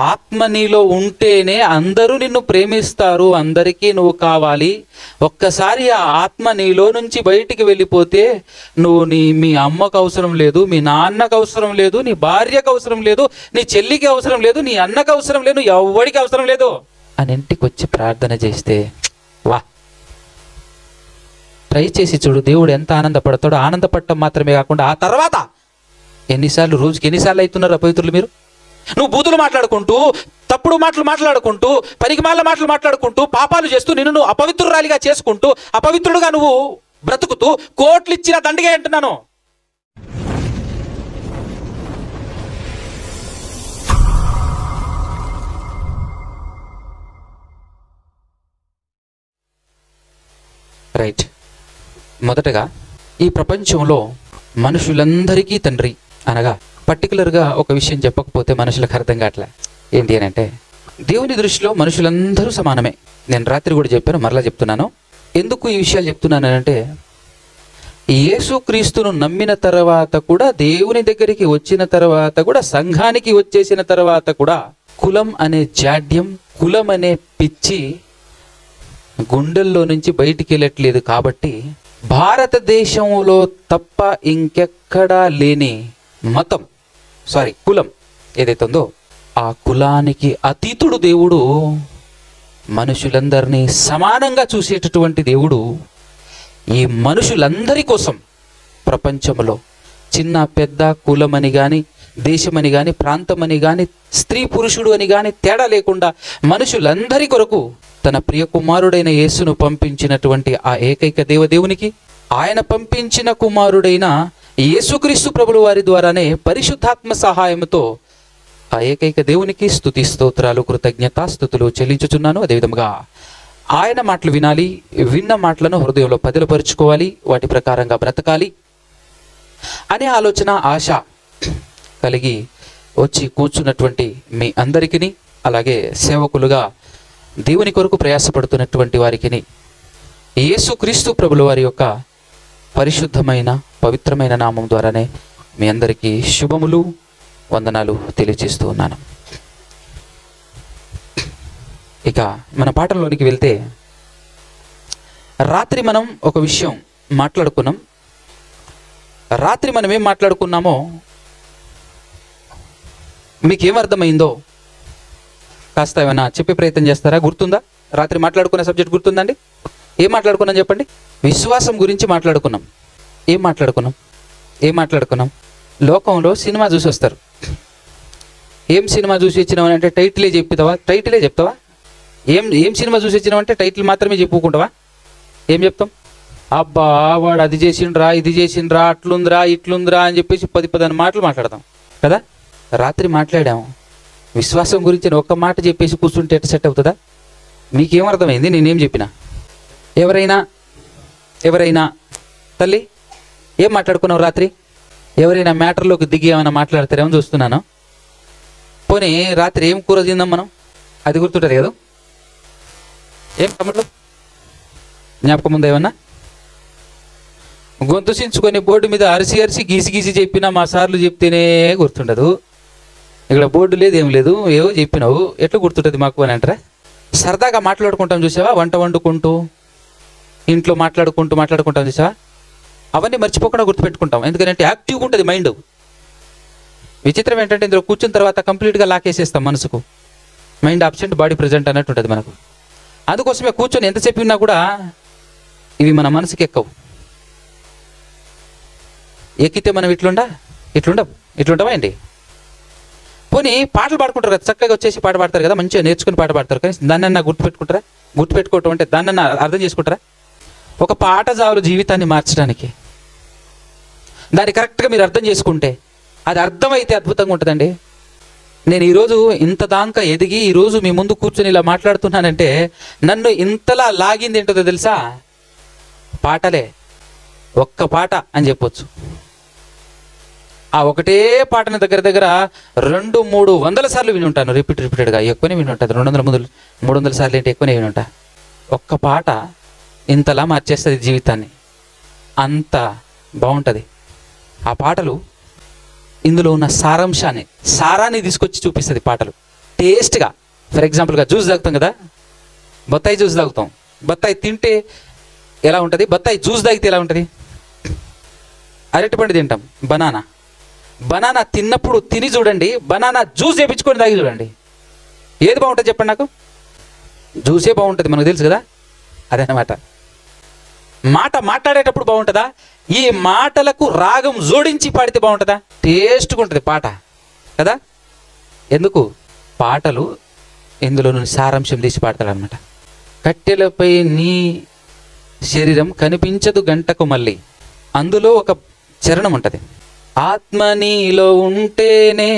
ఆత్మ నీలో ఉంటేనే అందరూ నిన్ను ప్రేమిస్తారు, అందరికీ నువ్వు కావాలి. ఒక్కసారి ఆ ఆత్మ నీలో నుంచి బయటికి వెళ్ళిపోతే నువ్వు మీ అమ్మకు అవసరం లేదు, మీ నాన్నకు అవసరం లేదు, నీ భార్యకు అవసరం లేదు, నీ చెల్లికి అవసరం లేదు, నీ అన్నకు అవసరం లేదు, ఎవరికి అవసరం లేదు అని ఇంటికి వచ్చి ప్రార్థన చేస్తే వా, ట్రై చేసి చూడు, దేవుడు ఎంత ఆనందపడతాడో. ఆనందపడటం మాత్రమే కాకుండా ఆ తర్వాత రోజుకి ఎన్నిసార్లు అవుతున్నారు అపవిత్రులు మీరు? నువ్వు బూతులు మాట్లాడుకుంటూ, తప్పుడు మాటలు మాట్లాడుకుంటూ, పనికిమాల మాటలు మాట్లాడుకుంటూ, పాపాలు చేస్తూ, నిన్ను నువ్వు అపవిత్రురాలిగా చేసుకుంటూ, అపవిత్రుడుగా నువ్వు బ్రతుకుతూ కోట్లు ఇచ్చిన దండగా అంటున్నాను. రైట్. మొదటగా ఈ ప్రపంచంలో మనుషులందరికీ తండ్రి అనగా పర్టికులర్గా ఒక విషయం చెప్పకపోతే మనుషులకు అర్థం కావట్లే. ఏంటి అని అంటే, దేవుని దృష్టిలో మనుషులందరూ సమానమే. నేను రాత్రి కూడా చెప్పాను, మరలా చెప్తున్నాను. ఎందుకు ఈ విషయాలు చెప్తున్నానంటే, యేసుక్రీస్తును నమ్మిన తర్వాత కూడా, దేవుని దగ్గరికి వచ్చిన తర్వాత కూడా, సంఘానికి వచ్చేసిన తర్వాత కూడా కులం అనే జాడ్యం, కులం అనే పిచ్చి గుండెల్లో నుంచి బయటికి వెళ్ళట్లేదు. కాబట్టి భారతదేశంలో తప్ప ఇంకెక్కడా లేని కులం ఏదైతే ఉందో, ఆ కులానికి అతీతుడు దేవుడు. మనుషులందరినీ సమానంగా చూసేటటువంటి దేవుడు ఈ మనుషులందరి కోసం ప్రపంచంలో చిన్న పెద్ద కులమని కానీ, దేశమని కానీ, ప్రాంతమని కానీ, స్త్రీ పురుషుడు అని కానీ తేడా లేకుండా మనుషులందరి కొరకు తన ప్రియ కుమారుడైన యేసును పంపించినటువంటి ఆ ఏకైక దేవునికి, ఆయన పంపించిన కుమారుడైన యేసుక్రీస్తు ప్రభుల వారి ద్వారానే పరిశుద్ధాత్మ సహాయంతో ఆ ఏకైక దేవునికి స్తుతి స్తోత్రాలు, కృతజ్ఞతాస్తుతులు చెల్లించుచున్నాను. అదేవిధంగా ఆయన మాటలు వినాలి, విన్న మాటలను హృదయంలో పదిలపరుచుకోవాలి, వాటి ప్రకారంగా బ్రతకాలి అనే ఆలోచన, ఆశ కలిగి వచ్చి కూర్చున్నటువంటి మీ అందరికీ, అలాగే సేవకులుగా దేవుని కొరకు ప్రయాసపడుతున్నటువంటి వారికి యేసుక్రీస్తు ప్రభుల వారి యొక్క పరిశుద్ధమైన పవిత్రమైన నామం ద్వారానే మీ అందరికీ శుభములు, వందనాలు తెలియజేస్తూ ఉన్నాను. ఇక మన పాఠంలోనికి వెళ్తే, రాత్రి మనం ఒక విషయం మాట్లాడుకున్నాం. రాత్రి మనం ఏం మాట్లాడుకున్నామో మీకేమర్థమైందో కాస్త ఏమైనా చెప్పే ప్రయత్నం చేస్తారా? గుర్తుందా? రాత్రి మాట్లాడుకునే సబ్జెక్ట్ గుర్తుందండి? ఏం మాట్లాడుకున్నాం చెప్పండి? విశ్వాసం గురించి మాట్లాడుకున్నాం. ఏం మాట్లాడుకున్నాం? లోకంలో సినిమా చూసి వస్తారు. ఏం సినిమా చూసి వచ్చినావు అంటే టైటిలే చెప్తావా? ఏం సినిమా చూసి వచ్చినావు అంటే టైటిల్ మాత్రమే చెప్పుకుంటావా? ఏం చెప్తాం? అబ్బా వాడు అది చేసిండ్రా, ఇది చేసిండ్రా, అట్లుందిరా, ఇట్లుందిరా అని చెప్పేసి 10 మాటలు మాట్లాడతాం కదా. రాత్రి మాట్లాడాము విశ్వాసం గురించి, ఒక్క మాట చెప్పేసి కూర్చుంటే ఎట్ట సెట్ అవుతుందా? మీకేమర్థమైంది నేనేం చెప్పినా? ఎవరైనా తల్లి ఏం మాట్లాడుకున్నావు రాత్రి? ఎవరైనా మ్యాటర్లోకి దిగి ఏమైనా మాట్లాడతారేమో చూస్తున్నాను. పోనీ రాత్రి ఏం కూర తిందాం మనం? అది గుర్తుంటుంది కదా? ఏం తమ్ముడు జ్ఞాపకం ఉందా? ఏమన్నా గొంతు సించుకొని బోర్డు మీద అరిసి గీసి చెప్పినా మా సార్లు చెప్తేనే గుర్తుండదు. ఇక్కడ బోర్డు లేదు, ఏం లేదు, ఏవో చెప్పినావు, ఎట్లా గుర్తుంటుంది మాకు అని అంటారా? సరదాగా మాట్లాడుకుంటాం చూసావా, వంట వండుకుంటూ, ఇంట్లో మాట్లాడుకుంటాం చూసావా, అవన్నీ మర్చిపోకుండా గుర్తుపెట్టుకుంటాం. ఎందుకంటే యాక్టివ్గా ఉంటుంది మైండ్. విచిత్రం ఏంటంటే ఇందులో కూర్చున్న తర్వాత కంప్లీట్గా లాకేసేస్తాం మనసుకు. మైండ్ అబ్సెంట్, బాడీ ప్రజెంట్ అన్నట్టు ఉంటుంది మనకు. అందుకోసమే కూర్చొని ఎంత చెప్పినా కూడా ఇవి మన మనసుకి ఎక్కవు. ఎక్కితే మనం ఇట్లుండవా ఏంటి? పోనీ పాటలు పాడుకుంటారు కదా, చక్కగా వచ్చేసి పాట పాడతారు కదా, మంచిగా నేర్చుకుని పాట పాడతారు. కానీ దాన్నన్నా గుర్తుపెట్టుకుంటారా? గుర్తుపెట్టుకోవటం అంటే దాన్నన్నా అర్థం చేసుకుంటారా? ఒక పాట చాలు జీవితాన్ని మార్చడానికి. దాన్ని కరెక్ట్గా మీరు అర్థం చేసుకుంటే, అది అర్థమైతే అద్భుతంగా ఉంటుందండి. నేను ఈరోజు ఇంత దాకా ఎదిగి ఈరోజు మీ ముందు కూర్చొని ఇలా మాట్లాడుతున్నానంటే నన్ను ఇంతలా లాగింది ఏంటో తెలుసా? పాటలే. ఒక్క పాట అని చెప్పొచ్చు. ఆ ఒకటే పాటని దగ్గర 200-300 సార్లు విని ఉంటాను, రిపీటెడ్గా. ఎక్కువనే విని ఉంటుంది. 200-300 సార్లు ఏంటి ఎక్కువనే విని ఉంటా. ఒక్క పాట ఇంతలా మార్చేస్తుంది జీవితాన్ని. అంత బాగుంటుంది ఆ పాటలు. ఇందులో ఉన్న సారాన్ని తీసుకొచ్చి చూపిస్తుంది పాటలు. టేస్ట్గా. ఫర్ ఎగ్జాంపుల్గా జ్యూస్ తాగుతాం కదా, బత్తాయి జ్యూస్ తాగుతాం. బత్తాయి తింటే ఎలా ఉంటుంది, బత్తాయి జ్యూస్ తాగితే ఎలా ఉంటుంది? అరటిపండు తింటాం, బనానా తిన్నప్పుడు తిని చూడండి, బనానా జ్యూస్ చేయించుకొని తాగి చూడండి, ఏది బాగుంటుంది చెప్పండి నాకు? జ్యూసే బాగుంటుంది, మనకు తెలుసు కదా. అదనమాట. మాట్లాడేటప్పుడు బాగుంటుందా? ఈ మాటలకు రాగం జోడించి పాడితే బాగుంటుందా? టేస్ట్గా ఉంటుంది పాట కదా. ఎందుకు? పాటలు ఇందులో నుండి సారాంశం తీసి పాడతాడు అనమాట. కట్టెలపై నీ శరీరం కనిపించదు గంటకు మళ్ళీ, అందులో ఒక చరణం ఉంటుంది. ఆత్మ నీలో ఉంటేనే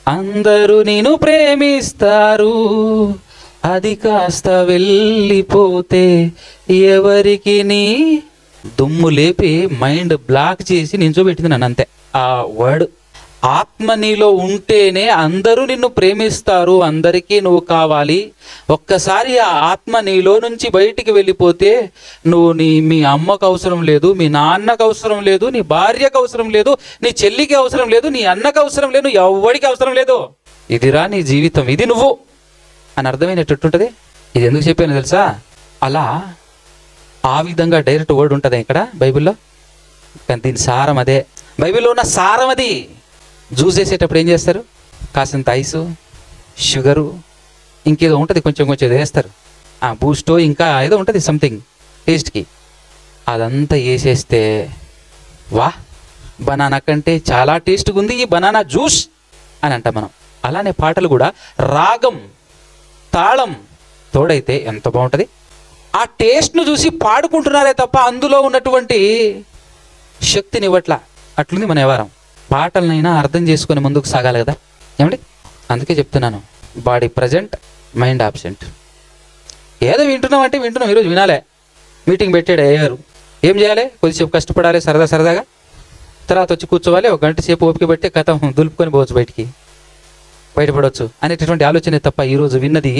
అందరూ నిన్ను ప్రేమిస్తారు, అది కాస్త వెళ్ళిపోతే ఎవరికి నీ దుమ్ము లేపి మైండ్ బ్లాక్ చేసి నించోబెట్టింది నన్ను, అంతే. ఆ వర్డ్ ఆత్మ నీలో ఉంటేనే అందరూ నిన్ను ప్రేమిస్తారు, అందరికీ నువ్వు కావాలి. ఒక్కసారి ఆ ఆత్మ నీలో నుంచి బయటికి వెళ్ళిపోతే నువ్వు మీ అమ్మకు అవసరం లేదు, మీ నాన్నకు అవసరం లేదు, నీ భార్యకు అవసరం లేదు, నీ చెల్లికి అవసరం లేదు, నీ అన్నకు అవసరం లేదు, ఎవరికి అవసరం లేదు. ఇదిరా నీ జీవితం, ఇది నువ్వు అని అర్థమైనట్టుంటుంది. ఇది ఎందుకు చెప్పాను తెలుసా? అలా ఆ విధంగా డైరెక్ట్ వర్డ్ ఉంటుంది ఇక్కడ బైబిల్లో, కానీ దీని సారం అదే. బైబిల్లో ఉన్న సారం అది. జ్యూస్ వేసేటప్పుడు ఏం చేస్తారు? కాసింత ఐసు, షుగరు, ఇంకేదో ఉంటుంది, కొంచెం వేస్తారు, బూస్టో ఇంకా ఏదో ఉంటుంది సంథింగ్ టేస్ట్కి. అదంతా వేసేస్తే వా, బనానా కంటే చాలా టేస్ట్గా ఉంది ఈ బనానా జ్యూస్ అని అంటాం మనం. అలానే పాటలు కూడా రాగం తాళం తోడైతే ఎంత బాగుంటుంది. ఆ టేస్ట్ను చూసి పాడుకుంటున్నారే తప్ప అందులో ఉన్నటువంటి శక్తిని ఇవ్వట్లా. అట్లుంది మన వ్యవహారం. పాటలనైనా అర్థం చేసుకొని ముందుకు సాగాలి కదా, ఏమండి? అందుకే చెప్తున్నాను, బాడీ ప్రజెంట్, మైండ్ ఆబ్సెంట్. ఏదో వింటున్నాం అంటే వింటున్నాం, ఈరోజు వినాలే. మీటింగ్ పెట్టాడు అయ్యారు, ఏం చేయాలి? కొద్దిసేపు కష్టపడాలి సరదాగా, తర్వాత వచ్చి కూర్చోవాలి, ఒక గంట సేపు ఓపిక పెట్టి కథ దులుపుకొని పోవచ్చు, బయటపడవచ్చు అనేటటువంటి ఆలోచనే తప్ప ఈరోజు విన్నది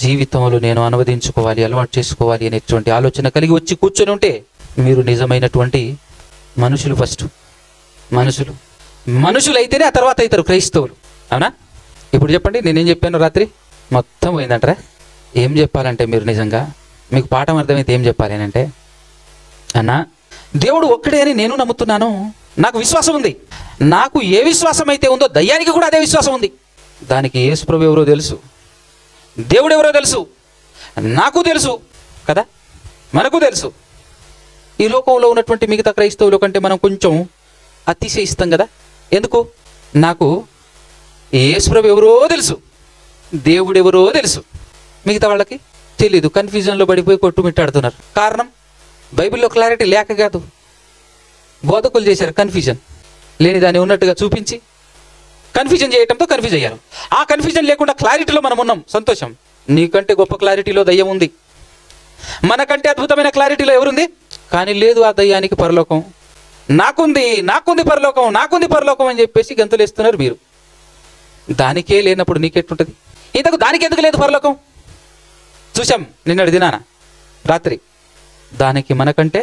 జీవితంలో నేను అనువదించుకోవాలి, అలవాటు చేసుకోవాలి అనేటువంటి ఆలోచన కలిగి వచ్చి కూర్చొని ఉంటే మీరు నిజమైనటువంటి మనుషులు. ఫస్ట్ మనుషులు అయితేనే ఆ తర్వాత అవుతారు క్రైస్తవులు, అవునా? ఇప్పుడు చెప్పండి, నేనేం చెప్పాను రాత్రి? మొత్తం పోయిందంటారా? ఏం చెప్పాలంటే మీరు నిజంగా మీకు పాఠం అర్థమైతే ఏం చెప్పాలి అంటే, అన్నా దేవుడు ఒక్కడే అని నేను నమ్ముతున్నాను, నాకు విశ్వాసం ఉంది. నాకు ఏ విశ్వాసం అయితే ఉందో దయ్యానికి కూడా అదే విశ్వాసం ఉంది. దానికి యేసు ప్రభువు ఎవరో తెలుసు, దేవుడు ఎవరో తెలుసు, నాకు తెలుసు కదా, మనకు తెలుసు. ఈ లోకంలో ఉన్నటువంటి మిగతా క్రైస్తవుల కంటే మనం కొంచెం అతిశయిస్తాం కదా. ఎందుకు? నాకు యేసు ప్రభువు ఎవరో తెలుసు, దేవుడు ఎవరో తెలుసు, మిగతా వాళ్ళకి తెలీదు. కన్ఫ్యూజన్లో పడిపోయి కొట్టుమిట్టాడుతున్నారు. కారణం బైబిల్లో క్లారిటీ లేక కాదు, బోధకులు చేశారు కన్ఫ్యూజన్. లేని దాన్ని ఉన్నట్టుగా చూపించి కన్ఫ్యూజన్ చేయడంతో కన్ఫ్యూజ్ అయ్యారు. ఆ కన్ఫ్యూజన్ లేకుండా క్లారిటీలో మనం ఉన్నాం, సంతోషం. నీకంటే గొప్ప క్లారిటీలో దయ్యం ఉంది, మనకంటే అద్భుతమైన క్లారిటీలో ఎవరుంది? కానీ లేదు ఆ దయ్యానికి పరలోకం. నాకుంది పరలోకం అని చెప్పేసి గంతులేస్తున్నారు మీరు. దానికే లేనప్పుడు నీకెట్టుంటుంది? ఇంతకు దానికి ఎందుకు లేదు పరలోకం? చూసాం నిన్నటి దినాన రాత్రి. దానికి మనకంటే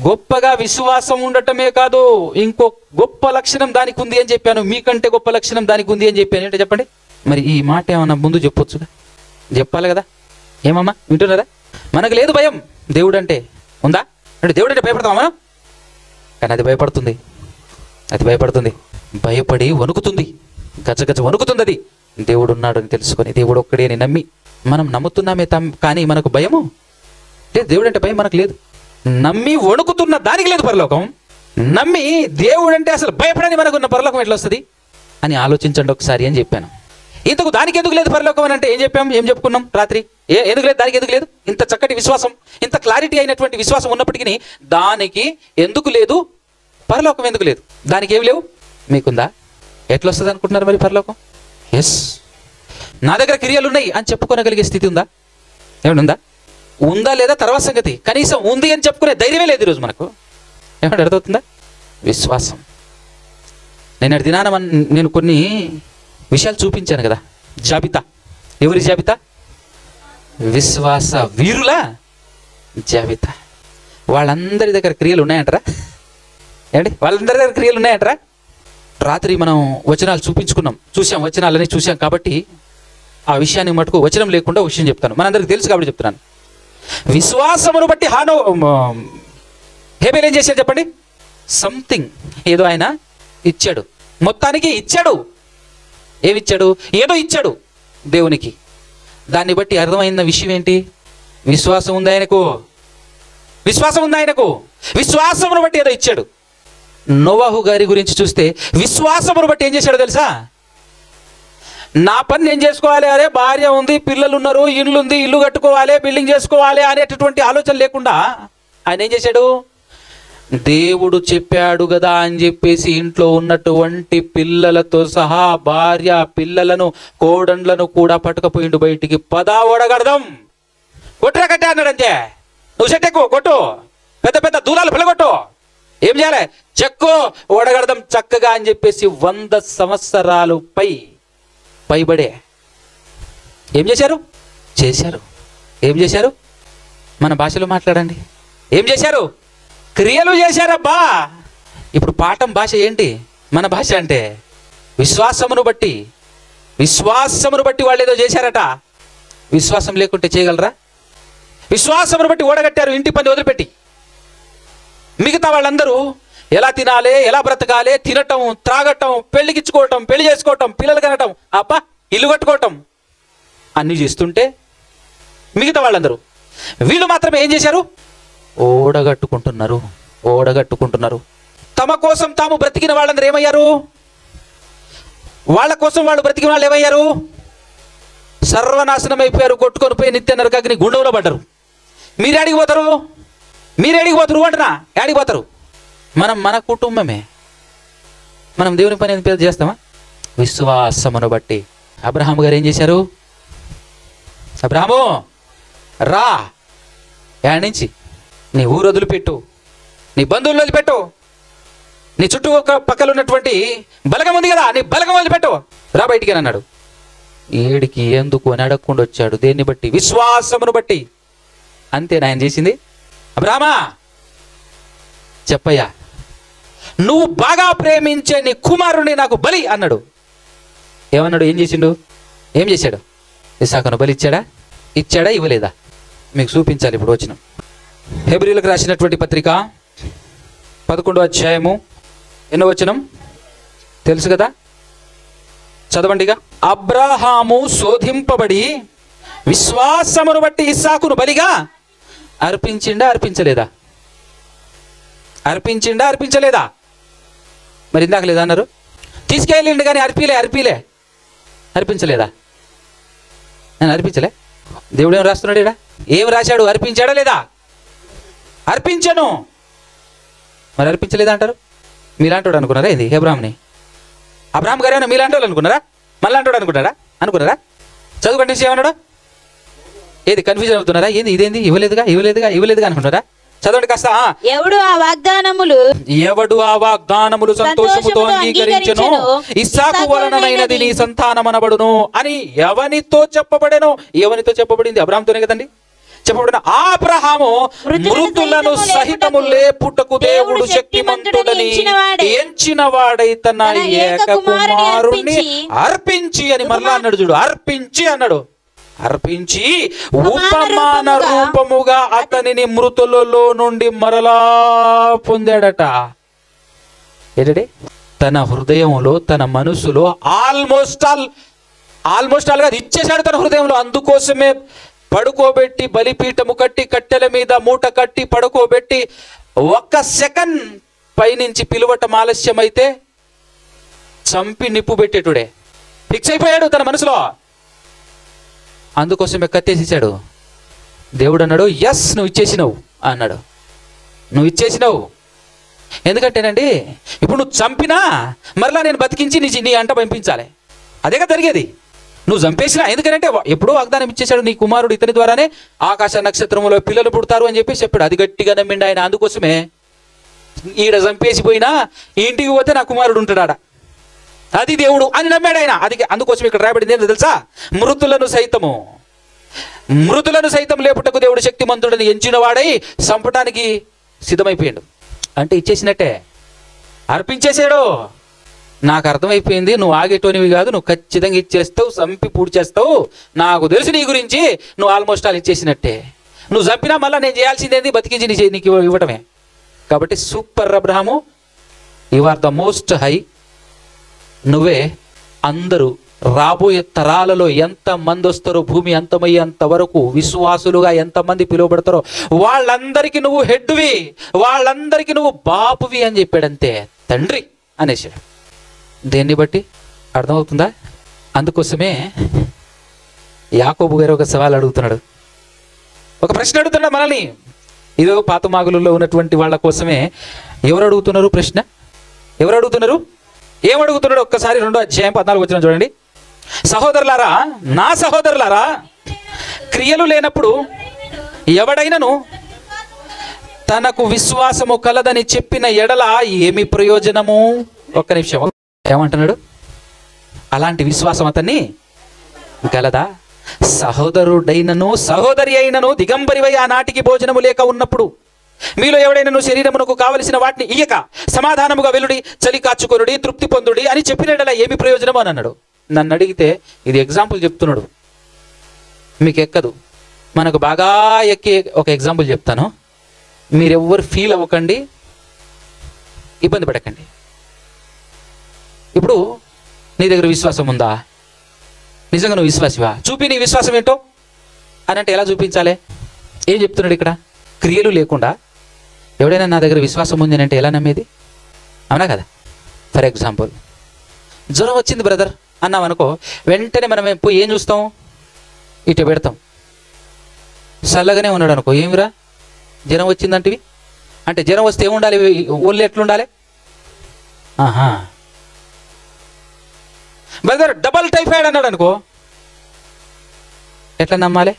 గొప్పగా విశ్వాసం ఉండటమే కాదు, ఇంకో గొప్ప లక్షణం దానికి ఉంది అని చెప్పాను. మీకంటే గొప్ప లక్షణం దానికి ఉంది అని చెప్పాను. ఏంటో చెప్పండి. మరి ఈ మాట ఏమన్నా ముందు చెప్పొచ్చుగా, చెప్పాలి కదా. ఏమమ్మా వింటున్నారా? మనకు లేదు భయం దేవుడు అంటే. ఉందా? అంటే దేవుడు అంటే భయపడతామా మనం? కానీ అది భయపడుతుంది, భయపడి వణుకుతుంది, గజగజ వణుకుతుంది. అది దేవుడు ఉన్నాడని తెలుసుకొని, దేవుడు ఒక్కడే అని నమ్మి మనం నమ్ముతున్నామే కానీ మనకు భయము లేదు. దేవుడు అంటే భయం మనకు లేదు. నమ్మి వణుకుతున్న దానికి లేదు పరలోకం. నమ్మి దేవుడు అంటే అసలు భయపడని మనకున్న పరలోకం ఎట్లా వస్తుంది అని ఆలోచించండి ఒకసారి అని చెప్పాను. ఇంతకు దానికి ఎందుకు లేదు పరలోకం అని అంటే ఏం చెప్పుకున్నాం రాత్రి? ఎందుకు లేదు? దానికి ఎందుకు లేదు? ఇంత చక్కటి విశ్వాసం, ఇంత క్లారిటీ అయినటువంటి విశ్వాసం ఉన్నప్పటికీ దానికి ఎందుకు లేదు పరలోకం? ఎందుకు లేదు? దానికి ఏమి లేవు, మీకుందా? ఎట్లా వస్తుంది అనుకుంటున్నారు మరి పరలోకం? ఎస్, నా దగ్గర క్రియలు ఉన్నాయి అని చెప్పుకోనగలిగే స్థితి ఉందా? ఏమైనా ఉందా? ఉందా లేదా తర్వాత సంగతి. కనీసం ఉంది అని చెప్పుకునే ధైర్యమే లేదు ఈరోజు మనకు. ఏమంటే అర్థమవుతుందా? విశ్వాసం. నేను దినాన నేను కొన్ని విషయాలు చూపించాను కదా, జాబితా. ఎవరి జాబితా? విశ్వాస వీరుల జాబితా. వాళ్ళందరి దగ్గర క్రియలు ఉన్నాయంటారా? ఏమండి? వాళ్ళందరి దగ్గర క్రియలు ఉన్నాయంటారా? రాత్రి మనం వచనాలు చూసాం వచనాలని చూసాం కాబట్టి ఆ విషయాన్ని మటుకు వచనం లేకుండా విషయం చెప్తాను. మనందరికి తెలుసు కాబట్టి చెప్తున్నాను. విశ్వాసమును బట్టి హేబేల్ ఏం చేశాడు చెప్పండి? సంథింగ్, ఏదో ఆయన ఇచ్చాడు, మొత్తానికి ఇచ్చాడు. ఏమిచ్చాడు? ఏదో ఇచ్చాడు దేవునికి. దాన్ని బట్టి అర్థమైన విషయం ఏంటి? విశ్వాసం ఉంది ఆయనకు. విశ్వాసమును బట్టి ఏదో ఇచ్చాడు. నోవాహు గారి గురించి చూస్తే విశ్వాసమును బట్టి ఏం చేశాడో తెలుసా? నా పని నేను చేసుకోవాలి, అరే భార్య ఉంది, పిల్లలు ఉన్నారు, ఇల్లు ఉంది, ఇల్లు కట్టుకోవాలి, బిల్డింగ్ చేసుకోవాలి అనేటటువంటి ఆలోచన లేకుండా ఆయన ఏం చేశాడు? దేవుడు చెప్పాడు కదా అని చెప్పేసి ఇంట్లో ఉన్నటువంటి పిల్లలతో సహా భార్య, పిల్లలను, కోడండ్లను కూడా పట్టుకపోయిండు బయటికి. పదా ఓడగడదాం, కొట్టురా కట్టే అన్నాడంతే. నువ్వు చెట్టెక్కు, కొట్టు, పెద్ద పెద్ద దూరాలు పిల్లగొట్టు, ఏం చేయాలి, చెక్కు, ఓడగడదాం చక్కగా అని చెప్పేసి 100 సంవత్సరాలు పైబడే ఏం చేశారు? ఏం చేశారు? మన భాషలో మాట్లాడండి. ఏం చేశారు? క్రియలు చేశారబ్బా. ఇప్పుడు పాఠం భాష ఏంటి? మన భాష అంటే విశ్వాసమును బట్టి వాళ్ళు ఏదో చేశారట. విశ్వాసం లేకుంటే చేయగలరా? విశ్వాసమును బట్టి ఓడగట్టారు, ఇంటి పని వదిలిపెట్టి. మిగతా వాళ్ళందరూ ఎలా తినాలి, ఎలా బ్రతకాలి, తినటం, త్రాగటం, పెళ్లికిచ్చుకోవటం, పెళ్లి చేసుకోవటం, పిల్లలు కనటం, అబ్బా ఇల్లు కట్టుకోవటం అన్నీ చేస్తుంటే మిగతా వాళ్ళందరూ, వీళ్ళు మాత్రమే ఏం చేశారు? ఓడగట్టుకుంటున్నారు. తమ కోసం తాము బ్రతికిన వాళ్ళందరూ ఏమయ్యారు? వాళ్ళ కోసం వాళ్ళు బ్రతికిన వాళ్ళు ఏమయ్యారు? సర్వనాశనం అయిపోయారు. కొట్టుకొని పోయి నిత్య నరకాగ్ని గుండంలో పడ్డారు. మీరు ఏడికి పోతారు అంటున్నా? ఏడికి పోతారు? మన కుటుంబమే. మనం దేవుని పని ఎందుకు చేస్తామా? విశ్వాసమును బట్టి. అబ్రహాము గారు ఏం చేశారు? అబ్రహాము రా, యాడ్ నుంచి నీ ఊరు వదిలిపెట్టు, నీ బంధువులు వదిలిపెట్టు, నీ చుట్టూ పక్కల ఉన్నటువంటి బలగం ఉంది కదా, నీ బలగం వదిలిపెట్టు, రా బయటికి అని అన్నాడు. ఏడికి ఎందుకు అని అడగకుండా వచ్చాడు. దేన్ని బట్టి? విశ్వాసమును బట్టి. అంతే ఆయన చేసింది. అబ్రహామా చెప్పయ్యా, నువ్వు బాగా ప్రేమించే నీ కుమారుని నాకు బలి అన్నాడు. ఏమన్నాడు? ఏం చేశాడు? ఇస్సాకును బలి ఇచ్చాడా ఇవ్వలేదా? మీకు చూపించాలి ఇప్పుడు వచనం. హెబ్రీయులకు రాసినటువంటి పత్రిక 11వ అధ్యాయము ఎన్నో వచనం తెలుసు కదా, చదవండిగా. అబ్రహాము శోధింపబడి విశ్వాసమును బట్టి ఇస్సాకును బలిగా అర్పించలేదా? మరి ఇందాక లేదా అన్నారు? తీసుకెళ్ళిండు కానీ అర్పించలేదా? నేను అర్పించలే. దేవుడు ఏం రాస్తున్నాడు ఇక్కడ? ఏం రాశాడు? అర్పించాడా లేదా? అర్పించను. మరి అర్పించలేదా అంటారు? మీలాంటోడు అనుకున్నారా ఇది? అబ్రహాం గారు ఏమన్నా మీలాంటి వాళ్ళు అనుకున్నారా? మళ్ళాంటోడు అనుకున్నారా? చదువుకోండి ఏమన్నాడు? ఏది కన్ఫ్యూజన్ అవుతున్నారా? ఇదేంది ఇవ్వలేదుగా అనుకుంటారా? చదవండి కాస్త. ఎవడు ఆ వాగ్దానములు సంతోషముతో అంగీకరించెను, ఇస్సాకు వలనైనది నీ సంతానమనబడును అని ఎవనితో చెప్పబడింది? అబ్రహాముతోనే కదండి చెప్పబడిన. అబ్రహాము మృతులను సహితము లేపుటకు దేవుడు శక్తిమంతుడని ఎంచిన వాడై తన ఏక కుమారుణ్ణి అర్పించి అని మరలా అన్నాడు. చూడు, అర్పించి ఉపమాన రూపముగా అతనిని మృతులలో నుండి మరలా పొందాడట. ఏంటంటే తన హృదయంలో, తన మనసులో ఆల్మోస్ట్ ఆల్ గా ఇచ్చేశాడు తన హృదయంలో. అందుకోసమే పడుకోబెట్టి, బలిపీఠము కట్టి, కట్టెల మీద మూట కట్టి పడుకోబెట్టి 1 సెకండ్ పైనుంచి పిలువటం ఆలస్యమైతే చంపి నిప్పు పెట్టేటుడే ఫిక్స్ అయిపోయాడు తన మనసులో. అందుకోసమే కత్తేసేసాడు. దేవుడు అన్నాడు, ఎస్ నువ్వు ఇచ్చేసినావు. ఎందుకంటేనండి ఇప్పుడు నువ్వు చంపినా మరలా నేను బతికించి నీ అంట పంపించాలి. అదేగా జరిగేది. నువ్వు చంపేసినా, ఎందుకంటే ఎప్పుడో వాగ్దానం ఇచ్చేశాడు, నీ కుమారుడు ఇతని ద్వారానే ఆకాశ నక్షత్రములో పిల్లలు పుడతారు అని చెప్పేసి చెప్పాడు. అది గట్టిగా నమ్మిండు ఆయన. అందుకోసమే ఈడ చంపేసిపోయినా ఇంటికి పోతే నా కుమారుడు ఉంటాడా, అది దేవుడు అని నమ్మాడు ఆయన. అది అందుకోసం ఇక్కడ రాయబడింది ఏంటో తెలుసా? మృతులను సైతం లేపుటకు దేవుడు శక్తిమంతుడని ఎంచిన వాడై చంపటానికి సిద్ధమైపోయాడు. అంటే ఇచ్చేసినట్టే, అర్పించేసాడు. నాకు అర్థమైపోయింది, నువ్వు ఆగేటోనివి కాదు, నువ్వు ఖచ్చితంగా ఇచ్చేస్తావు, చంపి పూడి చేస్తావు, నాకు తెలుసు నీ గురించి, నువ్వు ఆల్మోస్ట్ ఆల్ ఇచ్చేసినట్టే. నువ్వు చంపినా మళ్ళీ నేను చేయాల్సిందేంది, బతికించి నీకు ఇవ్వటమే. కాబట్టి super Abraham, you are the most high. నువ్వే అందరూ రాబోయే తరాలలో ఎంతమంది వస్తారో, భూమి అంతమయ్యేంత వరకు విశ్వాసులుగా ఎంతమంది పిలువబడతారో వాళ్ళందరికీ నువ్వు హెడ్వి, వాళ్ళందరికీ నువ్వు బాపువి అని చెప్పాడంతే. తండ్రి అనేసాడు. దేన్ని బట్టి అర్థమవుతుందా? అందుకోసమే యాకోబు గారు ఒక సవాల్ అడుగుతున్నాడు, ఒక ప్రశ్న అడుగుతున్నాడు మనల్ని. ఇదో పాతమాగులలో ఉన్నటువంటి వాళ్ళ కోసమే. ఎవరు అడుగుతున్నారు ప్రశ్న? ఎవరు అడుగుతున్నారు? ఏమడుగుతున్నాడు? ఒక్కసారి 2వ అధ్యాయం 14 వచనం చూడండి. సహోదరులారా, నా సహోదరులారా, క్రియలు లేనప్పుడు ఎవడైనను తనకు విశ్వాసము కలదని చెప్పిన ఎడల ఏమి ప్రయోజనము? ఒక్క నిమిషం, ఏమంటున్నాడు? అలాంటి విశ్వాసం అతన్ని గలదా? సహోదరుడైనను సహోదరి అయినను దిగంబరివై ఆనాటికి భోజనము లేక ఉన్నప్పుడు మీలో ఎవడైనను శరీరమునకు కావలసిన వాటిని ఇయ్యక సమాధానముగా వెలుడి, చలి కాచుకొనుడి, తృప్తి పొందుడి అని చెప్పినట్లా ఏమి ప్రయోజనం అని అన్నాడు. నన్ను అడిగితే ఇది ఎగ్జాంపుల్ చెప్తున్నాడు, మీకు ఎక్కదు. మనకు బాగా ఎక్కే ఒక ఎగ్జాంపుల్ చెప్తాను. మీరెవ్వరు ఫీల్ అవ్వకండి, ఇబ్బంది పడకండి. ఇప్పుడు నీ దగ్గర విశ్వాసం ఉందా? నిజంగా నువ్వు విశ్వాసివా? చూపి నీ విశ్వాసం ఏంటో అని అంటే ఎలా చూపించాలి? ఏం చెప్తున్నాడు ఇక్కడ? క్రియలు లేకుండా ఎవడైనా నా దగ్గర విశ్వాసం ఉంది అంటే ఎలా నమ్మేది? అవునా కదా? ఫర్ ఎగ్జాంపుల్, జ్వరం వచ్చింది బ్రదర్ అన్నాం అనుకో, వెంటనే మనం పోయి ఏం చూస్తాం? ఇటు పెడతాం. చల్లగానే ఉన్నాడు అనుకో, ఏమిరా జ్వరం వచ్చిందంటివి అంటే, జ్వరం వస్తే ఏముండాలి? ఒళ్ళు ఎట్లుండాలి? ఆహా, బ్రదర్ డబల్ టైఫాయిడ్ అన్నాడు అనుకో, ఎట్లా నమ్మాలి?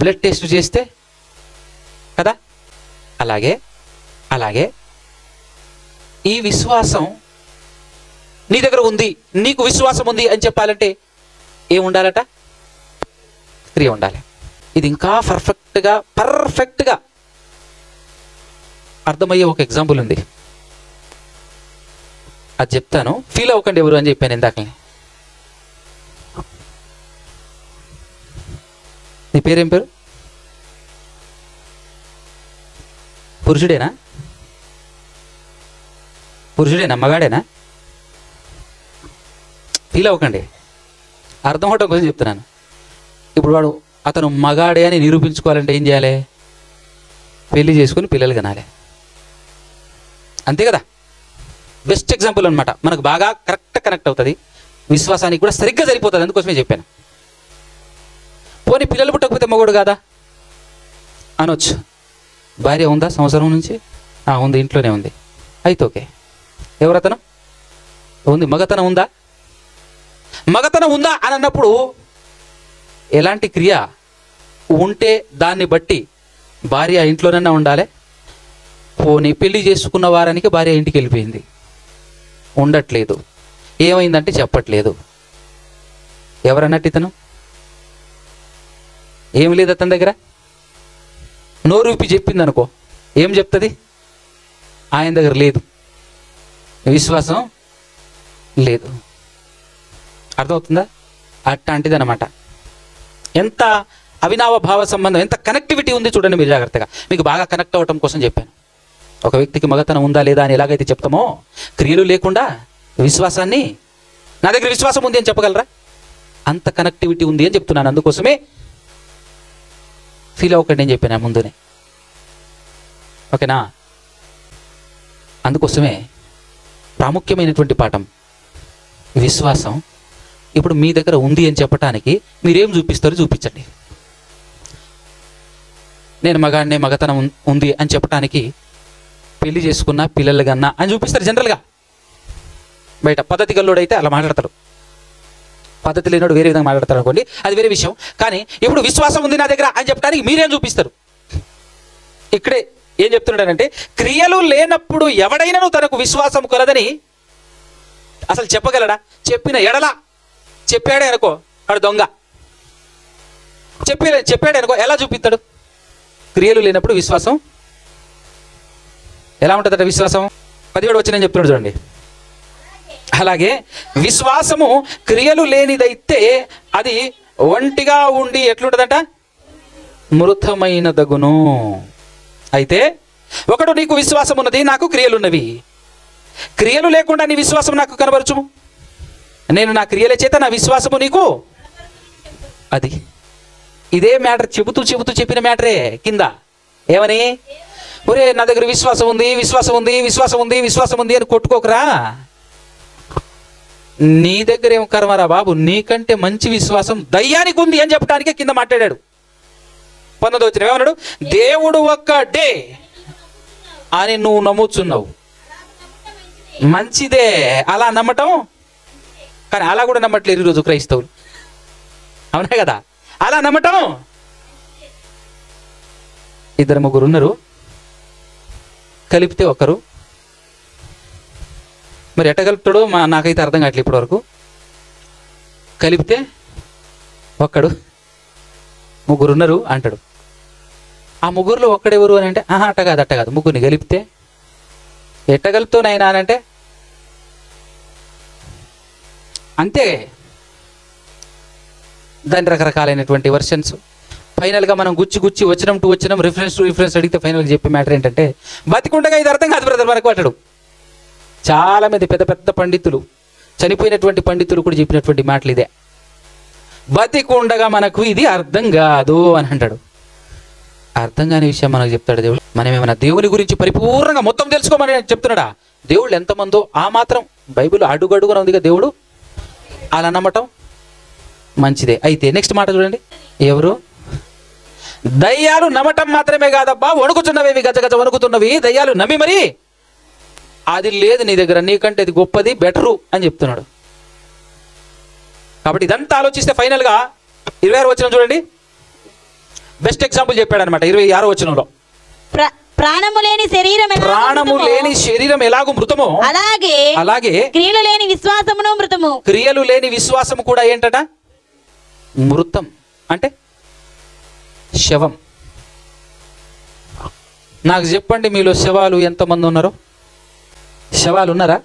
బ్లడ్ టెస్ట్ చేస్తే కదా. అలాగే ఈ విశ్వాసం నీ దగ్గర ఉంది, నీకు విశ్వాసం ఉంది అని చెప్పాలంటే ఏముండాలట? క్రియ ఉండాలి. ఇది ఇంకా పర్ఫెక్ట్గా అర్థమయ్యే ఒక ఎగ్జాంపుల్ ఉంది, అది చెప్తాను. ఫీల్ అవ్వకండి ఎవరు అని చెప్పాను ఇందాకనే. నీ పేరేం పేరు? పురుషుడేనా? మగాడేనా? ఫీల్ అవ్వకండి, అర్థం అవటం కోసం చెప్తున్నాను. ఇప్పుడు అతను మగాడే అని నిరూపించుకోవాలంటే ఏం చేయాలి? పెళ్లి చేసుకుని పిల్లలు కనాలి, అంతే కదా. బెస్ట్ ఎగ్జాంపుల్ అనమాట. మనకు బాగా కనెక్ట్ అవుతుంది, విశ్వాసానికి కూడా సరిగ్గా సరిపోతుంది. అందుకోసమే చెప్పాను. పోనీ పిల్లలు పుట్టకపోతే మగోడు కాదా అనొచ్చు. భార్య ఉందా సంవత్సరం నుంచి? ఉంది, ఇంట్లోనే ఉంది. అయితే ఓకే. ఎవరతను ఉంది? మగతనం ఉందా? మగతనం ఉందా అని అన్నప్పుడు ఎలాంటి క్రియ ఉంటే దాన్ని బట్టి భార్య ఇంట్లోనన్నా ఉండాలి. పోనీ పెళ్లి చేసుకున్న వారానికి భార్య ఇంటికి వెళ్ళిపోయింది, ఉండట్లేదు, ఏమైందంటే చెప్పట్లేదు. ఎవరన్నట్టు ఇతను? ఏం లేదు అతని దగ్గర. నోరూపి చెప్పింది అనుకో, ఏం చెప్తుంది? ఆయన దగ్గర లేదు, విశ్వాసం లేదు. అర్థమవుతుందా? అట్లాంటిది అనమాట. ఎంత అవినావ భావ సంబంధం, ఎంత కనెక్టివిటీ ఉంది చూడండి మీరు జాగ్రత్తగా. మీకు బాగా కనెక్ట్ అవ్వటం కోసం చెప్పాను. ఒక వ్యక్తికి మగతనం ఉందా లేదా అని ఎలాగైతే చెప్తామో, క్రియలు లేకుండా విశ్వాసాన్ని, నా దగ్గర విశ్వాసం ఉంది అని చెప్పగలరా? అంత కనెక్టివిటీ ఉంది అని చెప్తున్నాను. అందుకోసమే ఫీల్ అవ్వకండి అని చెప్పాను ముందునే, ఓకేనా? అందుకోసమే ప్రాముఖ్యమైనటువంటి పాఠం విశ్వాసం. ఇప్పుడు మీ దగ్గర ఉంది అని చెప్పటానికి మీరేం చూపిస్తారో చూపించండి. నేను మగాడినే, మగతనం ఉంది అని చెప్పటానికి పెళ్లి చేసుకున్నా, పిల్లలు కన్నా అని చూపిస్తారు జనరల్గా. బయట పద్ధతి గల్లోడైతే అలా మాట్లాడతారు, పద్ధతి లేనోడు వేరే విధంగా మాట్లాడతారు అనుకోండి, అది వేరే విషయం. కానీ ఇప్పుడు విశ్వాసం ఉంది నా దగ్గర అని చెప్పడానికి మీరేం చూపిస్తారు? ఇక్కడే ఏం చెప్తున్నాడంటే, క్రియలు లేనప్పుడు ఎవడైనాను తనకు విశ్వాసం కలదని అసలు చెప్పగలడా? చెప్పిన ఎడల, చెప్పాడే అనుకో వాడు దొంగ. చెప్పాడే అనుకో ఎలా చూపిస్తాడు? క్రియలు లేనప్పుడు విశ్వాసం ఎలా ఉంటుందట? విశ్వాసం 17 వచ్చిన చెప్తున్నాడు చూడండి. అలాగే విశ్వాసము క్రియలు లేనిదైతే అది ఒంటిగా ఉండి ఎట్లుంటదంట, మృతమైన దగును. అయితే ఒకడు నీకు విశ్వాసం ఉన్నది, నాకు క్రియలున్నవి. క్రియలు లేకుండా నీ విశ్వాసం నాకు కనబరచుము, నేను నా క్రియల చేత నా విశ్వాసము నీకు. అది ఇదే మ్యాటర్ చెబుతూ చెప్పిన మ్యాటరే కింద. ఏమని? ఒరే నా దగ్గర విశ్వాసం ఉంది, విశ్వాసం ఉంది, విశ్వాసం ఉంది, విశ్వాసం ఉంది అని కొట్టుకోకరా. నీ దగ్గర ఏం కర్మరా బాబు, నీకంటే మంచి విశ్వాసం దయ్యానికి ఉంది అని చెప్పడానికే కింద మాట్లాడాడు. 19వ వచనం ఏమన్నాడు? దేవుడు ఒక్కడే అని నువ్వు నమ్ముతున్నావు, మంచిదే అలా నమ్మటం. కానీ అలా కూడా నమ్మట్లేరు ఈరోజు క్రైస్తవులు, అవునా కదా? అలా నమ్మటం. 2-3 ఉన్నారు, కలిపితే ఒకరు. మరి ఎట్ట కలుపుతాడో నాకైతే అర్థం కావట్లేదు ఇప్పటి వరకు. కలిపితే ఒక్కడు, 3 ఉన్నారు అంటాడు. ఆ 3లో ఒక్కడెవరు అని అంటే, అట్ట కాదు 3ని కలిపితే ఎట్ట కలుపుతావు నాయనా అని అంటే అంతే. దాని రకరకాలైనటువంటి వర్షన్స్. ఫైనల్గా మనం గుచ్చి వచనం టు వచనం, రిఫరెన్స్ టు రిఫరెన్స్ అడిగితే ఫైనల్గా చెప్పే మ్యాటర్ ఏంటంటే, బతికుండగా ఇది అర్థం కాదు బ్రదర్ మనకు అంటాడు. చాలా మంది పెద్ద పండితులు, చనిపోయినటువంటి పండితులు కూడా చెప్పినటువంటి మాటలు ఇదే. బతికుండగా మనకు ఇది అర్థం కాదు అని అంటాడు. అర్థం కాని విషయం మనకు చెప్తాడు దేవుడు. మనం ఏమైనా దేవుని గురించి పరిపూర్ణంగా మొత్తం తెలుసుకోమని చెప్తున్నాడా? దేవుళ్ళు ఎంతమందో ఆ మాత్రం బైబిల్ అడుగడుగున ఉందిగా దేవుడు. అలా నమ్మటం మంచిదే. అయితే నెక్స్ట్ మాట చూడండి, ఎవరు? దయ్యాలు నమ్మటం మాత్రమే కాదబ్బా, వణుకుతున్నవి, గజ వణుకుతున్నవి దయ్యాలు నమ్మి మరి అది లేదు నీ దగ్గర, నీకంటే ఇది గొప్పది, బెటరు అని చెప్తున్నాడు. కాబట్టి ఇదంతా ఆలోచిస్తే ఫైనల్గా 26వ వచనం చూడండి, బెస్ట్ ఎగ్జాంపుల్ చెప్పాడు అనమాట. 26వ వచనంలో ప్రాణము లేని శరీరం ఎలాగూ మృతమో అలాగే క్రియలు లేని విశ్వాసమును మృతము. క్రియలు లేని విశ్వాసము కూడా ఏంటట? మృతం. అంటే శవం. నాకు చెప్పండి, మీలో శవాలు ఎంతమంది ఉన్నారో? శవాలు ఉన్నారా?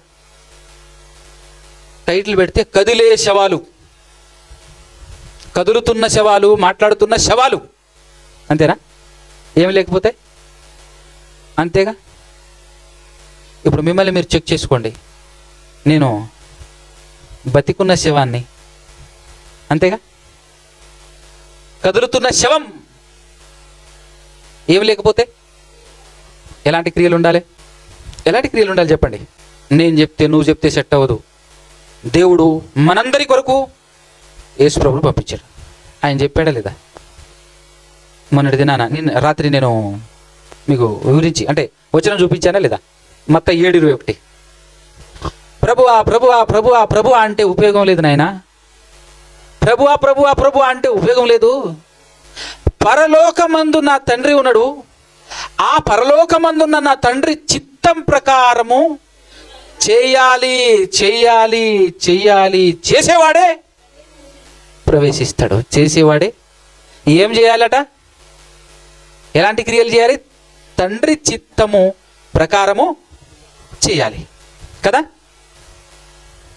టైటిల్ పెడితే కదిలే శవాలు, కదులుతున్న శవాలు, మాట్లాడుతున్న శవాలు. అంతేనా? ఏమి లేకపోతే అంతేగా. ఇప్పుడు మిమ్మల్ని మీరు చెక్ చేసుకోండి, నేను బతికున్న శవాన్ని, అంతేగా. కదులుతున్న శవం, ఏమి లేకపోతే ఎలాంటి క్రియలు ఉండాలి? ఎలాంటి క్రియలు ఉండాలి చెప్పండి? నేను చెప్తే నువ్వు చెప్తే సెట్ అవ్వదు. దేవుడు మనందరి కొరకు యేసు ప్రభువును పంపించాడు. ఆయన చెప్పాడా లేదా? మొన్నటి దినాన రాత్రి నేను మీకు వివరించి అంటే వచనం చూపించానా లేదా? మత్తయి 7:21. ప్రభువా ప్రభువా ప్రభువా ప్రభువా అంటే ఉపయోగం లేదు నాయన. ప్రభువా ప్రభువా ప్రభువా అంటే ఉపయోగం లేదు. పరలోకమందు నా తండ్రి ఉన్నాడు, ఆ పరలోకమందున్న నా తండ్రి చిత్తం ప్రకారము చేయాలి చేయాలి చేయాలి చేసేవాడే ప్రవేశిస్తాడు. చేసేవాడే ఏం చేయాలట? ఎలాంటి క్రియలు చేయాలి? తండ్రి చిత్తము ప్రకారము చేయాలి కదా.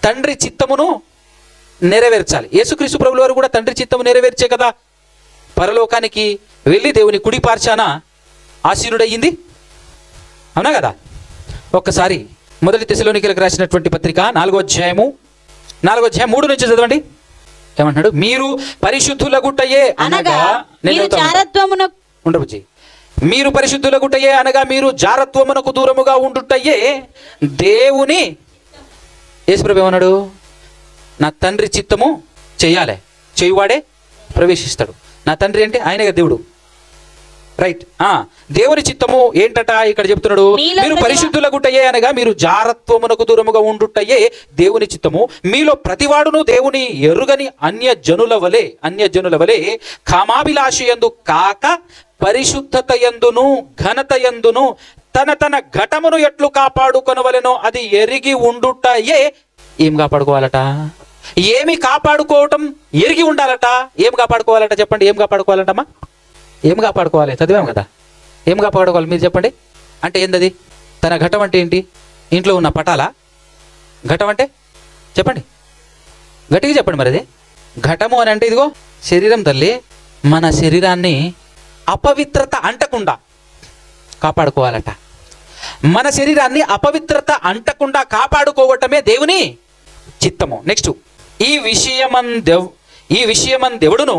తండ్రి చిత్తమును నెరవేర్చాలి. యేసుక్రీస్తు ప్రభుల వారు కూడా తండ్రి చిత్తము నెరవేర్చే కదా పరలోకానికి వెళ్ళి దేవుని కుడి పార్శాన ఆసీనుడయ్యింది, అవునా కదా. ఒక్కసారి 1 తెస్సలోనికీయులకు రాసినటువంటి పత్రిక 4వ అధ్యాయం 3 నుంచి చదవండి. ఏమంటున్నాడు? మీరు పరిశుద్ధులగుటయే అనగా ఉండబుచ్చి, మీరు పరిశుద్ధులగుటయే అనగా మీరు జారత్వమునకు దూరముగా ఉండుటయే దేవుని. యేసుప్రభు ఏమన్నాడు? నా తండ్రి చిత్తము చెయ్యాలి, చేయువాడే ప్రవేశిస్తాడు. నా తండ్రి అంటే ఆయనే కదా దేవుడు, రైట్. దేవుని చిత్తము ఏంటట ఇక్కడ చెప్తున్నాడు? మీరు పరిశుద్ధులగుటయే అనగా మీరు జారత్వమునకు దూరముగా ఉండుటయే దేవుని చిత్తము. మీలో ప్రతివాడును దేవుని ఎరుగని అన్యజనుల వలె కామాభిలాషయందు కాక పరిశుద్ధత యందును ఘనత యందును తన ఘటమును ఎట్లు కాపాడుకొనవలెనో అది ఎరిగి ఉండుటయే. ఏం కాపాడుకోవాలట? ఏమి కాపాడుకోవటం ఎరిగి ఉండాలట. ఏం కాపాడుకోవాలట చెప్పండి? ఏం కాపాడుకోవాలంటమ్మా? ఏం కాపాడుకోవాలి? చదివాం కదా. ఏం కాపాడుకోవాలి మీరు చెప్పండి? అంటే ఏందది? తన ఘటం అంటే ఏంటి? ఇంట్లో ఉన్న పటాల ఘటం అంటే చెప్పండి, గట్టిగా చెప్పండి. మరి అదే ఘటము అని అంటే ఇదిగో శరీరం తల్లి. మన శరీరాన్ని అపవిత్రత అంటకుండా కాపాడుకోవాలట. మన శరీరాన్ని అపవిత్రత అంటకుండా కాపాడుకోవటమే దేవుని చిత్తము. నెక్స్ట్, ఈ విషయమందెవడును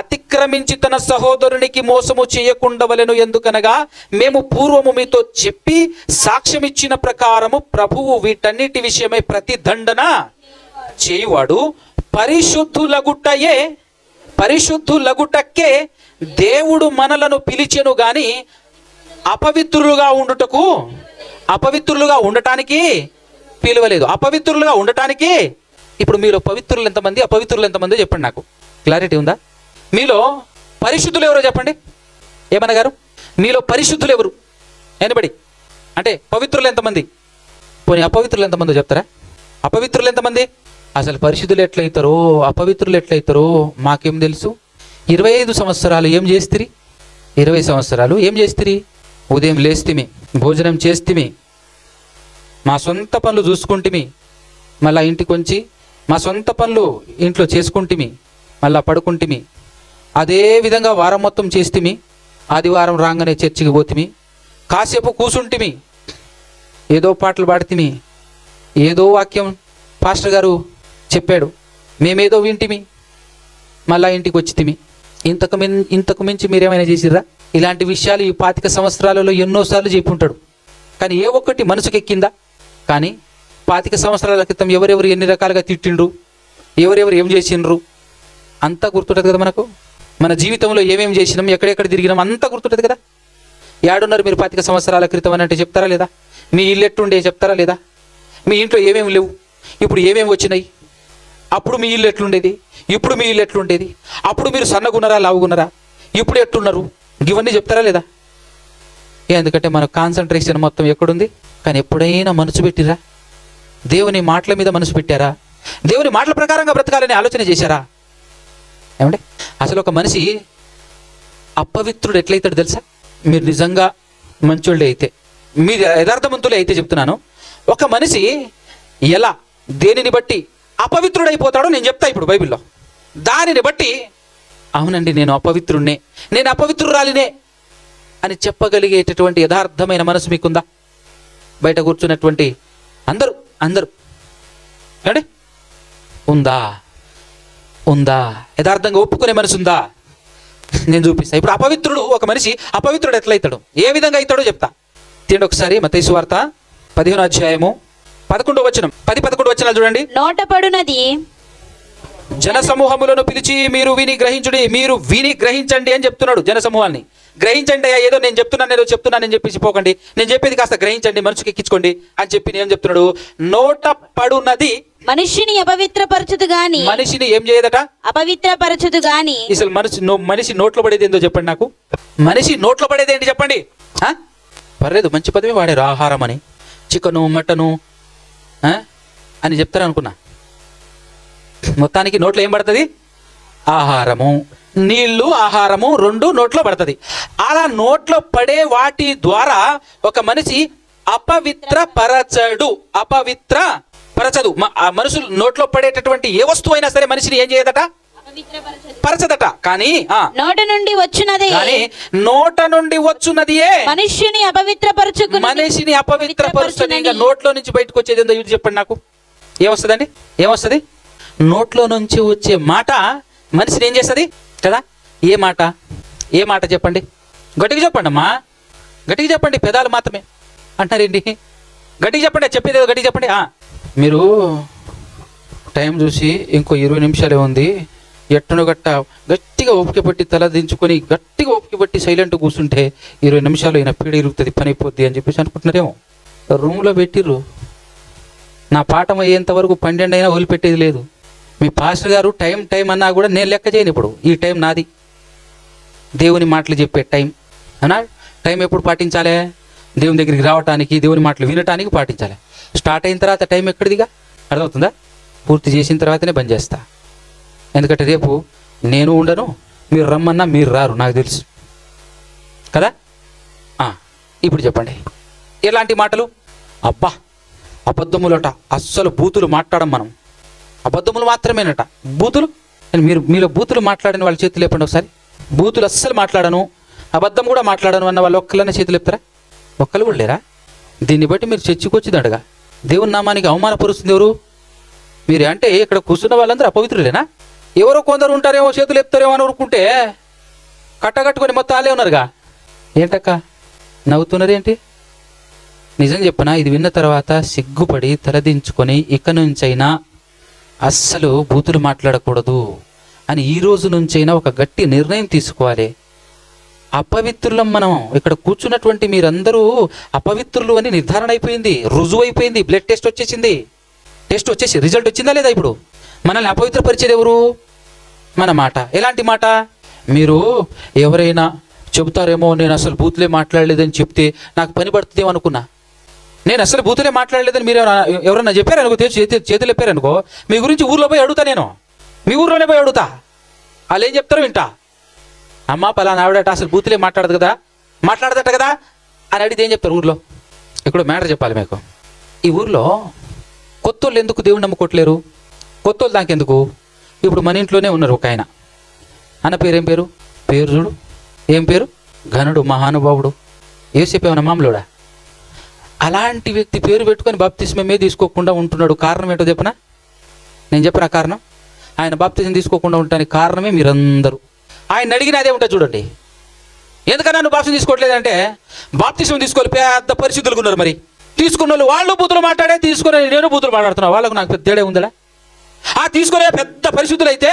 అతిక్రమించి తన సహోదరునికి మోసము చేయకుండవలెను. ఎందుకనగా మేము పూర్వము మీతో చెప్పి సాక్ష్యమిచ్చిన ప్రకారము ప్రభువు వీటన్నిటి విషయమై ప్రతిదండన చేయువాడు. పరిశుద్ధులగుటకే దేవుడు మనలను పిలిచెను గాని అపవిత్రులుగా ఉండటానికి పిలవలేదు. అపవిత్రులుగా ఉండటానికి. ఇప్పుడు మీలో పవిత్రులు ఎంతమంది, అపవిత్రులు ఎంతమంది చెప్పండి, నాకు క్లారిటీ ఉందా? మీలో పరిశుద్ధులు ఎవరో చెప్పండి. ఏమన్నగారు? మీలో పరిశుద్ధులు ఎవరు? ఎనబడి అంటే పవిత్రులు ఎంతమంది? పోనీ అపవిత్రులు ఎంతమందో చెప్తారా? అపవిత్రులు ఎంతమంది? అసలు పరిశుద్ధులు ఎట్లయితారో అపవిత్రులు ఎట్లయితారో మాకేం తెలుసు? 25 సంవత్సరాలు ఏం చేస్తిరి? 20 సంవత్సరాలు ఏం చేస్తిరి? ఉదయం లేస్తిమి, భోజనం చేస్తిమి, మా సొంత పనులు చూసుకుంటిమి, మళ్ళా ఇంటికి వచ్చి మా సొంత పనులు ఇంట్లో చేసుకుంటిమి, మళ్ళా పడుకుంటిమి. అదే విధంగా వారం మొత్తం చేస్తిమి. ఆదివారం రాగానే చర్చికి పోతిమి, కాసేపు కూసుంటిమి, ఏదో పాటలు పాడితిమి, ఏదో వాక్యం పాస్టర్ గారు చెప్పాడు, మేమేదో వింటిమి, మళ్ళా ఇంటికి వచ్చితిమి. ఇంతకు మించి మీరేమైనా చేసిర్రా? ఇలాంటి విషయాలు ఈ 25 సంవత్సరాలలో ఎన్నోసార్లు చెప్పి ఉంటాడు, కానీ ఏ ఒక్కటి మనసుకు ఎక్కిందా? కానీ 25 సంవత్సరాల క్రితం ఎవరెవరు ఎన్ని రకాలుగా తిట్టిండ్రు, ఎవరెవరు ఏం చేసిండ్రు అంతా గుర్తుంటుంది కదా మనకు. మన జీవితంలో ఏమేమి చేసినాం, ఎక్కడెక్కడ తిరిగినాం అంతా గుర్తుంటుంది కదా. ఏడున్నారు మీరు 25 సంవత్సరాల క్రితం అని అంటే చెప్తారా లేదా? మీ ఇల్లు ఎట్లుండే చెప్తారా లేదా? మీ ఇంట్లో ఏమేమి లేవు, ఇప్పుడు ఏమేమి వచ్చినాయి? అప్పుడు మీ ఇల్లు ఎట్లుండేది, ఇప్పుడు మీ ఇల్లు ఎట్లుండేది? అప్పుడు మీరు సన్నగున్నారా లావుగున్నారా, ఇప్పుడు ఎట్లున్నారు? ఇవన్నీ చెప్తారా లేదా? ఎందుకంటే మన కాన్సన్ట్రేషన్ మొత్తం ఎక్కడుంది? కానీ ఎప్పుడైనా మనసు పెట్టిరా? దేవుని మాటల మీద మనసు పెట్టారా? దేవుని మాటల ప్రకారంగా బ్రతకాలని ఆలోచన చేశారా? ఏమంటే అసలు ఒక మనిషి అపవిత్రుడు ఎట్లయితాడు తెలుసా? మీరు నిజంగా మంచోళ్ళే అయితే, మీరు యథార్థవంతులే అయితే చెప్తున్నాను, ఒక మనిషి ఎలా దేనిని బట్టి అపవిత్రుడైపోతాడో నేను చెప్తా ఇప్పుడు బైబిల్లో. దానిని బట్టి అవునండి నేను అపవిత్రుడినే, నేను అపవిత్రురాలినే అని చెప్పగలిగేటటువంటి యథార్థమైన మనసు మీకుందా? బయట కూర్చున్నటువంటి అందరూ అంటే ఉందా? యథార్థంగా ఒప్పుకునే మనసు ఉందా? నేను చూపిస్తా. ఇప్పుడు అపవిత్రుడు, ఒక మనిషి అపవిత్రుడు ఎట్లయితాడు, ఏ విధంగా అవుతాడో చెప్తా. తీయండి ఒకసారి మత్తయి సువార్త 15వ అధ్యాయము 11వ వచనం, 10-11 వచనాలు చూడండి. నోటపడునది జన సమూహములను పిలిచి మీరు విని గ్రహించండి అని చెప్తున్నాడు. జన సమూహాన్ని గ్రహించండి, ఏదో నేను చెప్తున్నానని చెప్పేసి పోకండి, నేను చెప్పేది కాస్త గ్రహించండి, మనసుకి ఎక్కించుకోండి అని చెప్పి నేను చెప్తున్నాడు. నోట పడునది మనిషిని అపవిత్రపరచుదు గాని, మనిషిని ఏం చేయదట? అపవిత్రపరచుదు గాని. అసలు మనిషి నోట్లో పడేది ఏందో చెప్పండి నాకు. మనిషి నోట్లో పడేది ఏంటి చెప్పండి? పర్లేదు మంచి పదమే వాడారు, ఆహారం అని, చికెను మటను అని చెప్తారు అనుకున్నా. మొత్తానికి నోట్లో ఏం పడుతుంది? ఆహారము, నీళ్లు, ఆహారము రెండు నోట్లో పడుతుంది. అలా నోట్లో పడే వాటి ద్వారా ఒక మనిషి అపవిత్రపరచదు. మనుషులు నోట్లో పడేటటువంటి ఏ వస్తువు అయినా సరే మనిషిని ఏం చేయదట? పరచదట. కానీ నోట నుండి వచ్చున్నదియే మనిషిని అపవిత్రపరచును. ఇంకా నోట్లో నుంచి బయటకు వచ్చేది ఏందో ఇది చెప్పండి నాకు. ఏమొస్తుందండి? ఏమొస్తుంది? నోట్లో నుంచి వచ్చే మాట మనిషిని ఏం చేస్తుంది కదా? ఏ మాట చెప్పండి? గట్టిగా చెప్పండి అమ్మా, గట్టిగా చెప్పండి. పెదాలు మాత్రమే అంటారేంటి? గట్టిగా చెప్పండి, చెప్పేది ఏదో గట్టిగా చెప్పండి. మీరు టైం చూసి ఇంకో 20 నిమిషాలే ఉంది, ఎట్టను గట్టిగా ఓపిక పట్టి తల దించుకొని గట్టిగా ఓపిక పట్టి సైలెంట్ కూర్చుంటే 20 నిమిషాలు అయినా పీడ ఇరుగుతుంది, పని అయిపోద్ది అని చెప్పేసి అనుకుంటున్నారేమో. రూమ్లో పెట్టిర్రు, నా పాఠం అయ్యేంత వరకు 12 అయినా వదిలిపెట్టేది లేదు. మీ పాస్టర్ గారు టైం అన్నా కూడా నేను లెక్క చేయను. ఇప్పుడు ఈ టైం నాది, దేవుని మాటలు చెప్పే టైం అన్నా. టైం ఎప్పుడు పాటించాలి? దేవుని దగ్గరికి రావటానికి, దేవుని మాటలు వినటానికి పాటించాలి. స్టార్ట్ అయిన తర్వాత టైం ఎక్కడిదిగా? అర్థమవుతుందా? పూర్తి చేసిన తర్వాతనే బంద్ చేస్తా. ఎందుకంటే రేపు నేను ఉండను, మీరు రమ్మన్నా మీరు రారు, నాకు తెలుసు కదా. ఇప్పుడు చెప్పండి, ఎలాంటి మాటలు? అబ్బా అబద్ధములట, అస్సలు బూతులు మాట్లాడం మనం. అబద్ధములు మాత్రమేనట. బూతులు, మీలో బూతులు మాట్లాడిన వాళ్ళ చేతులు లేపండి ఒకసారి. బూతులు అస్సలు మాట్లాడను, అబద్ధం కూడా మాట్లాడను అన్న వాళ్ళు ఒక్కళ్ళనే చేతులు లేపుతారా? ఒక్కళ్ళు కూడా లేరా? దీన్ని బట్టి మీరు చర్చకొచ్చిందడగా దేవుని నామానికి అవమానపరుస్తుంది ఎవరు? మీరు. అంటే ఇక్కడ కూర్చున్న వాళ్ళందరూ అపవిత్రులేనా? ఎవరో కొందరు ఉంటారేమో చేతులు ఎత్తారేమో అని ఊరుకుంటే కట్టగట్టుకొని మొత్తం వాళ్ళే ఉన్నారుగా. ఏంటక్క నవ్వుతున్నారేంటి? నిజం చెప్పనా, ఇది విన్న తర్వాత సిగ్గుపడి తలదించుకొని ఇక నుంచైనా అస్సలు బూతులు మాట్లాడకూడదు అని ఈ రోజు నుంచైనా ఒక గట్టి నిర్ణయం తీసుకోవాలి. అపవిత్రులం మనం. ఇక్కడ కూర్చున్నటువంటి మీరందరూ అపవిత్రులు అని నిర్ధారణ అయిపోయింది, రుజువు అయిపోయింది. బ్లడ్ టెస్ట్ వచ్చేసింది, టెస్ట్ వచ్చేసి రిజల్ట్ వచ్చిందా లేదా? ఇప్పుడు మనల్ని అపవిత్రపరిచేది ఎవరు? మన మాట. ఎలాంటి మాట? మీరు ఎవరైనా చెబుతారేమో నేను అసలు బూతులే మాట్లాడలేదని చెప్తే నాకు పని పడుతుందేమో అనుకున్నా. నేను అసలు బూతులే మాట్లాడలేదని మీరు ఎవరన్నా చెప్పారనుకో, చేతులు చెప్పారనుకో, మీ గురించి ఊర్లో పోయి అడుగుతా. నేను మీ ఊర్లోనే పోయి అడుగుతా. వాళ్ళు ఏం చెప్తారో వింటా. అమ్మ పలానా ఆవిడట అసలు బూతులే మాట్లాడదట కదా అని అడిగితే ఏం చెప్తారు ఊర్లో? ఇక్కడ మ్యాటర్ చెప్పాలి మీకు. ఈ ఊర్లో కొత్తోళ్ళు ఎందుకు దేవుని నమ్ముకోవట్లేరు? కొత్తోళ్ళు దానికెందుకు? ఇప్పుడు మన ఇంట్లోనే ఉన్నారు ఒక ఆయన. అన్న పేరు ఏం పేరు? పేరు చూడు, ఏం పేరు? ఘనుడు, మహానుభావుడు, యేసేపు ఏమన్నా మామూలుడా? అలాంటి వ్యక్తి పేరు పెట్టుకొని బాప్తిస్మమే తీసుకోకుండా ఉంటున్నాడు. కారణం ఏంటో చెప్పనా? నేను చెప్పిన కారణం. ఆయన బాప్తిజం తీసుకోకుండా ఉండటానికి కారణమే మీరందరూ. ఆయన అడిగిన అదే ఉంటుంది చూడండి. ఎందుకన్నా నువ్వు బాప్తిజం తీసుకోవట్లేదంటే, బాప్తిజం తీసుకోవాలి పెద్ద పరిస్థితులు ఉన్నారు. మరి తీసుకున్న వాళ్ళు బూతులు మాట్లాడే, తీసుకునే నేను బూతులు మాట్లాడుతున్నా. వాళ్ళకు నాకు పెద్ద తేడా ఉందా? ఆ తీసుకునే పెద్ద పరిస్థితులు అయితే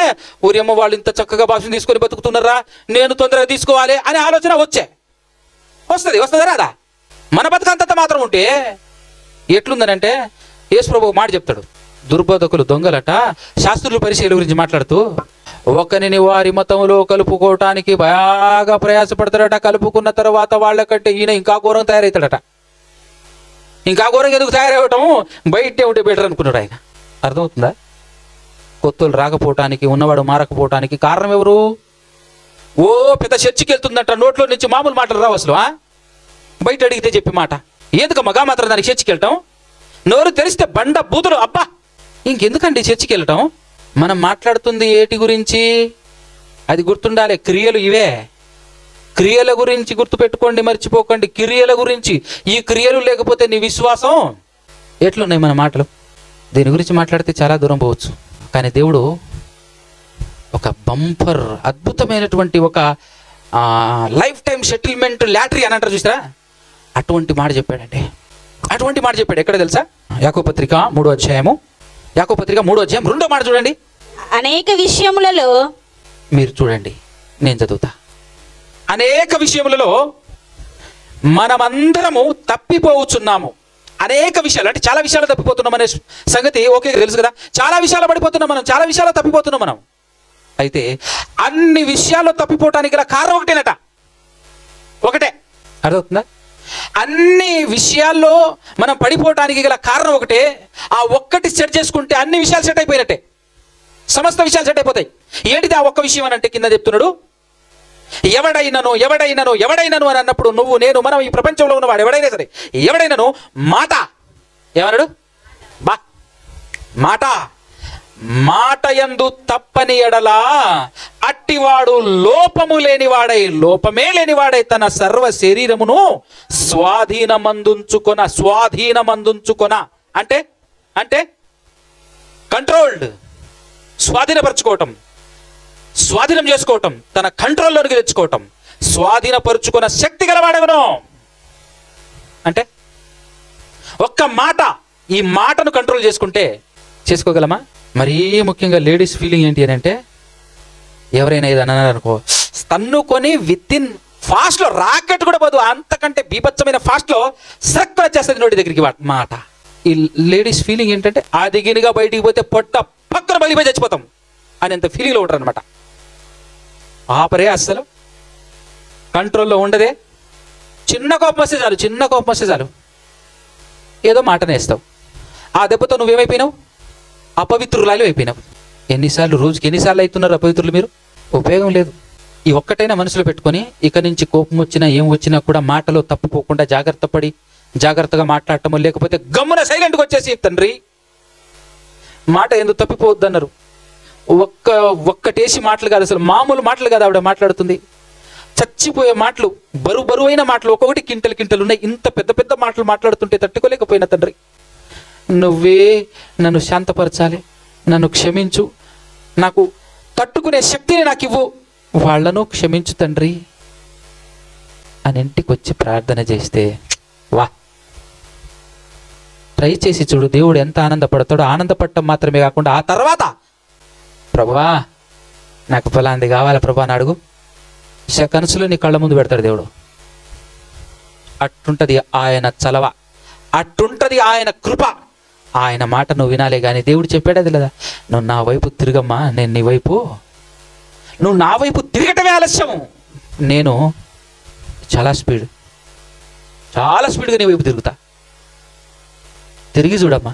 ఊరేమో వాళ్ళు ఇంత చక్కగా బాప్తిజం తీసుకొని బతుకుతున్నారా, నేను తొందరగా తీసుకోవాలి అనే ఆలోచన వస్తుందా రాదా? మన బతుకంతంత మాత్రం ఉంటే ఎట్లుందనంటే, యేసు ప్రభువు మాట చెప్తాడు. దుర్బోధకులు దొంగలట శాస్త్రుల పరిచయాల గురించి మాట్లాడుతూ, ఒకరిని వారి మతంలో కలుపుకోవటానికి బాగా ప్రయాసపడతాడట. కలుపుకున్న తర్వాత వాళ్ళకంటే ఈయన ఇంకా ఘోరం తయారవుతాడట. ఇంకా ఘోరంగా ఎందుకు తయారవటం, బయటే ఉంటే బెటర్ అనుకున్నాడు ఆయన. అర్థమవుతుందా? కొత్తలు రాకపోవటానికి, ఉన్నవాడు మారకపోవటానికి కారణం ఎవరు? ఓ పెద్ద చర్చికి వెళ్తుందంట, నోట్లో నుంచి మామూలు మాటలు రావు అసలు. బయట అడిగితే చెప్పి మాట. ఎందుకు మగా మాత్రం దానికి చర్చికి వెళ్ళటం? నోరు తెరిస్తే బండ బూతులు. అబ్బా, ఇంకెందుకండి చర్చికి వెళ్ళటం? మనం మాట్లాడుతుంది ఏటి గురించి? అది గుర్తుండాలి. క్రియలు ఇవే. క్రియల గురించి గుర్తుపెట్టుకోండి, మర్చిపోకండి. క్రియల గురించి. ఈ క్రియలు లేకపోతే నీ విశ్వాసం ఎట్లున్నాయి మన మాటలు? దీని గురించి మాట్లాడితే చాలా దూరం పోవచ్చు. కానీ దేవుడు ఒక బంపర్ అద్భుతమైనటువంటి ఒక లైఫ్ టైం సెటిల్మెంట్ లాటరీ అని అంటారు చూసారా, అటువంటి మాట చెప్పాడంటే. అటువంటి మాట చెప్పాడు. ఎక్కడ తెలుసా? యాకోబు పత్రిక 3వ అధ్యాయము. యాకోబు పత్రిక 3వ అధ్యాయం 2వ మాట చూడండి. అనేక విషయములలో, మీరు చూడండి, నేను చదువుతా. అనేక విషయములలో మనమందరము తప్పిపోవచ్చున్నాము. అనేక విషయాలు అంటే చాలా విషయాలు తప్పిపోతున్నాం అనే సంగతి ఓకే, తెలుసు కదా. చాలా విషయాలు పడిపోతున్నాం మనం, చాలా విషయాలు తప్పిపోతున్నాం మనం. అయితే అన్ని విషయాల్లో తప్పిపోవటానికి గల కారణం ఒకటేనట. ఒకటే. అర్థమవుతుందా? అన్ని విషయాల్లో మనం పడిపోవటానికి గల కారణం ఒకటే. ఆ ఒక్కటి సెట్ చేసుకుంటే అన్ని విషయాలు సెట్ అయిపోయినట్టే, సమస్త విషయాలు సెట్ అయిపోతాయి. ఏంటిది ఆ ఒక్క విషయం అని అంటే, కింద చెప్తున్నాడు, ఎవడైనాను అని అన్నప్పుడు నువ్వు, నేను, మనం, ఈ ప్రపంచంలో ఉన్నవాడు ఎవడైనా సరే, ఎవడైనాను మాట. ఏమన్నాడు? మాట యందు తప్పని ఎడలా అట్టివాడు లోపమే లేనివాడై తన సర్వ శరీరమును స్వాధీనమందుంచుకొన అంటే కంట్రోల్డ్, స్వాధీనపరచుకోవటం, స్వాధీనం చేసుకోవటం, తన కంట్రోల్లోనికి తెచ్చుకోవటం, స్వాధీనపరుచుకున్న శక్తి గలవాడెవను అంటే ఒక్క మాట. ఈ మాటను కంట్రోల్ చేసుకోగలమా? మరీ ముఖ్యంగా లేడీస్ ఫీలింగ్ ఏంటి అని అంటే, ఎవరైనా ఏదన్నా అనుకో, తన్నుకొని విత్-ఇన్ ఫాస్ట్లో, రాకెట్ కూడా పోదు, అంతకంటే బీభత్సమైన ఫాస్ట్లో సర్కులు వచ్చేస్తుంది నోటి దగ్గరికి మాట. ఈ లేడీస్ ఫీలింగ్ ఏంటంటే, ఆ దిగినిగా బయటికి పోతే పొట్ట పక్కన బలిపోయి చచ్చిపోతాం అనేంత ఫీలింగ్లో ఉంటారు అనమాట. ఆపరే, అస్సలు కంట్రోల్లో ఉండదే. చిన్న కోపం వస్తే చాలు ఏదో మాటనేస్తావు. ఆ దెబ్బతో నువ్వేమైపోయినావు? అపవిత్రురాలు అయిపోయినావు. రోజుకి ఎన్నిసార్లు అవుతున్నారు అపవిత్రులు మీరు? ఉపయోగం లేదు. ఈ ఒక్కటైనా మనసులో పెట్టుకొని, ఇక నుంచి కోపం వచ్చినా ఏం వచ్చినా కూడా మాటలో తప్పుపోకుండా జాగ్రత్తగా మాట్లాడటము, లేకపోతే గమ్మున సైలెంట్గా వచ్చేసి, తండ్రి మాట ఎందుకు తప్పిపోవద్దు అన్నారు. ఒక్కటేసి మాటలు కాదు, అసలు మామూలు మాటలు కాదు ఆవిడ మాట్లాడుతుంది. చచ్చిపోయే మాటలు, బరువైన మాటలు, ఒక్కొక్కటి కింటలు ఉన్నాయి. ఇంత పెద్ద పెద్ద మాటలు మాట్లాడుతుంటే తట్టుకోలేకపోయిన తండ్రి, నువ్వే నన్ను శాంతపరచాలి, నన్ను క్షమించు, నాకు తట్టుకునే శక్తిని నాకు ఇవ్వు, వాళ్లను క్షమించు తండ్రి అని ఇంటికి వచ్చి ప్రార్థన చేస్తే, వా, ట్రై చేసి చూడు దేవుడు ఎంత ఆనందపడతాడో. ఆనందపడటం మాత్రమే కాకుండా ఆ తర్వాత, ప్రభువా నాకు ఫలాంది కావాలి ప్రభా అని అడుగు, కనసులో నీ కళ్ళ ముందు పెడతాడు దేవుడు. అట్టుంటది ఆయన చలవ, అట్టుంటది ఆయన కృప. ఆయన మాట నువ్వు వినాలే కానీ దేవుడు చెప్పాడు అది లేదా, నువ్వు నా వైపు తిరగమ్మా, నేను నీ వైపు, నువ్వు నా వైపు తిరగటమే ఆలస్యము, నేను చాలా స్పీడ్గా నీ వైపు తిరుగుతా, తిరిగి చూడమ్మా.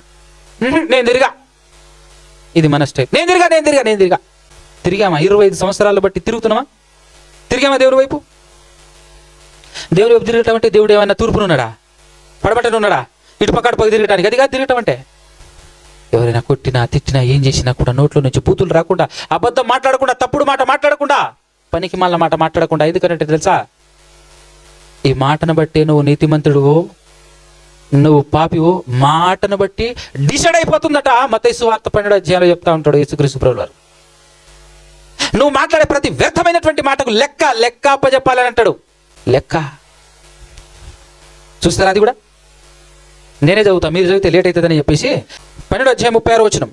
నేను తిరిగా, ఇది మన స్టైల్. నేను తిరిగా తిరిగామా? 25 సంవత్సరాలు బట్టి తిరుగుతున్నామా? తిరిగామా దేవుడి వైపు? దేవుడి వైపు తిరగటం అంటే దేవుడు ఏమన్నా తూర్పునున్నాడా, పడబట్టనున్నాడా, ఇటు పక్క తిరగటానికి? అది కాదు తిరగటం అంటే. ఎవరైనా కొట్టినా తిట్టినా ఏం చేసినా కూడా నోట్లో నుంచి బూతులు రాకుండా, అబద్ధం మాట్లాడకుండా, తప్పుడు మాట మాట్లాడకుండా, పనికి మాల మాట మాట్లాడకుండా. ఎందుకంటే తెలుసా, ఈ మాటను బట్టి నువ్వు నీతిమంతుడువో నువ్వు పాపివో మాటను బట్టి డిసైడ్ అయిపోతుందట. మత్తయి సువార్త 12వ అధ్యాయంలో చెప్తా ఉంటాడు యేసుక్రీస్తు ప్రభువు వారు. నువ్వు మాట్లాడే ప్రతి వ్యర్థమైనటువంటి మాటకు లెక్క అప్పచెప్పాలని అంటాడు. లెక్క చూస్తారా? అది కూడా నేనే చదువుతా, మీరు చదివితే లేట్ అవుతుందని చెప్పేసి 12వ అధ్యాయం 36వ వచనం.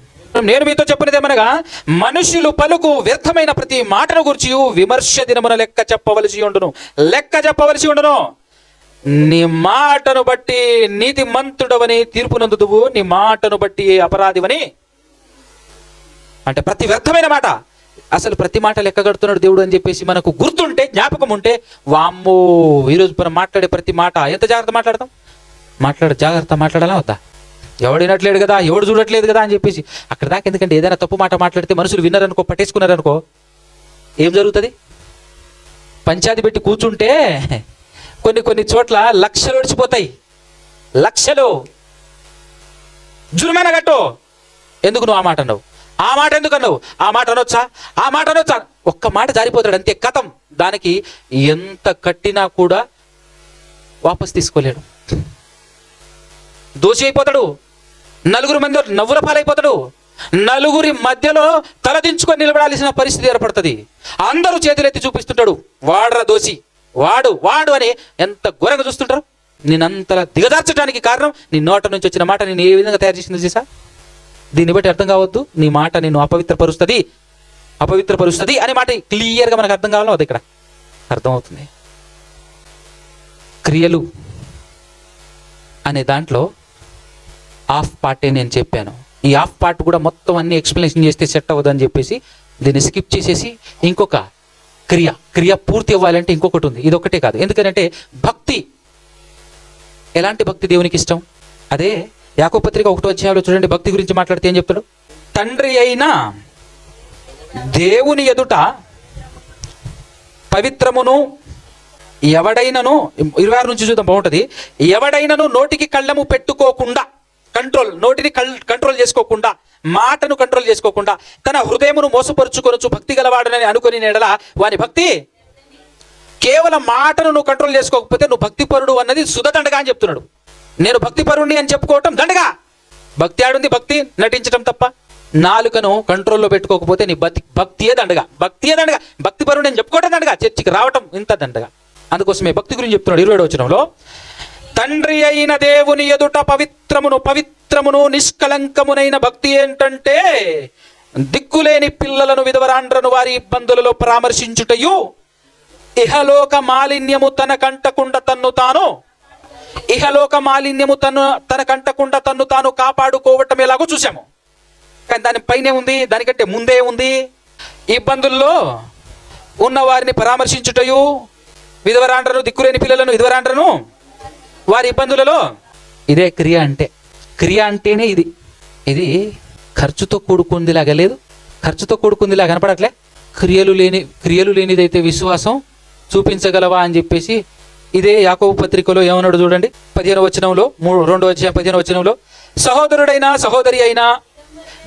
నేను మీతో చెప్పినదేమనగా, మనుషులు పలుకు వ్యర్థమైన ప్రతి మాటను గురించి విమర్శ దినమున లెక్క చెప్పవలసి ఉండును. నీ మాటను బట్టి నీతి మంతుడవని తీర్పు నందుదువు, నీ మాటను బట్టి అపరాధివని. అంటే ప్రతి వ్యర్థమైన మాట, అసలు ప్రతి మాట లెక్క కడుతున్నాడు దేవుడు అని చెప్పేసి మనకు గుర్తుంటే, జ్ఞాపకం ఉంటే, వామ్మో ఈరోజు మనం మాట్లాడే ప్రతి మాట ఎంత జాగ్రత్త మాట్లాడతాం. జాగ్రత్త మాట్లాడాలా వద్దా? ఎవడు వినట్లేడు కదా, ఎవడు చూడట్లేదు కదా అని చెప్పేసి అక్కడ దాకా. ఎందుకంటే ఏదైనా తప్పు మాట మాట్లాడితే మనుషులు విన్నారనుకో, పట్టేసుకున్నారనుకో, ఏం జరుగుతుంది? పంచాయతీ పెట్టి కూర్చుంటే కొన్ని చోట్ల లక్షలు ఒడిచిపోతాయి. లక్షలు జుర్మానా కట్టు. ఎందుకు నువ్వు ఆ మాట అన్నావు? ఆ మాట ఎందుకు అన్నావు? ఆ మాట అనొచ్చా? ఒక్క మాట జారిపోతాడు అంతే, కథం. దానికి ఎంత కట్టినా కూడా వాపస్ తీసుకోలేడు, దోషి అయిపోతాడు, నలుగురు మంది నవ్వుల పాలైపోతాడు, నలుగురి మధ్యలో తలదించుకొని నిలబడాల్సిన పరిస్థితి ఏర్పడుతుంది. అందరూ చేతులెత్తి చూపిస్తుంటాడు, వాడరా దోషి, వాడు అని ఎంత ఘోరంగా చూస్తుంటారు. నేనంతలా దిగజార్చడానికి కారణం నీ నోట నుంచి వచ్చిన మాట నేను ఏ విధంగా తయారు చేసింది చేసా. దీన్ని బట్టి అర్థం కావద్దు, నీ మాట నేను అపవిత్రపరుస్తుంది అనే మాట క్లియర్గా మనకు అర్థం కావాలో అది ఇక్కడ అర్థమవుతుంది. క్రియలు అనే దాంట్లో హాఫ్ పార్టే నేను చెప్పాను. ఈ హాఫ్ పార్ట్ కూడా మొత్తం అన్ని ఎక్స్ప్లెనేషన్ చేస్తే సెట్ అవ్వదు అని చెప్పేసి దీన్ని స్కిప్ చేసేసి ఇంకొక క్రియ పూర్తి అవ్వాలంటే ఇంకొకటి ఉంది. ఇది ఒకటే కాదు. ఎందుకంటే భక్తి, ఎలాంటి భక్తి దేవునికి ఇష్టం? అదే యాకోబు పత్రిక 1వ అధ్యాయంలో చూడండి, భక్తి గురించి మాట్లాడితే ఏం చెప్తాడు? తండ్రి అయిన దేవుని ఎదుట పవిత్రమును ఎవడైనను, 26 నుంచి చూద్దాం బాగుంటుంది. ఎవడైనను నోటికి కళ్ళము పెట్టుకోకుండా, నోటిని కంట్రోల్ చేసుకోకుండా, మాటను కంట్రోల్ చేసుకోకుండా, తన హృదయమును మోసపరుచుకొనొచ్చు భక్తి గలవాడనని అనుకుని నెడల వాని భక్తి. కేవలం మాటను నువ్వు కంట్రోల్ చేసుకోకపోతే నువ్వు భక్తిపరుడు అన్నది సుధదండగా అని చెప్తున్నాడు. నేను భక్తిపరుణ్ణి అని చెప్పుకోవటం దండగా. భక్తి ఆడుంది, భక్తి నటించటం తప్ప. నాలుకను కంట్రోల్లో పెట్టుకోకపోతే నీ భక్తియే దండగా. భక్తిపరుణ్ణి అని చెప్పుకోవటం దండగా, చర్చికి రావటం ఇంత దండగా. అందుకోసమే భక్తి గురించి చెప్తున్నాడు 27వ వచనంలో. తండ్రి అయిన దేవుని ఎదుట పవిత్రమును నిష్కలంకమునైన భక్తి ఏంటంటే, దిక్కులేని పిల్లలను విధవరాండ్రను వారి ఇబ్బందులలో పరామర్శించుటయు, ఇహలోక మాలిన్యము తన కంటకుండా తన్ను తాను కాపాడుకోవటం ఎలాగో చూసాము. కానీ దాని పైనే ఉంది, దానికంటే ముందే ఉంది. ఇబ్బందుల్లో ఉన్న వారిని పరామర్శించుటయు, దిక్కులేని పిల్లలను విధవరాండ్రను వారి ఇబ్బందులలో. ఇదే క్రియ అంటే. క్రియ అంటేనే ఇది ఖర్చుతో కూడుకుందిలాగా లేదు, ఖర్చుతో కూడుకుందిలా కనపడట్లే. క్రియలు లేనిదైతే విశ్వాసం చూపించగలవా అని చెప్పేసి ఇదే యాకోబు పత్రికలో ఏమన్నాడు చూడండి, 15వ వచనంలో, 2వ అధ్యాయం 15వ వచనంలో. సహోదరుడైనా సహోదరి అయినా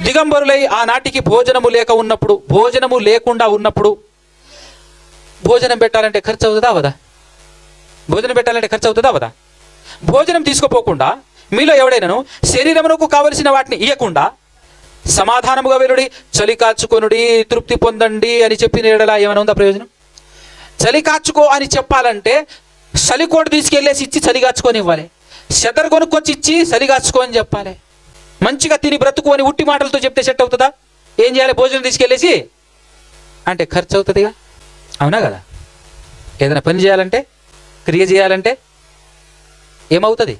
దిగంబరులై ఆనాటికి భోజనము లేకుండా ఉన్నప్పుడు భోజనం పెట్టాలంటే ఖర్చు అవుతుందా అవదా? భోజనం పెట్టాలంటే ఖర్చు అవుతుందా అవదా? భోజనం తీసుకోపోకుండా మీలో ఎవడైనాను శరీరమునకు కావలసిన వాటిని ఇయ్యకుండా సమాధానముగా వెలుడి, చలి కాచుకొనుడి, తృప్తి పొందండి అని చెప్పిన ఎడలా ఏమైనా ఉందా ప్రయోజనం? చలి కాచుకో అని చెప్పాలంటే చలికోటు తీసుకెళ్ళేసి ఇచ్చి చలి కాచుకొని ఇవ్వాలి. చెదర్ కొనుక్కొచ్చి ఇచ్చి చలి కాచుకో అని చెప్పాలి. మంచిగా తిని బ్రతుకు అని ఉట్టి మాటలతో చెప్తే సెట్ అవుతుందా? ఏం చేయాలి? భోజనం తీసుకెళ్ళేసి అంటే ఖర్చు అవుతుందిగా, అవునా కదా? ఏదైనా పని చేయాలంటే, క్రియ చేయాలంటే ఏమవుతుంది?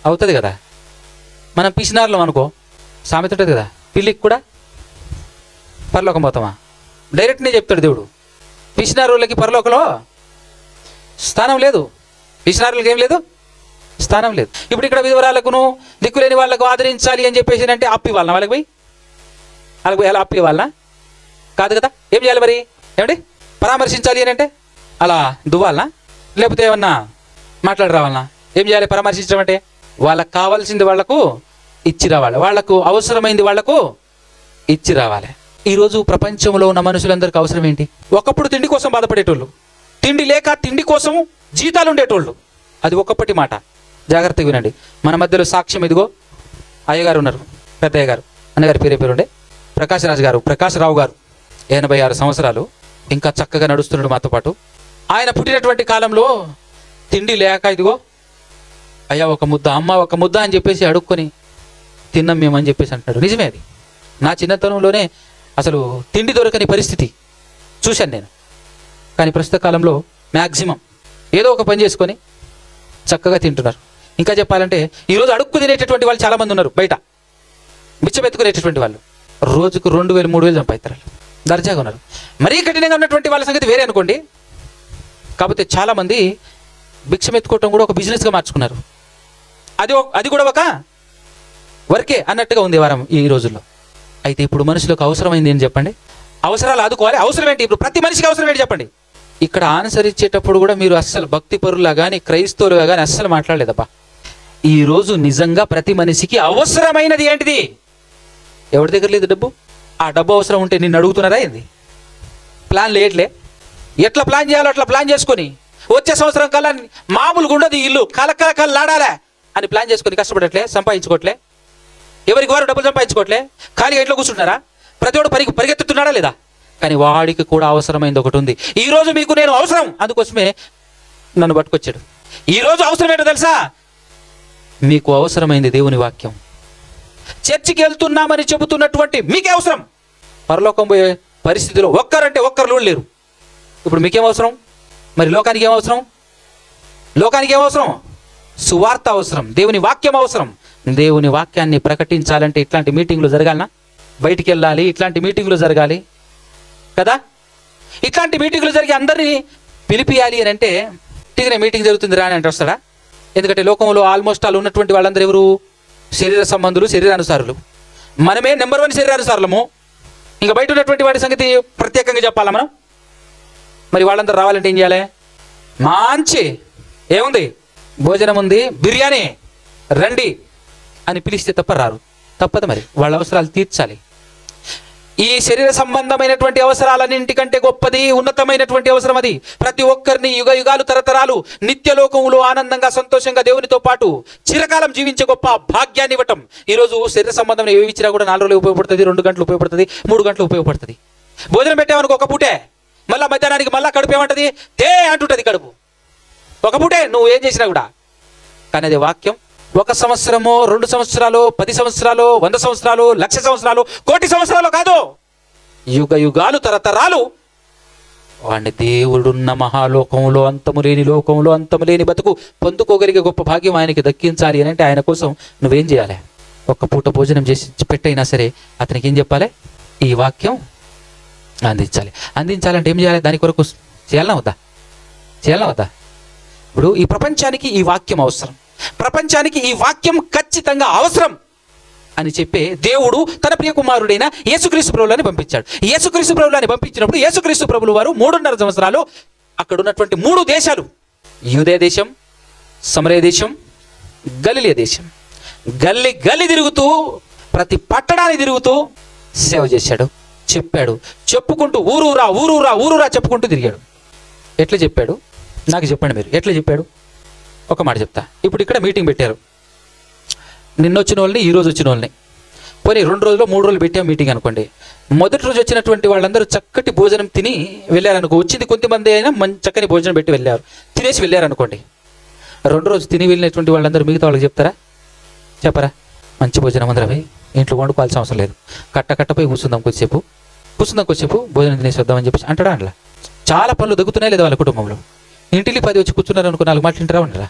అవుతుంది కదా. మనం పిసినారులం అనుకో, సామెత ఉంటుంది కదా, పిల్లికి కూడా పరలోకం పోతామా? డైరెక్ట్నే చెప్తాడు దేవుడు. పిసినారులకి పరలోకంలో స్థానం లేదు. పిసినారులకి ఏం లేదు, స్థానం లేదు. ఇప్పుడు ఇక్కడ విధవరాలకును దిక్కులేని వాళ్ళకు ఆదరించాలి అని చెప్పేసి అంటే అప్పు ఇవ్వాలన్నా వాళ్ళకి పోయి? వాళ్ళకి పోయి అలా అప్పు ఇవ్వాలన్నా? కాదు కదా. ఏం చేయాలి మరి? ఏమిటి పరామర్శించాలి అని అంటే అలా దువ్వాలనా? లేకపోతే ఏమన్నా మాట్లాడి రావాలనా? ఏం చేయాలి పరామర్శించడం అంటే? వాళ్ళకు కావాల్సింది వాళ్లకు ఇచ్చి రావాలి, వాళ్లకు అవసరమైంది వాళ్లకు ఇచ్చి రావాలి. ఈరోజు ప్రపంచంలో ఉన్న మనుషులందరికీ అవసరం ఏంటి? ఒకప్పుడు తిండి కోసం బాధపడేటోళ్ళు, తిండి లేక తిండి కోసం జీతాలు ఉండేటోళ్ళు. అది ఒకప్పటి మాట, జాగ్రత్తగా వినండి. మన మధ్యలో సాక్ష్యం ఇదిగో అయ్యగారు ఉన్నారు, పెద్దయ్య గారు. అన్నగారి పేరు ఉండే ప్రకాశరావు గారు 86 సంవత్సరాలు, ఇంకా చక్కగా నడుస్తున్నాడు మాతో పాటు. ఆయన పుట్టినటువంటి కాలంలో తిండి లేక ఇదిగో అయ్యా ఒక ముద్ద, అమ్మ ఒక ముద్ద అని చెప్పేసి అడుక్కొని తిన్నాం మేము అని చెప్పేసి అంటున్నాడు. నిజమే, అది నా చిన్నతనంలోనే అసలు తిండి దొరకని పరిస్థితి చూశాను నేను. కానీ ప్రస్తుత కాలంలో మ్యాక్సిమం ఏదో ఒక పని చేసుకొని చక్కగా తింటున్నారు. ఇంకా చెప్పాలంటే ఈరోజు అడుక్కు తినేటటువంటి వాళ్ళు చాలామంది ఉన్నారు బయట, బిచ్చమెత్తుకునేటటువంటి వాళ్ళు. రోజుకు 2000 3000 సంపాదిస్తారు, దర్జాగా ఉన్నారు. మరీ కఠినంగా ఉన్నటువంటి వాళ్ళ సంగతి వేరే అనుకోండి. కాకపోతే చాలామంది భిక్షమెత్తుకోవటం కూడా ఒక బిజినెస్గా మార్చుకున్నారు. అది కూడా ఒక వర్కే అన్నట్టుగా ఉంది వారం ఈ రోజుల్లో. అయితే ఇప్పుడు మనుషులకు అవసరమైంది ఏం చెప్పండి? అవసరాలు ఆదుకోవాలి. అవసరం ఏంటి? ఇప్పుడు ప్రతి మనిషికి అవసరం ఏంటి చెప్పండి? ఇక్కడ ఆన్సర్ ఇచ్చేటప్పుడు కూడా మీరు అస్సలు భక్తి పరులుగా కానీ క్రైస్తవులుగా కానీ అస్సలు మాట్లాడలేదబ్బా. ఈరోజు నిజంగా ప్రతి మనిషికి అవసరమైనది ఏంటిది? ఎవరి దగ్గర లేదు డబ్బు? ఆ డబ్బు అవసరం ఉంటే నిన్ను అడుగుతున్నారా ఏంది? ప్లాన్ లేట్లే, ఎట్లా ప్లాన్ చేయాలో అట్లా ప్లాన్ చేసుకొని వచ్చే సంవత్సరం కల్లా మామూలుగా ఉండదు ఇల్లు కలకలలాడాలా అని ప్లాన్ చేసుకొని కష్టపడట్లే, సంపాదించుకోవట్లే, ఎవరికి వారు డబ్బులు సంపాదించుకోవట్లే, ఖాళీగా ఇంట్లో కూర్చుంటున్నారా? ప్రతివాడు పరిగెత్తుతున్నాడా లేదా? కానీ వాడికి కూడా అవసరమైంది ఒకటి ఉంది. ఈరోజు మీకు నేను అవసరం, అందుకోసమే నన్ను పట్టుకొచ్చాడు. ఈరోజు అవసరం ఏంటో తెలుసా? మీకు అవసరమైంది దేవుని వాక్యం. చర్చికి వెళ్తున్నామని చెబుతున్నటువంటి మీకే అవసరం. పరలోకం పోయే పరిస్థితిలో ఒక్కరంటే ఒక్కరు లేరు. ఇప్పుడు మీకేం అవసరం? మరి లోకానికి ఏమవసరం? లోకానికి ఏమవసరం? సువార్త అవసరం, దేవుని వాక్యం అవసరం. దేవుని వాక్యాన్ని ప్రకటించాలంటే ఇట్లాంటి మీటింగ్లు జరగాలనా? బయటికి వెళ్ళాలి, ఇట్లాంటి మీటింగ్లు జరగాలి కదా. ఇట్లాంటి మీటింగ్లు జరిగి అందరినీ పిలిపియాలి అని అంటే టిగిన మీటింగ్ జరుగుతుంది రా అని అంటే వస్తాడా? ఎందుకంటే లోకంలో ఆల్మోస్ట్ ఆల్ ఉన్నటువంటి వాళ్ళందరూ ఎవరు? శరీర సంబంధులు, శరీరానుసారులు. మనమే నెంబర్ 1 శరీరానుసారులము. ఇంకా బయట ఉన్నటువంటి వాడి సంగతి ప్రత్యేకంగా చెప్పాలా మనం? మరి వాళ్ళందరూ రావాలంటే ఏం చేయాలి? మంచి ఏముంది, భోజనం ఉంది, బిర్యానీ రండి అని పిలిస్తే తప్ప రారు. తప్పదు, మరి వాళ్ళ అవసరాలు తీర్చాలి. ఈ శరీర సంబంధమైనటువంటి అవసరాలన్నింటికంటే గొప్పది, ఉన్నతమైనటువంటి అవసరం అది. ప్రతి ఒక్కరిని యుగ యుగాలు తరతరాలు నిత్యలోకములో ఆనందంగా సంతోషంగా దేవునితో పాటు చిరకాలం జీవించే గొప్ప భాగ్యాన్ని ఇవ్వటం. ఈరోజు శరీర సంబంధం ఏవి ఇచ్చినా కూడా 4 రోజులు ఉపయోగపడుతుంది, 2 గంటలు ఉపయోగపడుతుంది, 3 గంటలు ఉపయోగపడుతుంది. భోజనం పెట్టామనుకో ఒక పూటే, మళ్ళీ మధ్యాహ్నానికి మళ్ళీ కడుపు ఏమంటుంది? తే అంటుంటుంది కడుపు. ఒక పూటే నువ్వు ఏం చేసినా కూడా. కానీ అది వాక్యం 1 సంవత్సరమో 2 సంవత్సరాలు 10 సంవత్సరాలు 100 సంవత్సరాలు 1,00,000 సంవత్సరాలు 1,00,00,000 సంవత్సరాలు కాదు, యుగ యుగాలు తరతరాలు వాడిని దేవుడున్న మహాలోకంలో, అంతము లేని లోకంలో, అంతము లేని బతుకు పొందుకోగలిగే గొప్ప భాగ్యం ఆయనకి దక్కించాలి అని అంటే ఆయన కోసం నువ్వేం చేయాలి? 1 పూట భోజనం చేసి పెట్టైనా సరే అతనికి ఏం చెప్పాలి? ఈ వాక్యం అందించాలి. అందించాలంటే ఏం చేయాలి? దాని కొరకు చేయాలనా వద్దా? ఇప్పుడు ఈ ప్రపంచానికి ఈ వాక్యం అవసరం, ప్రపంచానికి ఈ వాక్యం ఖచ్చితంగా అవసరం అని చెప్పే దేవుడు తన ప్రియ కుమారుడైన యేసుక్రీస్తు ప్రభువుని పంపించాడు. యేసుక్రీస్తు ప్రభువుని పంపించినప్పుడు యేసుక్రీస్తు ప్రభువు వారు 3.5 సంవత్సరాలు అక్కడ ఉన్నటువంటి 3 దేశాలు, యూదయ దేశం, సమరయ దేశం, గలిలయ దేశం, గల్లి తిరుగుతూ ప్రతి పట్టణాన్ని తిరుగుతూ సేవ చేశాడు, చెప్పాడు. చెప్పుకుంటూ ఊరూరా ఊరూరా ఊరూరా చెప్పుకుంటూ తిరిగాడు. ఎట్లా చెప్పాడు నాకు చెప్పండి మీరు, ఎట్లా చెప్పాడు? ఒక మాట చెప్తా. ఇప్పుడు ఇక్కడ మీటింగ్ పెట్టారు, నిన్న వచ్చిన వాళ్ళని ఈరోజు వచ్చిన వాళ్ళని, పోనీ 2 రోజులు 3 రోజులు పెట్టాం మీటింగ్ అనుకోండి. మొదటి రోజు వచ్చినటువంటి వాళ్ళందరూ చక్కటి భోజనం తిని వెళ్ళారనుకో, వచ్చింది కొంతమంది అయినా మంచి చక్కని భోజనం పెట్టి వెళ్ళారు, తినేసి వెళ్ళారనుకోండి. 2 రోజు తిని వెళ్ళినటువంటి వాళ్ళందరూ మిగతా వాళ్ళకి చెప్తారా? చెప్పరా? మంచి భోజనం అందరూ అవి ఇంట్లో వండుకోవాల్సిన అవసరం లేదు, కట్టపోయి కూర్చుందాం కొద్దిసేపు భోజనం తినేసి వద్దామని చెప్పేసి అంటాడా? అట్లా చాలా పనులు దగ్గుతున్నాయి లేదా వాళ్ళ కుటుంబంలో. ఇంటికి 10 వచ్చి కూర్చున్నారు అనుకో, 4 మాటలు వింటారా ఉండరా?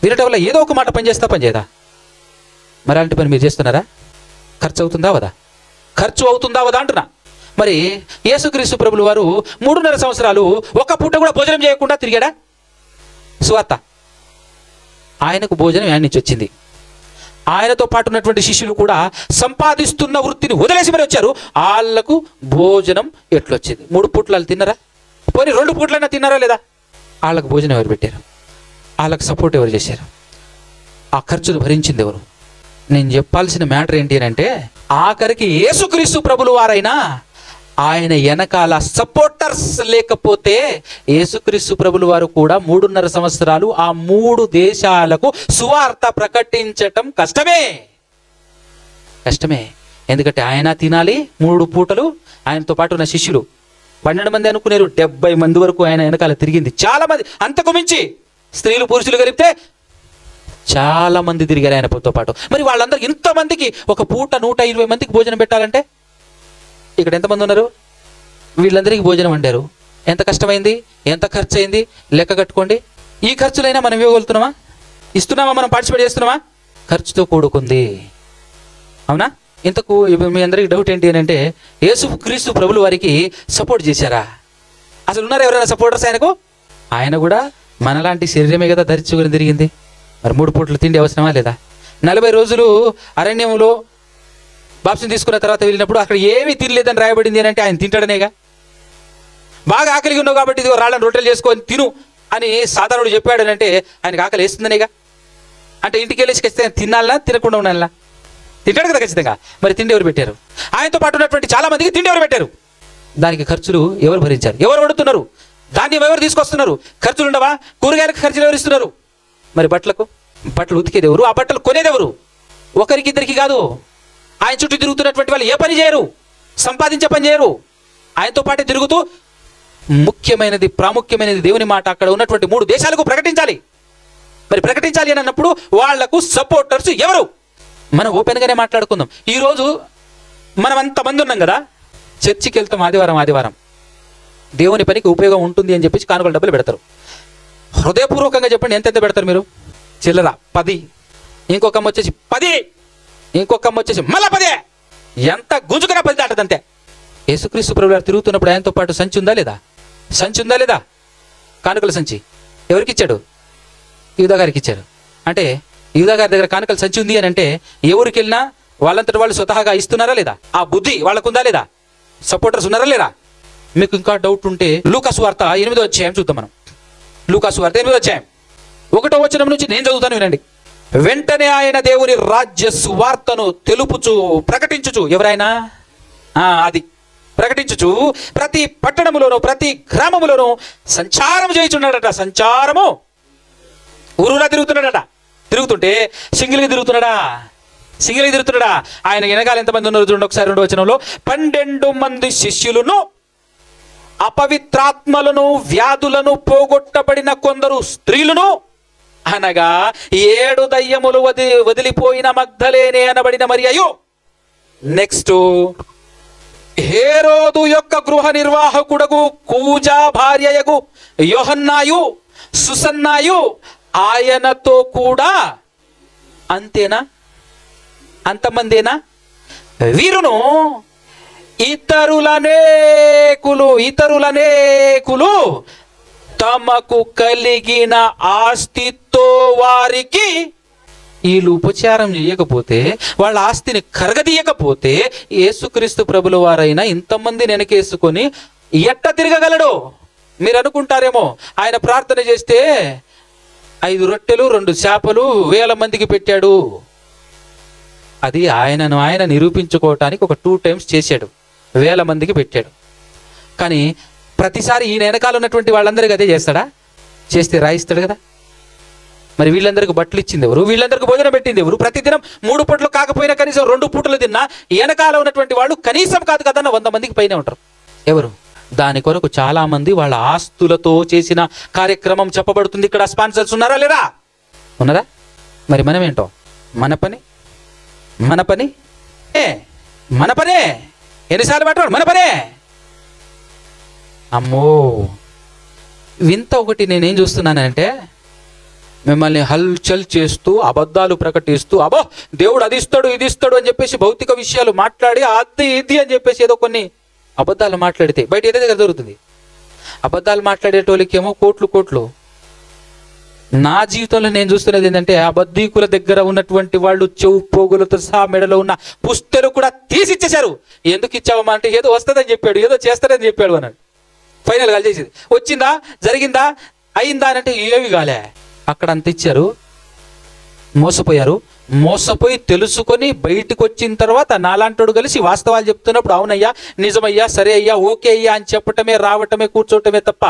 వినటం వల్ల ఏదో ఒక మాట పని చేయదా? మరి అలాంటి పని మీరు చేస్తున్నారా? ఖర్చు అవుతుందా వదా? ఖర్చు అవుతుందా వదా అంటున్నా. మరి యేసుక్రీస్తు ప్రభులు వారు 3.5 సంవత్సరాలు ఒక పూట కూడా భోజనం చేయకుండా తిరిగాడా? సువార్త. ఆయనకు భోజనం ఆయన నుంచి వచ్చింది. ఆయనతో పాటు ఉన్నటువంటి శిష్యులు కూడా సంపాదిస్తున్న వృత్తిని వదిలేసి మరి వచ్చారు. వాళ్ళకు భోజనం ఎట్లొచ్చింది? 3 పూటలు వాళ్ళు తిన్నారా? పోనీ 2 పూటలైనా తిన్నారా లేదా? వాళ్ళకు భోజనం ఎవరు పెట్టారు? వాళ్ళకు సపోర్ట్ ఎవరు చేశారు? ఆ ఖర్చును భరించింది ఎవరు? నేను చెప్పాల్సిన మ్యాటర్ ఏంటి అంటే, ఆఖరికి యేసుక్రీస్తు ప్రభులు వారైనా ఆయన వెనకాల సపోర్టర్స్ లేకపోతే యేసుక్రీస్తు ప్రభులు వారు కూడా 3.5 సంవత్సరాలు ఆ 3 దేశాలకు సువార్త ప్రకటించటం కష్టమే. ఎందుకంటే ఆయన తినాలి 3 పూటలు. ఆయనతో పాటు ఉన్న శిష్యులు 12 మంది అనుకునేరు, 70 మంది వరకు ఆయన వెనకాల తిరిగింది. చాలా మంది, అంతకు మించి స్త్రీలు పురుషులు కలిపితే చాలా మంది తిరిగారు ఆయనతో పాటు. మరి వాళ్ళందరూ ఇంతమందికి ఒక పూట 120 మందికి భోజనం పెట్టాలంటే ఇక్కడ ఎంతమంది ఉన్నారు? వీళ్ళందరికీ భోజనం వండారు. ఎంత కష్టమైంది, ఎంత ఖర్చు అయింది లెక్క కట్టుకోండి. ఈ ఖర్చులైనా మనం ఇవ్వగలుగుతున్నామా? ఇస్తున్నామా? మనం పార్టిసిపేట్ చేస్తున్నామా? ఖర్చుతో కూడుకుంది, అవునా? ఇంతకు మీ అందరికీ డౌట్ ఏంటి అని అంటే, యేసుక్రీస్తు ప్రభులు వారికి సపోర్ట్ చేశారా? అసలు ఉన్నారా ఎవరైనా సపోర్టర్స్ ఆయనకు? ఆయన కూడా మనలాంటి శరీరమే కదా ధరించుకొని తిరిగింది. మరి 3 పూటలు తిండి అవసరమా లేదా? 40 రోజులు అరణ్యంలో బాప్తిసం తీసుకున్న తర్వాత వెళ్ళినప్పుడు అక్కడ ఏమీ తినలేదని రాయబడింది అని అంటే ఆయన తింటాడనేగా. బాగా ఆకలిగా ఉన్నావు కాబట్టి ఇదిగో రాళ్ళని రొట్టెలు చేసుకొని తిను అని సాధారణుడు చెప్పాడు అని అంటే ఆయనకు ఆకలి వేస్తుందనేగా. అంటే ఇంటికి వెళ్ళేసి ఖచ్చితంగా తినాలా తినకుండా ఉండాలా? తింటాడు కదా ఖచ్చితంగా. మరి తిండి ఎవరు పెట్టారు? ఆయనతో పాటు ఉన్నటువంటి చాలా మందికి తిండి ఎవరు పెట్టారు? దానికి ఖర్చులు ఎవరు భరించారు? ఎవరు వండుతున్నారు? ధాన్యం ఎవరు తీసుకొస్తున్నారు? ఖర్చులు ఉండవా? కూరగాయలకు ఖర్చులు ఎవరు ఇస్తున్నారు? మరి బట్టలు ఉతికేది ఎవరు? ఆ బట్టలు కొనేది ఎవరు? ఒకరికి ఇద్దరికి కాదు. ఆయన చుట్టూ తిరుగుతున్నటువంటి వాళ్ళు ఏ పని చేయరు, సంపాదించే పని చేయరు. ఆయనతో పాటే తిరుగుతూ ప్రాముఖ్యమైనది దేవుని మాట అక్కడ ఉన్నటువంటి 3 దేశాలకు ప్రకటించాలి. మరి ప్రకటించాలి అని అన్నప్పుడు వాళ్లకు సపోర్టర్స్ ఎవరు? మనం ఓపెన్గానే మాట్లాడుకుందాం. ఈరోజు మనం అంతమంది ఉన్నాం కదా, చర్చికి వెళ్తాం ఆదివారం. దేవుని పనికి ఉపయోగం ఉంటుంది అని చెప్పేసి కానుకల డబ్బులు పెడతారు. హృదయపూర్వకంగా చెప్పండి, ఎంతెంత పెడతారు మీరు? చిల్లర 10, ఇంకొక అమ్మ వచ్చేసి 10, ఇంకొక అమ్మ వచ్చేసి మళ్ళా 10. ఎంత గుంజుకున్నా 10 దాటదంతే. యేసుక్రీస్తు ప్రభువు తిరుగుతున్నప్పుడు ఆయనతో పాటు సంచి ఉందా లేదా? కానుకల సంచి ఎవరికి ఇచ్చాడు? యూదా గారికి ఇచ్చారు. అంటే యూదా గారి దగ్గర కానుకల సంచి ఉంది అని అంటే ఎవరికి వెళ్ళినా వాళ్ళంతటి వాళ్ళు స్వతహాగా ఇస్తున్నారా లేదా? ఆ బుద్ధి వాళ్ళకు ఉందా లేదా? సపోర్టర్స్ ఉన్నారా లేదా? మీకు ఇంకా డౌట్ ఉంటే లూకాసు వార్త 8వ అధ్యాయం చూద్దాం మనం. లూకాసు వార్త 8వ అధ్యాయం 1వ వచనం నుంచి నేను చదువుతాను, వినండి. వెంటనే ఆయన దేవుని రాజ్య సువార్తను తెలుపుచు ప్రకటించుచు, ఎవరైనా అది ప్రకటించుచు ప్రతి పట్టణములోను ప్రతి గ్రామములోను సంచారం చేయుచున్నాడట. సంచారము ఊరులా తిరుగుతుంటే సింగిల్గా తిరుగుతున్నాడా? ఆయన వెనకాల ఎంతమంది ఉన్నారు చూడండి ఒకసారి. 2వ వచనంలో 12 మంది శిష్యులను, అపవిత్రాత్మలను వ్యాధులను పోగొట్టబడిన కొందరు స్త్రీలను, అనగా 7 దయ్యములు వదిలిపోయిన మగ్ధలేనే అనబడిన మరియయు, నెక్స్ట్ హేరోదు యొక్క గృహ నిర్వాహకుడకు కూజా భార్యయగు యోహన్నాయు సుసన్నాయు ఆయనతో కూడా. అంతేనా? అంతమందేనా? వీరును ఇతరులనేకులు తమకు కలిగిన ఆస్తితో వారికి, వీళ్ళు ఉపచారం చేయకపోతే, వాళ్ళ ఆస్తిని కరగదీయకపోతే యేసుక్రీస్తు ప్రభుల వారైనా ఇంతమంది వెనకేసుకొని ఎట్ట తిరగగలడు? మీరు అనుకుంటారేమో ఆయన ప్రార్థన చేస్తే 5 రొట్టెలు 2 చేపలు 1000 మందికి పెట్టాడు. అది ఆయన నిరూపించుకోవటానికి ఒక 2 times చేశాడు, 1000 మందికి పెట్టాడు. కానీ ప్రతిసారి ఈయన వెనకాల ఉన్నటువంటి వాళ్ళందరికీ అదే చేస్తాడా? చేస్తే రాయిస్తాడు కదా. మరి వీళ్ళందరికీ బట్టలు ఇచ్చింది ఎవరు? వీళ్ళందరికీ భోజనం పెట్టింది ఎవరు? ప్రతిదినం 3 పూటలు కాకపోయినా కనీసం 2 పూటలు తిన్నా వెనకాల ఉన్నటువంటి వాళ్ళు కనీసం కాదు కదన్న 100 మందికి పైన ఉంటారు. ఎవరు? దాని కొరకు చాలా మంది వాళ్ళ ఆస్తులతో చేసిన కార్యక్రమం చెప్పబడుతుంది. ఇక్కడ స్పాన్సర్స్ ఉన్నారా లేరా? ఉన్నారా? మరి మనం ఏంటో మన పనే ఎన్నిసార్లు మాట్లాడు మన పనే. అమ్మో, వింత ఒకటి నేనేం చూస్తున్నానంటే, మిమ్మల్ని హల్చల్ చేస్తూ అబద్ధాలు ప్రకటిస్తూ అబ్బో దేవుడు అది ఇస్తాడు ఇది ఇస్తాడు అని చెప్పేసి భౌతిక విషయాలు మాట్లాడి అది ఇది అని చెప్పేసి ఏదో కొన్ని అబద్ధాలు మాట్లాడితే బయట ఏదైతే దగ్గర దొరుకుతుంది. అబద్ధాలు మాట్లాడేటోళ్ళకేమో కోట్లు. నా జీవితంలో నేను చూస్తున్నది ఏంటంటే, అబద్ధీకుల దగ్గర ఉన్నటువంటి వాళ్ళు చెవు పోగులతో సహా మెడలో ఉన్న పుస్తలు కూడా తీసిచ్చేశారు. ఎందుకు ఇచ్చావమ్మా అంటే, ఏదో వస్తుందని చెప్పాడు, ఏదో చేస్తాడని చెప్పాడు అన్నాడు. ఫైనల్ గా చేసేది వచ్చిందా, జరిగిందా, అయిందా అని అంటే ఏవి కాలే. అక్కడ అంత ఇచ్చారు, మోసపోయి తెలుసుకొని బయటకు వచ్చిన తర్వాత నాలాంటోడు కలిసి వాస్తవాలు చెప్తున్నప్పుడు అవునయ్యా, నిజమయ్యా, సరే అయ్యా, ఓకే అయ్యా అని చెప్పటమే, రావటమే, కూర్చోవటమే తప్ప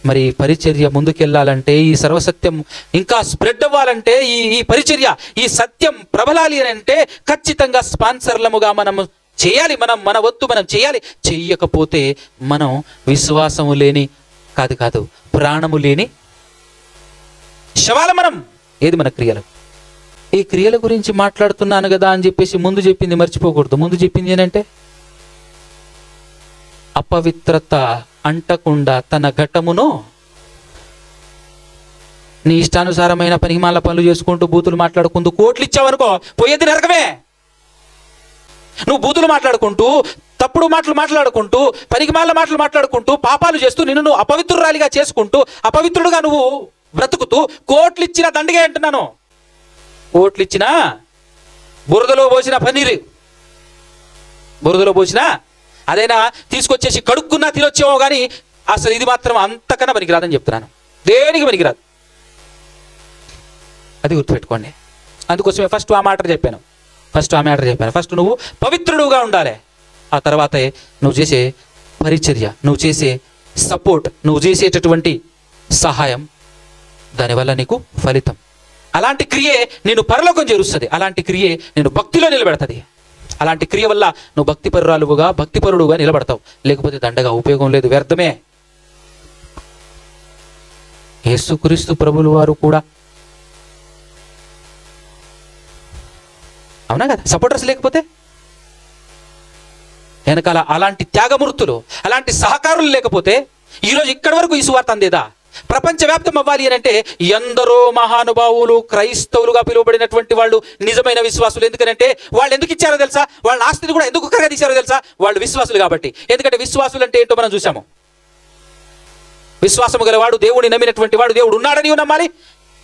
మరి పరిచర్య ముందుకెళ్ళాలంటే, ఈ సర్వసత్యం ఇంకా స్ప్రెడ్ అవ్వాలంటే, ఈ పరిచర్య, ఈ సత్యం ప్రబలాలి అని అంటే ఖచ్చితంగా స్పాన్సర్లముగా మనం చేయాలి. మన వద్దు మనం చేయాలి. చెయ్యకపోతే మనం విశ్వాసము లేని కాదు ప్రాణము లేని శవాల. మనం ఏది మన క్రియలు. ఈ క్రియల గురించి మాట్లాడుతున్నాను కదా అని చెప్పేసి ముందు చెప్పింది మర్చిపోకూడదు. ముందు చెప్పింది ఏంటంటే, అపవిత్రత అంటకుండా తన ఘటమును, నీ ఇష్టానుసారమైన పనిమాల పనులు చేసుకుంటూ బూతులు మాట్లాడుకుంటూ కోట్లు ఇచ్చావనుకో పోయేది నరకమే. నువ్వు బూతులు మాట్లాడుకుంటూ, తప్పుడు మాటలు మాట్లాడుకుంటూ, పనికిమాల మాటలు మాట్లాడుకుంటూ, పాపాలు చేస్తూ, నిన్ను అపవిత్రురాలిగా చేసుకుంటూ, అపవిత్రుడుగా నువ్వు బ్రతుకుతూ, కోట్లు ఇచ్చిన దండగా అంటున్నాను. కోట్లు ఇచ్చిన బురదలో పోసిన పన్నీరు, బురదలో పోసిన అదైనా తీసుకొచ్చేసి కడుక్కున్నా తినొచ్చేమో కానీ అసలు ఇది మాత్రం అంతకన్నా పనికిరాదని చెప్తున్నాను. దేనికి పనికిరాదు. అది గుర్తుపెట్టుకోండి. అందుకోసమే ఫస్ట్ ఆ మ్యాటర్ చెప్పాను. ఫస్ట్ నువ్వు పవిత్రుడుగా ఉండాలి. ఆ తర్వాతే నువ్వు చేసే పరిచర్య, నువ్వు చేసే సపోర్ట్, నువ్వు చేసేటటువంటి సహాయం, దానివల్ల నీకు ఫలితం. అలాంటి క్రియే నేను పరలోకం చేరుస్తుంది. అలాంటి క్రియే నేను భక్తిలో నిలబెడతాది. అలాంటి క్రియ వల్ల నువ్వు భక్తిపరుడుగా నిలబడతావు. లేకపోతే దండగా ఉపయోగం లేదు, వ్యర్థమే. యేసుక్రీస్తు ప్రభువుల వారు కూడా అవునా కదా, సపోర్టర్స్ లేకపోతే వెనకాల అలాంటి త్యాగమూర్తులు, అలాంటి సహకారులు లేకపోతే ఈరోజు ఇక్కడి వరకు ఈ సువార్త అందేదా? ప్రపంచవ్యాప్తం అవ్వాలి అని అంటే ఎందరో మహానుభావులు క్రైస్తవులుగా పిలువబడినటువంటి వాళ్ళు నిజమైన విశ్వాసులు. ఎందుకంటే వాళ్ళు ఎందుకు ఇచ్చారో తెలుసా? వాళ్ళ ఆస్తిని కూడా ఎందుకు కరగదీశారో తెలుసా? వాళ్ళు విశ్వాసులు కాబట్టి. ఎందుకంటే విశ్వాసులు అంటే ఏంటో మనం చూసాము. విశ్వాసము గలవాడు, దేవుడిని నమ్మినటువంటి వాడు, దేవుడు ఉన్నాడని నమ్మాలి,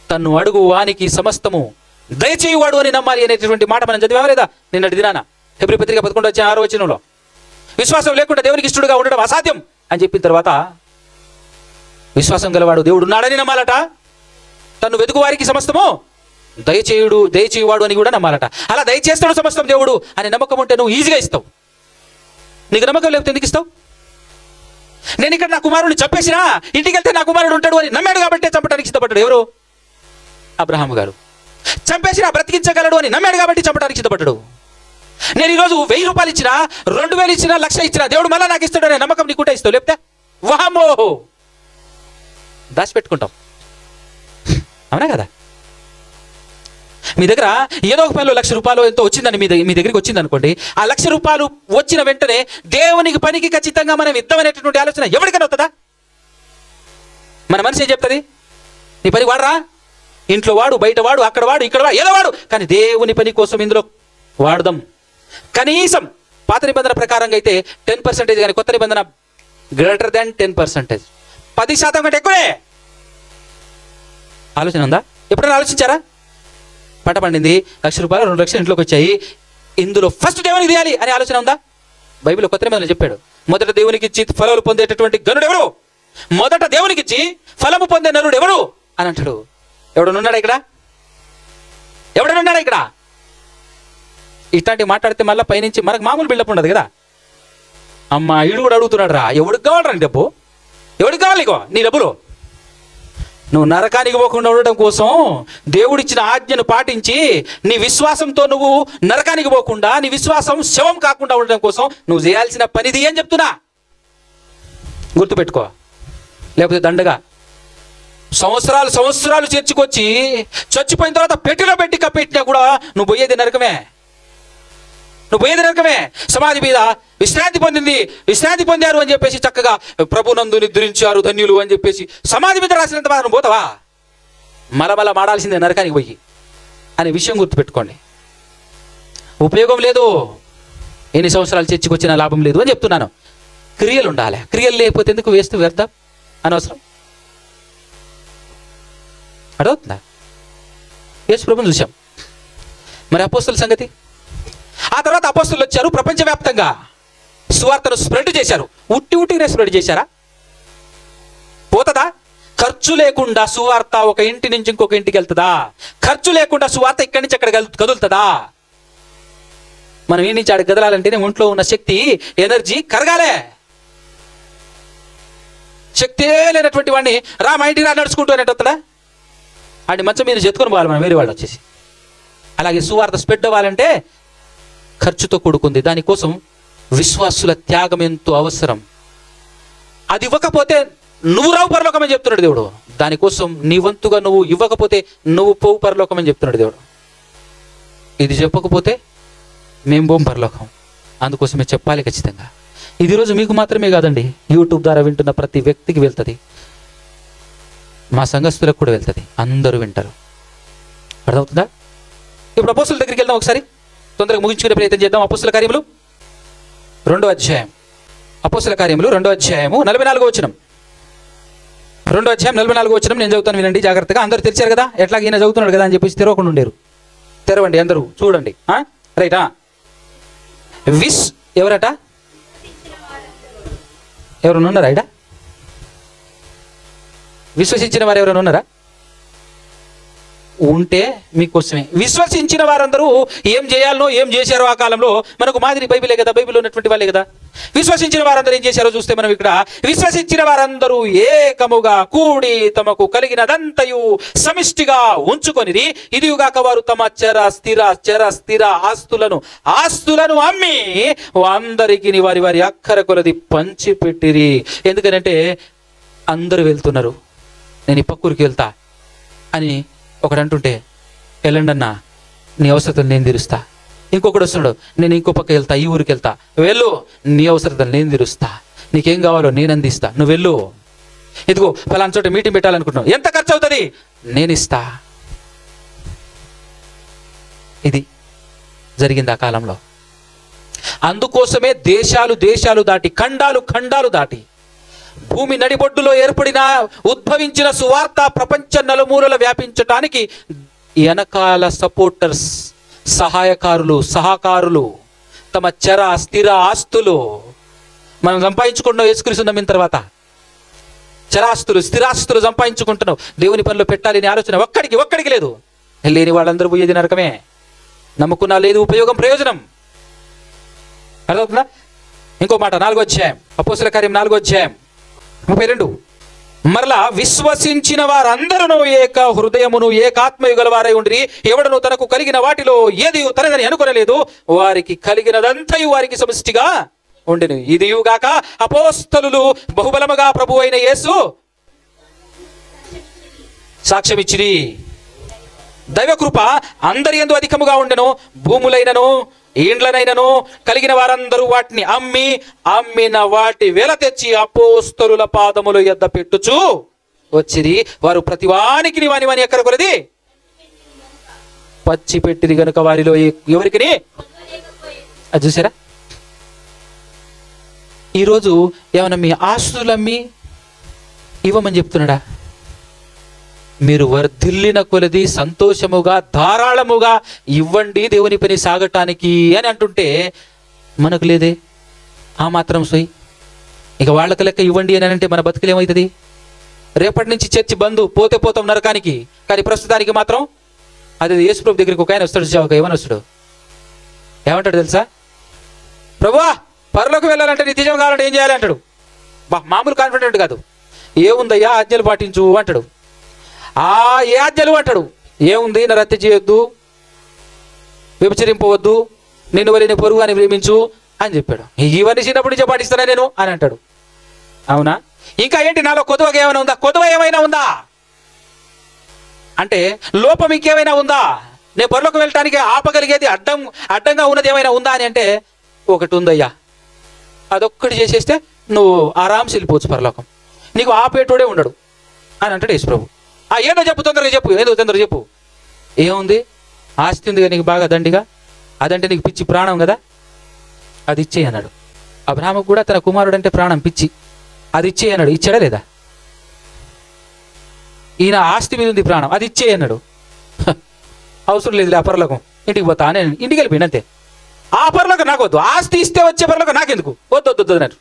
తన్ను అడుగు వానికి సమస్తము దయచేయువాడు అని నమ్మాలి అనేటటువంటి మాట మనం చదివామా లేదా నిన్నటి దినాన? హెబ్రీ పత్రిక 11:6 విశ్వాసం లేకుండా దేవునికి ఇష్టడుగా ఉండడం అసాధ్యం అని చెప్పిన తర్వాత, విశ్వాసం గలవాడు దేవుడు ఉన్నాడని నమ్మాలట, తను వెతుకు వారికి సమస్తము దయచేయువాడు అని కూడా నమ్మాలట. అలా దయచేస్తాడు సమస్తం దేవుడు అని నమ్మకం ఉంటే నువ్వు ఈజీగా ఇస్తావు. నీకు నమ్మకం లేకపోతే ఎందుకు ఇస్తావు? నేను ఇక్కడ నా కుమారుడిని చంపేసినా ఇంటికి వెళ్తే నా కుమారుడు ఉంటాడు అని నమ్మాడు కాబట్టి చంపడానికి సిద్ధపడ్డాడు. ఎవరు? అబ్రహాం గారు. చంపేసినా బ్రతికించగలడు అని నమ్మాడు కాబట్టి చంపడానికి సిద్ధపడ్డాడు. నేను ఈరోజు 1000 రూపాయలు ఇచ్చినా, 2000 ఇచ్చినా, 1,00,000 ఇచ్చినా దేవుడు మళ్ళీ నాకు ఇస్తాడు అనే నమ్మకం నీకుంటే ఇస్తావు. లేకపోతే వామో దాచిపెట్టుకుంటాం. అవునా కదా? మీ దగ్గర ఏదో ఒక పనిలో 1,00,000 రూపాయలు ఎంతో వచ్చిందని మీ దగ్గరికి వచ్చింది అనుకోండి. ఆ 1,00,000 రూపాయలు వచ్చిన వెంటనే దేవునికి పనికి ఖచ్చితంగా మనం ఇద్దామనేటటువంటి ఆలోచన ఎవరికైనా వస్తుందా? మన మనసు ఏం చెప్తుంది? నీ పని వాడరా, ఇంట్లో వాడు, బయట వాడు, అక్కడ వాడు, ఇక్కడ వాడు, ఏదో వాడు, కానీ దేవుని పని కోసం ఇందులో వాడదాం. కనీసం పాత నిబంధన ప్రకారంగా అయితే 10% కానీ కొత్త నిబంధన గ్రేటర్ దాన్ 10%, 10% కంటే ఎక్కువే. ఆలోచన ఉందా? ఎప్పుడైనా ఆలోచించారా? పంట పండింది, 1,00,000 రూపాయలు, 2,00,000 ఇంట్లోకి వచ్చాయి, ఇందులో ఫస్ట్ దేవునికి తీయాలి అనే ఆలోచన ఉందా? బైబిల్లో కొత్త నిబంధనలు చెప్పాడు, మొదట దేవునికి ఇచ్చి ఫలాలు పొందేటటువంటి గనుడు ఎవరు? మొదట దేవునికి ఇచ్చి ఫలము పొందే నరుడు ఎవరు అని అంటాడు. ఎవడనున్నాడా ఇక్కడ? ఇట్లాంటివి మాట్లాడితే మళ్ళీ పైనుంచి మనకు మామూలు బిల్డప్ ఉండదు కదా. అమ్మ ఈడు కూడా అడుగుతున్నాడు రా, ఎవడికి కావాలరా నీ డబ్బు, ఎవడికి కావాలి నీకో నీ డబ్బులు? నువ్వు నరకానికి పోకుండా ఉండడం కోసం దేవుడిచ్చిన ఆజ్ఞను పాటించి నీ విశ్వాసంతో నువ్వు నరకానికి పోకుండా, నీ విశ్వాసం శవం కాకుండా ఉండడం కోసం నువ్వు చేయాల్సిన పనిది అని చెప్తున్నా, గుర్తుపెట్టుకో. లేకపోతే దండగా సంవత్సరాలు చర్చికొచ్చి చచ్చిపోయిన తర్వాత పెట్టిలో పెట్టి కప్పెట్టినా కూడా నువ్వు పోయేది నరకమే, నువ్వు పోయేది నరకమే. సమాధి మీద విశ్రాంతి పొందారు అని చెప్పేసి చక్కగా ప్రభునందు నిద్రించారు ధన్యులు అని చెప్పేసి సమాధి మీద రాసినంత మాత్రం పోతావా? మలమల మాడాల్సిందే నరకానికి పోయి అనే విషయం గుర్తుపెట్టుకోండి. ఉపయోగం లేదు, ఎన్ని సంవత్సరాలు చర్చికి వచ్చినా లాభం లేదు అని చెప్తున్నాను. క్రియలు ఉండాలి, క్రియలు లేకపోతే ఎందుకు వేస్తూ వ్యర్థం అనవసరం. అర్థమవుతుందా? యేసు ప్రభువుని చూసాం. మరి అపోస్తలుల సంగతి? ఆ తర్వాత అపోస్తలులు వచ్చారు, ప్రపంచవ్యాప్తంగా సువార్తను స్ప్రెడ్ చేశారు. ఉట్టినే స్ప్రెడ్ చేశారా? పోతుందా? ఖర్చు లేకుండా సువార్త ఒక ఇంటి నుంచి ఇంకొక ఇంటికి వెళ్తుందా? ఖర్చు లేకుండా సువార్త ఇక్కడి నుంచి అక్కడ కదులుతుందా? మనం ఈ నుంచి ఆడికి కదలాలంటేనే ఒంట్లో ఉన్న శక్తి, ఎనర్జీ కరగాలే. శక్తే లేనటువంటి వాడిని రా మా ఇంటికి రా నడుచుకుంటూ అనేటొత్తడా? ఆడి మంచం మీద చెత్తుకొని పోవాలి మనం, వేరే వాళ్ళు వచ్చేసి. అలాగే సువార్త స్ప్రెడ్ అవ్వాలంటే ఖర్చుతో కూడుకుంది. దానికోసం విశ్వాసుల త్యాగం ఎంతో అవసరం. అది ఇవ్వకపోతే నువ్వు రావు పరలోకం అని చెప్తున్నాడు దేవుడు. దానికోసం నీ వంతుగా నువ్వు ఇవ్వకపోతే నువ్వు పోవు పరలోకం అని చెప్తున్నాడు దేవుడు. ఇది చెప్పకపోతే మేము పోం పరలోకం. అందుకోసమే చెప్పాలి ఖచ్చితంగా. ఇది రోజు మీకు మాత్రమే కాదండి, యూట్యూబ్ ద్వారా వింటున్న ప్రతి వ్యక్తికి వెళ్తుంది, మా సంఘస్థులకు కూడా వెళ్తుంది, అందరూ వింటారు. అర్థమవుతుందా? ఇప్పుడు అపోస్తలుల దగ్గరికి వెళ్దాం ఒకసారి, తొందరగా ముగించుకునే ప్రయత్నం చేద్దాం. అపోస్తల కార్యములు 2వ అధ్యాయం, అపోస్తల కార్యములు 2వ అధ్యాయము 44వ వచనం. 2వ అధ్యాయం 44వ వచనం నేను చదువుతాను, వినండి జాగ్రత్తగా. అందరూ తెరిచారు కదా, ఎట్లాగ ఈయన చదువుతున్నాడు కదా అని చెప్పేసి తెరవకుండా ఉండేరు. తెరవండి అందరూ, చూడండి. రైటా? ఎవరట? ఎవరైనా ఉన్నారా ఇడా? విశ్వసించిన వారు ఎవరైనా ఉన్నారా? ఉంటే మీకోసమే. విశ్వసించిన వారందరూ ఏం చేయాలనో ఏం చేశారో ఆ కాలంలో మనకు మాదిరి బైబిలే కదా, బైబిల్లో ఉన్నటువంటి వాళ్ళే కదా. విశ్వసించిన వారందరూ ఏం చేశారో చూస్తే మనం ఇక్కడ, విశ్వసించిన వారందరూ ఏకముగా కూడి తమకు కలిగినదంతయు సమిష్టిగా ఉంచుకొనిరి. ఇదిగాక వారు తమ చర స్థిర ఆస్తులను అమ్మి అందరికి వారి వారి అక్కర కొలది పంచిపెట్టిరి. ఎందుకనంటే అందరూ వెళ్తున్నారు, నేను ఈ పక్కూరికి వెళ్తా అని ఒకడు అంటుంటే, వెళ్ళండి అన్న నీ అవసరతలు నేను తీరుస్తా. ఇంకొకడు వస్తున్నాడు, నేను ఇంకో పక్క వెళ్తా, ఈ ఊరికి వెళ్తా. వెళ్ళు, నీ అవసరతలు నేను తీరుస్తా, నీకేం కావాలో నేను అందిస్తా, నువ్వు వెళ్ళు. ఇదిగో ఫలానా చోట మీటింగ్ పెట్టాలనుకుంటున్నావు, ఎంత ఖర్చు అవుతుంది, నేను ఇస్తా. ఇది జరిగింది ఆ కాలంలో. అందుకోసమే దేశాలు దాటి, ఖండాలు దాటి, భూమి నడిబొడ్డులో ఉద్భవించిన సువార్త ప్రపంచ నలుమూలల వ్యాపించటానికి వెనకాల సపోర్టర్స్, సహకారులు, తమ స్థిర ఆస్తులు మనం సంపాదించుకుంటున్నాం. యేసుక్రీస్తు నమ్మిన తర్వాత స్థిరాస్తులు సంపాదించుకుంటున్నావు. దేవుని పనిలో పెట్టాలి అనే ఆలోచన ఒక్కడికి లేదు. లేని వాళ్ళందరూ పోయేది నరకమే. నమ్ముకున్నా లేదు ఉపయోగం, ప్రయోజనం. అర్థమవుతుందా? ఇంకో మాట, 4వ అధ్యాయం, అపోస్తల కార్యం 4వ అధ్యాయం 32. మరలా విశ్వసించిన వారందరూ ఏక హృదయమును ఏకాత్మయు గలవారై ఉండిరి. ఎవడను తనకు కలిగిన వాటిలో ఏది తనదని అనుకొనలేదు. వారికి కలిగినదంతయు వారికి సమిష్టిగా ఉండెను. ఇదియుగాక అపోస్తలులు బహుబలముగా ప్రభు అయిన యేసు సాక్ష్యమిచ్చిరి. దైవకృప అందరి యందు అధికముగా ఉండెను. భూములైనను ఇండ్లనైనను కలిగిన వారందరూ వాటిని అమ్మిన వాటి వెల తెచ్చి అపోస్తలుల పాదముల యొద్ద పెట్టుచు వచ్చిరి. వారు ప్రతివానికి వాని ఎక్కడ కొలది పచ్చి పెట్టిరి గనుక వారిలో ఎవరికి అది చూసారా? ఈరోజు ఏమన్నా మీ ఆస్తులమ్మి ఇవ్వమని చెప్తున్నాడా? మీరు వర్ధిల్లిన కొలది సంతోషముగా ధారాళముగా ఇవ్వండి దేవుని పని సాగటానికి అని అంటుంటే మనకు లేదే ఆ మాత్రం సోయి. ఇక వాళ్ళకి లెక్క ఇవ్వండి అని అంటే మన బతుకులు ఏమవుతుంది? రేపటి నుంచి చర్చి బంధు, పోతే పోతాం నరకానికి. కానీ ప్రస్తుతానికి మాత్రం అది యేసుప్రభు దగ్గరికి ఒక ఆయన వస్తాడు, ఏమని వస్తాడు? ఏమంటాడు తెలుసా? ప్రభువా పరలోకి వెళ్ళాలంటే నిత్యజీవం కావాలంటే ఏం చేయాలి అంటాడు. మామూలు కాన్ఫిడెంట్ కాదు. ఏముందయ్యా ఆజ్ఞలు పాటించు అంటాడు. ఏ ఆజ్ఞలు అంటాడు? ఏముంది, నా హత్య చేయొద్దు, వ్యభిచరింపవద్దు, నిన్ను వరి నీ పొరుగు అని ప్రేమించు అని చెప్పాడు. ఇవన్నీ చిన్నప్పటి నుంచే పాటిస్తానా నేను అని అంటాడు. అవునా? ఇంకా ఏంటి, నాలో కొదువగా ఏమైనా ఉందా? కొదువ ఏమైనా ఉందా అంటే లోపం ఇంకేమైనా ఉందా? నేను పరలోకి వెళ్ళటానికి ఆపగలిగేది అడ్డంగా ఉన్నది ఏమైనా ఉందా అని అంటే ఒకటి ఉందయ్యా, అదొక్కటి చేసేస్తే నువ్వు ఆరామ్స్ వెళ్ళిపోవచ్చు పరలోకం, నీకు ఆపేటోడే ఉండడు అని అంటాడు యేసు ప్రభు. ఏదో చెప్పు, తొందరగా చెప్పు, ఏదో తొందరగా చెప్పు. ఏముంది, ఆస్తి ఉంది కదా నీకు బాగా దండిగా, అదంటే నీకు పిచ్చి ప్రాణం కదా, అది ఇచ్చేయి అన్నాడు. అబ్రహాముకు కూడా తన కుమారుడు అంటే ప్రాణం, పిచ్చి, అది ఇచ్చేయి అన్నాడు. ఇచ్చాడా లేదా? ఈయన ఆస్తి మీద ఉంది ప్రాణం, అది ఇచ్చేయి అన్నాడు. అవసరం లేదు ఆ పరలోకం, ఇంటికి పోతా నేను ఇంటికి వెళ్ళిపోయింది అంతే. ఆ పరలోకం నాకు వద్దు, ఆస్తి ఇస్తే వచ్చే పరలోకం నాకెందుకు, వద్దు వద్దు వద్దు అన్నారు.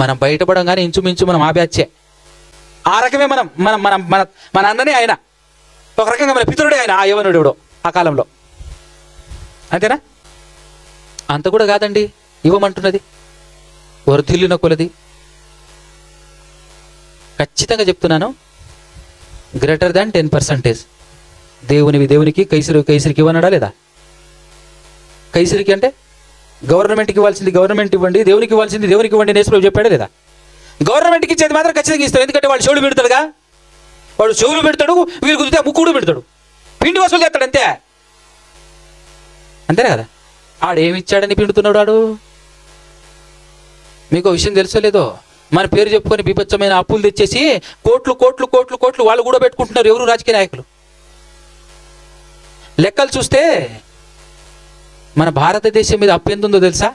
మనం బయటపడంగానే ఇంచుమించు మనం ఆ బ్యాచే, ఆ రకమే మనం మనం మనం మన మన అన్ననే ఆయన, ఒక రకంగా మన పితరుడే ఆయన, ఆ యవనుడు ఆ కాలంలో. అంతేనా? అంత కూడా కాదండి ఇవ్వమంటున్నది, వర్ధిల్లిన కొలది. ఖచ్చితంగా చెప్తున్నాను, గ్రేటర్ దాన్ 10%. దేవునికి కైసరికి ఇవ్వనడా లేదా? కైసరికి అంటే గవర్నమెంట్కి ఇవ్వాల్సింది గవర్నమెంట్ ఇవ్వండి, దేవునికి ఇవ్వాల్సింది దేవునికి ఇవ్వండి యేసు ప్రభు చెప్పాడా లేదా? గవర్నమెంట్కి ఇచ్చేది మాత్రం ఖచ్చితంగా ఇస్తాడు, ఎందుకంటే వాడు చెవులు పెడతాడుగా, వాడు చెవులు పెడతాడు, వీళ్ళు కుదిరితే ముక్కుడు పెడతాడు, పిండి వసూలు చేస్తాడు అంతే. అంతేనా కదా? ఆడేమి ఇచ్చాడని పిండుతున్నాడు ఆడు. మీకు విషయం తెలుసో లేదో, మన పేరు చెప్పుకొని బీభత్సమైన అప్పులు తెచ్చేసి కోట్లు కోట్లు కోట్లు కోట్లు వాళ్ళు కూడా పెట్టుకుంటున్నారు. ఎవరు? రాజకీయ నాయకులు. లెక్కలు చూస్తే మన భారతదేశం మీద అప్పు ఎంత ఉందో తెలుసా?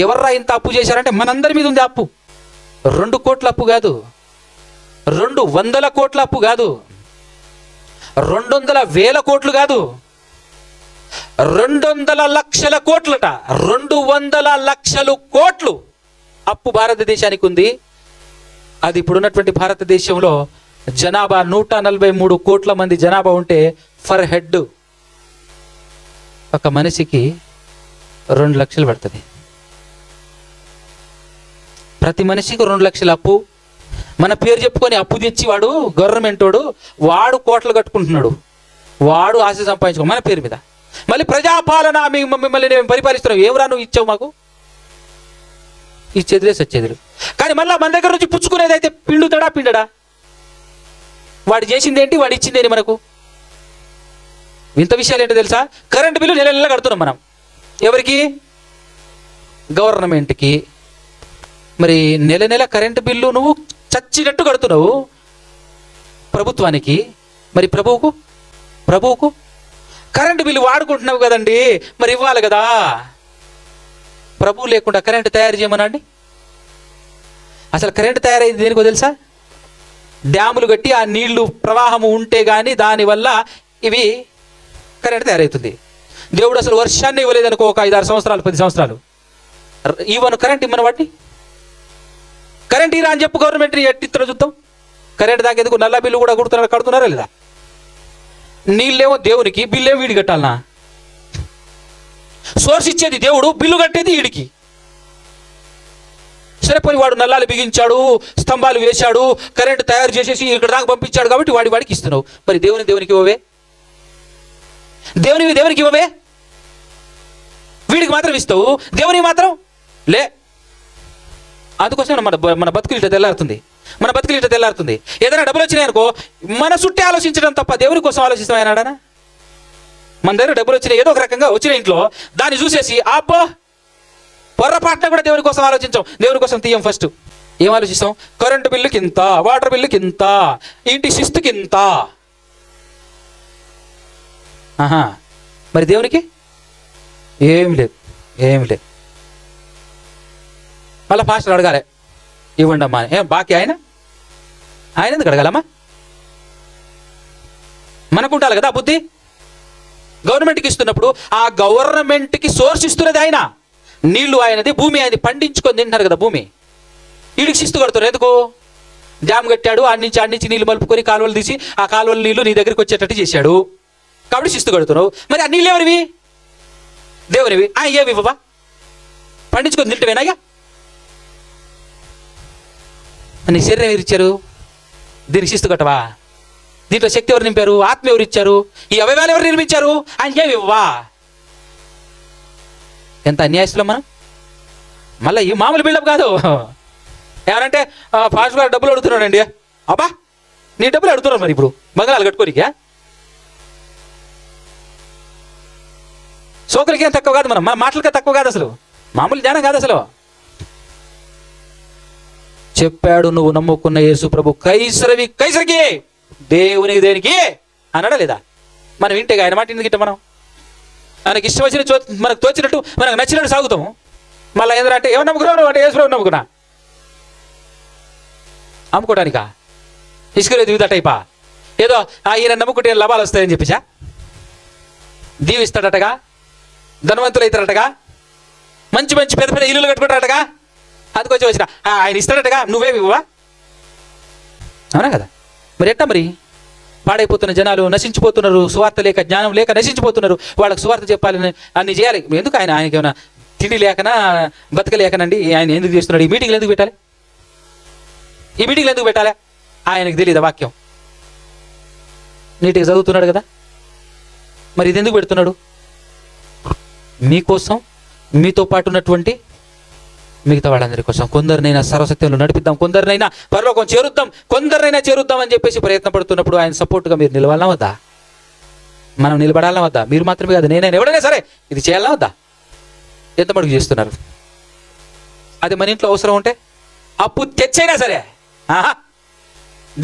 ఎవర్రా ఇంత అప్పు చేశారంటే మనందరి మీద ఉంది అప్పు. 2 కోట్ల అప్పు కాదు, 200 కోట్ల అప్పు కాదు, 200,000 కోట్లు కాదు, 200 లక్షల కోట్లట. 200 లక్షల కోట్లు అప్పు భారతదేశానికి ఉంది. అది ఇప్పుడున్నటువంటి భారతదేశంలో జనాభా 143 కోట్ల మంది జనాభా ఉంటే ఫర్ హెడ్ ఒక మనిషికి 2 లక్షలు పడుతుంది. ప్రతి మనిషికి 2 లక్షల అప్పు. మన పేరు చెప్పుకొని అప్పు తెచ్చి వాడు గవర్నమెంట్ వాడు కోట్లు కట్టుకుంటున్నాడు, వాడు ఆశ సంపాదించుకో మన పేరు మీద. మళ్ళీ ప్రజాపాలన మిమ్మల్ని నేను పరిపాలిస్తున్నాం, ఏమరా నువ్వు ఇచ్చావు మాకు? ఇచ్చేదిలే సచ్చేదిలు. కానీ మళ్ళీ మన దగ్గర నుంచి పుచ్చుకునేది అయితే పిండడా? వాడు చేసింది ఏంటి, వాడు ఇచ్చింది ఏంటి మనకు? ఇంత విషయాలు ఏంటో తెలుసా? కరెంటు బిల్లు నెల నెల కడుతున్నాం మనం. ఎవరికి? గవర్నమెంట్కి. మరి నెల నెల కరెంటు బిల్లు నువ్వు చచ్చినట్టు కడుతున్నావు ప్రభుత్వానికి. మరి ప్రభువుకు కరెంటు బిల్లు వాడుకుంటున్నావు కదండి, మరి ఇవ్వాలి కదా. ప్రభువు లేకుండా కరెంటు తయారు చేయమనండి. అసలు కరెంటు తయారైంది దేనికో తెలుసా? డ్యాములు కట్టి ఆ నీళ్లు ప్రవాహము ఉంటే కానీ దానివల్ల ఇవి కరెంటు తయారవుతుంది. దేవుడు అసలు వర్షాన్ని ఇవ్వలేదనుకో, ఒక 5-6 సంవత్సరాలు 10 సంవత్సరాలు కరెంట్ ఇవ్వను వాటిని. కరెంట్ ఇరా అని చెప్పు గవర్నమెంట్ని ఎట్టిస్తారో చూద్దాం. కరెంట్ దాకేందుకు నల్ల బిల్లు కూడా కడుతున్నారా లేదా? నీళ్ళేమో దేవునికి, బిల్లేమో వీడి కట్టాలనా? సోర్స్ ఇచ్చేది దేవుడు, బిల్లు కట్టేది వీడికి. సరే పోయి వాడు నల్లాలు బిగించాడు, స్తంభాలు వేశాడు, కరెంటు తయారు చేసేసి ఇక్కడ దాకా పంపించాడు కాబట్టి వాడికి ఇస్తున్నావు. మరి దేవునికి ఇవ్వవే? దేవునికి ఇవ్వవే? వీడికి మాత్రం ఇస్తావు, దేవునికి మాత్రం లే. అందుకోసం మన బతుకులు ఇట్లా తెల్లారుతుంది. ఏదైనా డబ్బులు వచ్చినాయనుకో మన చుట్టే ఆలోచించడం తప్ప దేవుని కోసం ఆలోచిస్తాం ఆయనాడనా? మన దగ్గర డబ్బులు వచ్చినాయి, ఏదో ఒక రకంగా వచ్చిన ఇంట్లో దాన్ని చూసేసి అబ్బో పొర్రపాటున కూడా దేవుని కోసం ఆలోచించాం, దేవుని కోసం తీయం. ఫస్ట్ ఏం ఆలోచిస్తాం? కరెంటు బిల్లుకి ఇంత, వాటర్ బిల్లుకి ఇంత, ఇంటి శిస్తుకి ఇంత. మరి దేవునికి ఏమి లేదు. మళ్ళీ పాస్టర్ అడగాలి, ఇవ్వండి అమ్మా. ఏం బాకీ ఆయన ఎందుకు అడగాలమ్మా? మనకు ఉండాలి కదా బుద్ధి. గవర్నమెంట్కి ఇస్తున్నప్పుడు ఆ గవర్నమెంట్కి సోర్స్ ఇస్తున్నది ఆయన, నీళ్లు ఆయనది, భూమి ఆయనది, పండించుకొని తింటున్నారు కదా భూమి. వీడికి శిస్తు కడుతున్నారు ఎందుకు? డ్యామ్ కట్టాడు, ఆడి నుంచి నీళ్లు మలుపుకొని కాలువలు తీసి ఆ కాలువల నీళ్లు నీ దగ్గరికి వచ్చేటట్టు చేశాడు. కాబట్టి శిస్తు కడుతున్నావు. మరి ఆ నీళ్ళు ఎవరివి? దేవునివి. ఏవి ఇవ్వవా? పండించుకొని తింటవేనాగా? నీ శరీరం ఎవరు ఇచ్చారు? దీనికి శిస్తు కట్టవా? దీంట్లో శక్తి ఎవరు నింపారు? ఆత్మ ఎవరు ఇచ్చారు? ఈ అవయవాలు ఎవరు నిర్మించారు? ఏమి ఇవ్వవా? ఎంత అన్యాయస్తులం మనం. మళ్ళీ ఈ మామూలు బిల్డప్ కాదు. ఏమనంటే ఫాస్ట్ గారు డబ్బులు అడుగుతున్నాడండి. అబ్బా నీ డబ్బులు అడుగుతున్నాడు. మరి ఇప్పుడు బంగాళాలు కట్టుకోరికా? సోకులకి ఏం తక్కువ కాదు, మనం మన మాటలకే తక్కువ కాదు, అసలు మామూలు జ్ఞానం కాదు అసలు. చెప్పాడు, నువ్వు నమ్ముకున్న యేసు ప్రభు కైసరవి కైసరికి, దేవునికి దేనికి అన్నాడా లేదా? మనం వింటేగా ఆయన మాట ఎందుకు గిట్ట మనం మనకి ఇష్టం వచ్చిన మనకు తోచినట్టు మనకు నచ్చినట్టు సాగుతాము. మళ్ళీ ఏంటంటే ఏమన్నా నమ్ముకున్నావు అంటే యేసు ప్రభు నమ్ముకున్నా అమ్ముకోవడానికా? ఇసుకలేదు వివిధ టైపా? ఏదో ఈయన నమ్ముకుంటే లాభాలు వస్తాయని చెప్పేసా? దీవిస్తాడటగా, ధనవంతులు అవుతారటగా, మంచి మంచి పెద్ద పెద్ద ఇల్లులు కట్టుకుంటారటగా, అందుకొచ్చి వచ్చిన ఆయన ఇస్తాడటగా, నువ్వేమి ఇవ్వవా? అవునా కదా? మరి ఎట్టా మరి? పాడైపోతున్న జనాలు నశించిపోతున్నారు, సువార్త లేక జ్ఞానం లేక నశించిపోతున్నారు. వాళ్ళకి సువార్త చెప్పాలని అన్ని చేయాలి. ఎందుకు ఆయనకి ఏమైనా తిండి లేకనా బతకలేకనండి ఆయన ఎందుకు చేస్తున్నాడు? ఈ మీటింగ్లు ఎందుకు పెట్టాలి? ఈ మీటింగ్లు ఎందుకు పెట్టాలి? ఆయనకు తెలియదు వాక్యం. నీట్గా చదువుతున్నాడు కదా, మరి ఇది ఎందుకు పెడుతున్నాడు? మీకోసం, మీతో పాటు ఉన్నటువంటి మిగతా వాళ్ళందరి కోసం. కొందరినైనా సర్వసత్యంలో నడిపిద్దాం, కొందరినైనా పరలోకం చేరుద్దాం, కొందరినైనా చేరుద్దాం అని చెప్పేసి ప్రయత్న పడుతున్నప్పుడు ఆయన సపోర్ట్గా మీరు నిలవాలనా వద్దా? మనం నిలబడాలనా వద్దా? మీరు మాత్రమే కాదు, నేనైనా ఎవడైనా సరే ఇది చేయాలనా వద్దా? ఎంత మడుగు చేస్తున్నారు? అది మన ఇంట్లో అవసరం ఉంటే అప్పు తెచ్చైనా సరే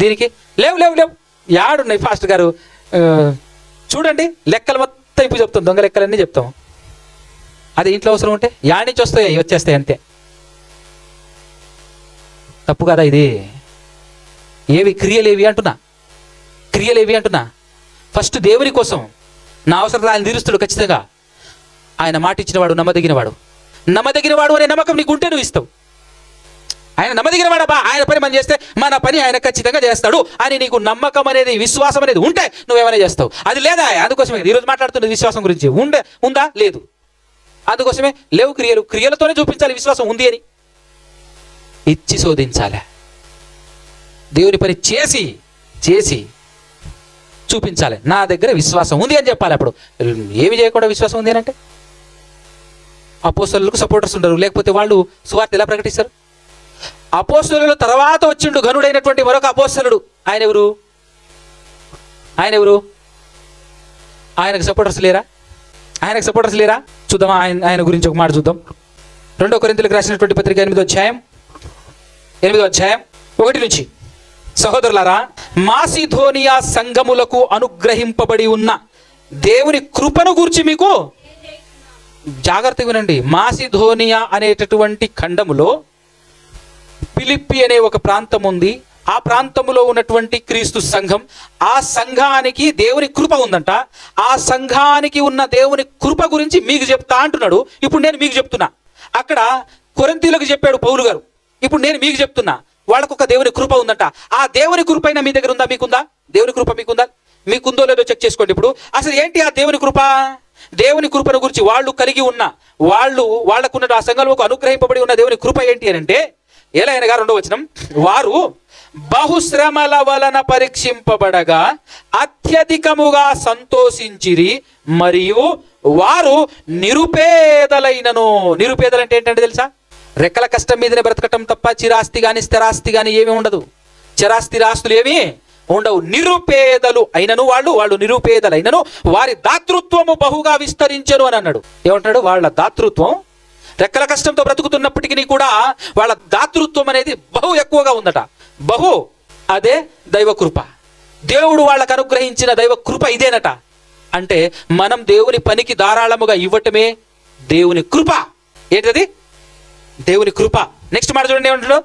దీనికి లేవు లేవు లేవు యాడున్నాయి ఫాస్ట్ గారు చూడండి, లెక్కలు మొత్తం ఇప్పుడు చెప్తాం, దొంగ లెక్కలన్నీ చెప్తాం. అది ఇంట్లో అవసరం ఉంటే యాడ్ నుంచి వస్తాయి, వచ్చేస్తాయి అంతే. తప్పు కదా ఇది? ఏవి క్రియలేవి అంటున్నా, క్రియలేవి అంటున్నా. ఫస్ట్ దేవుని కోసం నా అవసరం ఆయన తీరుస్తాడు ఖచ్చితంగా. ఆయన మాట ఇచ్చినవాడు నమ్మదగినవాడు. నమ్మదగినవాడు అనే నమ్మకం నీకు ఉంటే నువ్వు ఇస్తావు. ఆయన నమ్మదగినవాడబ్బా, ఆయన పని మనం చేస్తే మన పని ఆయన ఖచ్చితంగా చేస్తాడు అని నీకు నమ్మకం అనేది, విశ్వాసం అనేది ఉంటే నువ్వేమైనా చేస్తావు. అది లేదా? అందుకోసమే ఈరోజు మాట్లాడుతున్నది విశ్వాసం గురించి. ఉందా? లేదు. అందుకోసమే లేవు క్రియలు. క్రియలతోనే చూపించాలి విశ్వాసం ఉంది అని. ఇచ్చి శోధించాలి. దేవుని పని చేసి చేసి చూపించాలి, నా దగ్గర విశ్వాసం ఉంది అని చెప్పాలి. అప్పుడు ఏమి చేయకుండా విశ్వాసం ఉంది అని అంటే అపోస్తలులకు సపోర్టర్స్ ఉండరు, లేకపోతే వాళ్ళు సువార్త ఎలా ప్రకటిస్తారు? అపోస్తలుల తర్వాత వచ్చిండు ఘనుడైనటువంటి మరొక అపోస్తలుడు. ఆయన ఎవరు? ఆయనకు సపోర్టర్స్ లేరా? చూద్దామా ఆయన గురించి ఒక మాట చూద్దాం. 2 కొరింథీయులకు రాసినటువంటి పత్రిక 8వ అధ్యాయం 1 నుంచి. సహోదరులారా, మాసిధోనియా సంఘములకు అనుగ్రహింపబడి ఉన్న దేవుని కృపను గురించి మీకు జాగ్రత్తగా వినండి. మాసిధోనియా అనేటటువంటి ఖండములో ఫిలిప్పి అనే ఒక ప్రాంతం ఉంది. ఆ ప్రాంతములో ఉన్నటువంటి క్రీస్తు సంఘం, ఆ సంఘానికి దేవుని కృప ఉందంట. ఆ సంఘానికి ఉన్న దేవుని కృప గురించి మీకు చెప్తా అంటున్నాడు. ఇప్పుడు నేను మీకు చెప్తున్నా. అక్కడ కొరింథీయులకు చెప్పాడు పౌలు గారు, ఇప్పుడు నేను మీకు చెప్తున్నా. వాళ్ళకు ఒక దేవుని కృప ఉందంట. ఆ దేవుని కృప అయినా మీ దగ్గర ఉందా? మీకుందా? దేవుని కృప మీకుందా? మీకుందో లేదో చెక్ చేసుకోండి. ఇప్పుడు అసలు ఏంటి ఆ దేవుని కృప? దేవుని కృపను గురించి వాళ్ళు కలిగి ఉన్న, వాళ్ళకున్న ఆ సంఘంలో అనుగ్రహింపబడి ఉన్న దేవుని కృప ఏంటి అని అంటే, ఎలా అయినగా 2వ వచనం, వారు బహుశ్రమల వలన పరీక్షింపబడగా అత్యధికముగా సంతోషించిరి, మరియు వారు నిరుపేదలైనను. నిరుపేదలంటే ఏంటంటే తెలుసా? రెక్కల కష్టం మీదనే బ్రతకటం తప్ప చిరాస్తి కానీ స్థిరాస్తి కానీ ఏమీ ఉండదు. చరాస్తిరాస్తులు ఏమీ ఉండవు. నిరుపేదలు అయినను వాళ్ళు నిరుపేదలైనను వారి దాతృత్వము బహుగా విస్తరించను అని అన్నాడు. ఏమంటాడు? వాళ్ళ దాతృత్వం రెక్కల కష్టంతో బ్రతుకుతున్నప్పటికీ కూడా వాళ్ళ దాతృత్వం అనేది బహు ఎక్కువగా ఉందట. అదే దైవ కృప. దేవుడు వాళ్ళకు అనుగ్రహించిన దైవ కృప ఇదేనట. అంటే మనం దేవుని పనికి ధారాళముగా ఇవ్వటమే దేవుని కృప. ఏంటది? దేవుని కృప. నెక్స్ట్ మాట చూడండి ఏమంటాడు?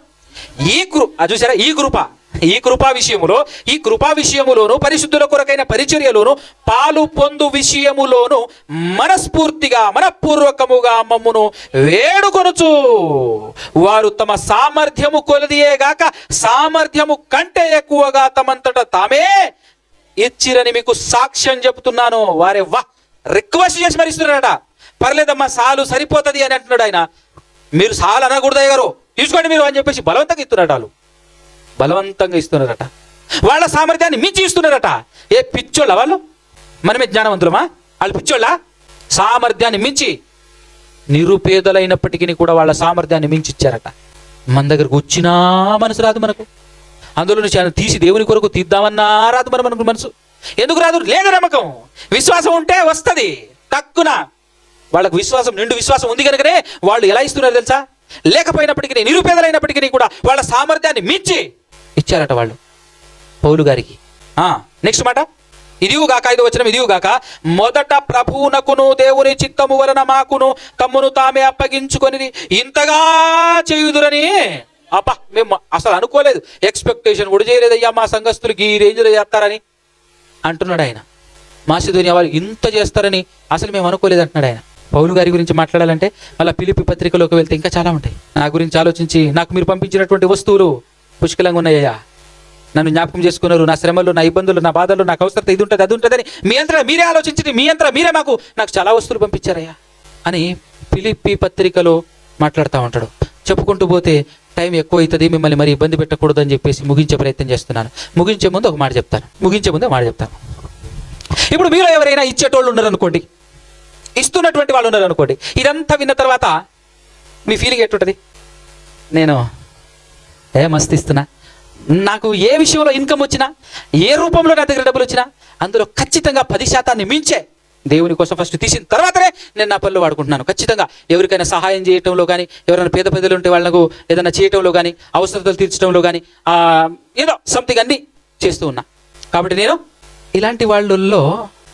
చూసారా? ఈ కృపా విషయములోను పరిశుద్ధుల కొరకైన పరిచర్యలోను పాలు పొందు విషయములోను మనస్ఫూర్తిగా మనపూర్వకముగా మమ్మును వేడుకొనుచు వారు తమ సామర్థ్యము కొలదియే గాక సామర్థ్యము కంటే ఎక్కువగా తమంతట తామే ఇచ్చిరని మీకు సాక్ష్యం చెబుతున్నాను. వారే రిక్వెస్ట్ చేసి మరి ఇస్తున్నారట. పర్లేదమ్మా సాలు సరిపోతుంది అని అంటున్నాడు ఆయన. మీరు సాలు అనకూడదయ్య గారు, తీసుకోండి మీరు అని చెప్పేసి బలవంతంగా ఇస్తున్నారట. వాళ్ళు బలవంతంగా ఇస్తున్నారట. వాళ్ళ సామర్థ్యాన్ని మించి ఇస్తున్నారట. ఏ పిచ్చోళ్ళ వాళ్ళు? మనమే జ్ఞానవంతులమా? వాళ్ళు పిచ్చోళ్ళ? సామర్థ్యాన్ని మించి, నిరుపేదలైనప్పటికీ కూడా వాళ్ళ సామర్థ్యాన్ని మించి ఇచ్చారట. మన దగ్గరకు వచ్చినా మనసు రాదు మనకు. అందులో నుంచి ఆయన తీసి దేవుని కొరకు తీద్దామన్నా రాదు మనకు మనసు. ఎందుకు రాదు? లేదు నమ్మకం. విశ్వాసం ఉంటే వస్తుంది తక్కువ. వాళ్ళకు విశ్వాసం, నిండు విశ్వాసం ఉంది కనుకనే వాళ్ళు ఎలా ఇస్తున్నారు తెలుసా? లేకపోయినప్పటికీ, నిరుపేదలైనప్పటికీ కూడా వాళ్ళ సామర్థ్యాన్ని మించి ఇచ్చారట వాళ్ళు పౌలు గారికి. నెక్స్ట్ మాట, ఇదియుగాక 5వ వచనం, ఇదియుగాక మొదట ప్రభువునకును దేవుని చిత్తము వలన మాకును తమ్మును తామే అప్పగించుకొని ఇంతగా చేయుదురని. అబ్బా, మేము అసలు అనుకోలేదు, ఎక్స్పెక్టేషన్ కూడా చేయలేదయ్యా మా సంఘస్థులకి ఈ రేంజ్లో చేస్తారని అంటున్నాడు ఆయన. మాసిదోనియా వాళ్ళు ఇంత చేస్తారని అసలు మేము అనుకోలేదు అంటున్నాడు ఆయన. పౌలు గారి గురించి మాట్లాడాలంటే మళ్ళీ ఫిలిప్పీ పత్రికలోకి వెళ్తే ఇంకా చాలా ఉంటాయి. నా గురించి ఆలోచించి నాకు మీరు పంపించినటువంటి వస్తువులు పుష్కలంగా ఉన్నాయ్యా, నన్ను జ్ఞాపకం చేసుకున్నారు, నా శ్రమలు, నా ఇబ్బందులు, నా బాధలు, నాకు అవసరత ఇది ఉంటుంది అది ఉంటుందని మీ అంతా మీరే ఆలోచించి మీ అంతా మీరే నాకు చాలా వస్తువులు పంపించారయ్యా అని ఫిలిప్పీ పత్రికలో మాట్లాడుతూ ఉంటాడు. చెప్పుకుంటూ పోతే టైం ఎక్కువ అవుతుంది, మిమ్మల్ని మరి ఇబ్బంది పెట్టకూడదు అని చెప్పేసి ముగించే ప్రయత్నం చేస్తున్నాను. ముగించే ముందు ఒక మాట చెప్తాను. ఇప్పుడు మీరు ఎవరైనా ఇచ్చేటోళ్ళు ఉన్నారనుకోండి, ఇస్తున్నటువంటి వాళ్ళు ఉన్నారనుకోండి, ఇదంతా విన్న తర్వాత మీ ఫీలింగ్ ఎట్టుంటుంది? నేను మస్తు ఇస్తున్నా, నాకు ఏ విషయంలో ఇన్కమ్ వచ్చినా, ఏ రూపంలో నా దగ్గర డబ్బులు వచ్చినా అందులో ఖచ్చితంగా 10% మించే దేవుని కోసం ఫస్ట్ తీసిన తర్వాతనే నేను నా పనులు వాడుకుంటున్నాను. ఖచ్చితంగా ఎవరికైనా సహాయం చేయటంలో కానీ, ఎవరైనా పేద పెద్దలు ఉంటే వాళ్ళకు ఏదైనా చేయటంలో కానీ, అవసరతలు తీర్చడంలో కానీ, ఏదో సంథింగ్ అన్నీ చేస్తూ ఉన్నా. కాబట్టి నేను ఇలాంటి వాళ్ళల్లో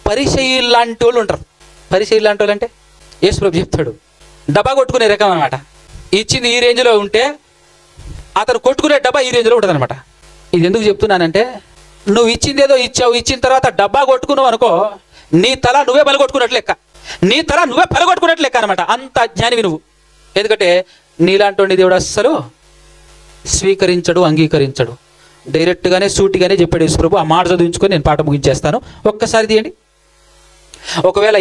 పరిచయులు లాంటి వాళ్ళు ఉంటారు. పరిచయులు లాంటి వాళ్ళు అంటే యేసు ప్రభు చెప్తాడు, డబ్బా కొట్టుకునే రకం అనమాట. ఇచ్చింది ఈ రేంజ్లో ఉంటే అతను కొట్టుకునే డబ్బా ఈ రేంజ్లో ఉంటుంది అనమాట. ఇది ఎందుకు చెప్తున్నానంటే, నువ్వు ఇచ్చింది ఏదో ఇచ్చావు, ఇచ్చిన తర్వాత డబ్బా కొట్టుకున్నావు అనుకో, నీ తల నువ్వే పలగొట్టుకున్నట్లు లెక్క, అనమాట. అంత జ్ఞానివి నువ్వు. ఎందుకంటే నీలాంటి దేవుడు అస్సలు స్వీకరించడు, అంగీకరించడు. డైరెక్ట్గానే సూటిగానే చెప్పాడు యేసు ప్రభు. ఆ మాట చదివించుకొని నేను పాట ముగించేస్తాను. ఒక్కసారి తీయండి. ఒకవేళ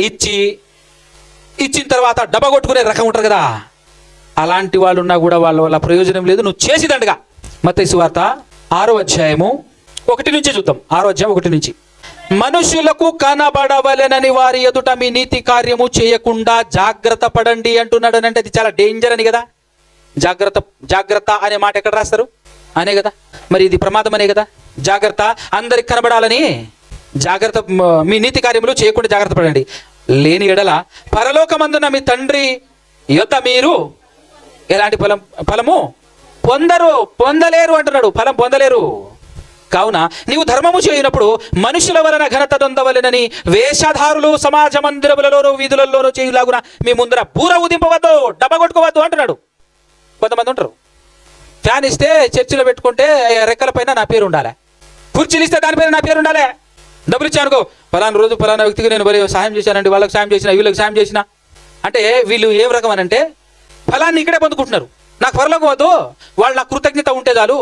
ఇచ్చిన తర్వాత డబ్బా కొట్టుకునే రకం ఉంటారు కదా, అలాంటి వాళ్ళు ఉన్నా కూడా వాళ్ళ వల్ల ప్రయోజనం లేదు. నువ్వు చేసిదండగా. మత్తయి సువార్త 6వ అధ్యాయము 1 నుంచి చూద్దాం. 6వ అధ్యాయం 1 నుంచి. మనుషులకు కనబడవలెనని వారి ఎదుట మీ నీతి కార్యము చేయకుండా జాగ్రత్త పడండి అంటున్నాడు. అంటే అది చాలా డేంజర్ అని కదా. జాగ్రత్త అనే మాట ఎక్కడ రాస్తారు? అనే కదా. మరి ఇది ప్రమాదం అనే కదా. జాగ్రత్త, అందరికి కనబడాలని జాగ్రత్త, మీ నీతి కార్యములు చేయకుండా జాగ్రత్త పడండి. లేని ఎడల పరలోకమందున మీ తండ్రి యొద్ద మీరు ఎలాంటి ఫలము పొందలేరు అంటున్నాడు. ఫలం పొందలేరు. కావున నీవు ధర్మము చేయనప్పుడు మనుషుల వలన ఘనత పొందవలెనని వేషధారులు సమాజ మందిరములలోనూ వీధులలోనూ చేయులాగున మీ ముందర బూర ఊదింపవద్దు, డబ్బ కొట్టుకోవద్దు అంటున్నాడు. కొంతమంది ఉంటారు, ఫ్యాన్ ఇస్తే చర్చిలో పెట్టుకుంటే రెక్కల పైన నా పేరు ఉండాలి, కుర్చీలు ఇస్తే దానిపైన నా పేరు ఉండాలి. డబ్బులు ఇచ్చానుకో, ఫలానా రోజు ఫలానా వ్యక్తికి నేను మరి సాయం చేశానండి, వాళ్ళకి సాయం చేసిన, వీళ్ళకి సాయం చేసిన అంటే వీళ్ళు ఏం రకం అని అంటే ఫలాన్ని ఇక్కడే పొందుకుంటున్నారు. నాకు పరలోకం వద్దు, వాళ్ళు నాకు కృతజ్ఞత ఉంటే చాలు,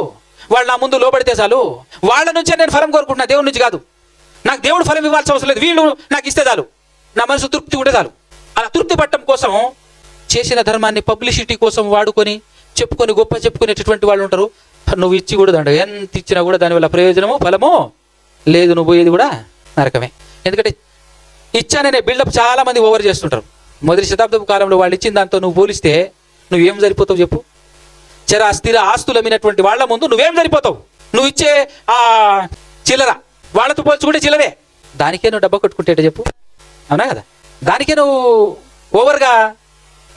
వాళ్ళు నా ముందు లోబడితే చాలు, వాళ్ళ నుంచే నేను ఫలం కోరుకుంటున్నా, దేవుడి నుంచి కాదు. నాకు దేవుడు ఫలం ఇవ్వాల్సిన అవసరం లేదు, వీళ్ళు నాకు ఇస్తే చాలు, నా మనసు తృప్తి ఉంటే చాలు. అలా తృప్తి పట్టడం కోసం చేసిన ధర్మాన్ని పబ్లిసిటీ కోసం వాడుకొని చెప్పుకొని గొప్ప చెప్పుకునేటటువంటి వాళ్ళు ఉంటారు. నువ్వు ఇచ్చి కూడా దండ, ఎంత ఇచ్చినా కూడా దానివల్ల ప్రయోజనము ఫలము లేదు, నువ్వు పోయేది కూడా నరకమే. ఎందుకంటే ఇచ్చాననే బిల్డప్ చాలా మంది ఓవర్ చేస్తుంటారు. మొదటి శతాబ్దపు కాలంలో వాళ్ళు ఇచ్చిన దాంతో నువ్వు పోలిస్తే నువ్వేం సరిపోతావు చెప్పు? స్థిర ఆస్తులు అమ్మినటువంటి వాళ్ళ ముందు నువ్వేం సరిపోతావు? నువ్వు ఇచ్చే ఆ చిల్లర వాళ్ళతో పోల్చుకుంటే చిల్లరే. దానికే నువ్వు డబ్బా కొట్టుకుంటే చెప్పు, అవునా కదా? దానికే నువ్వు ఓవర్గా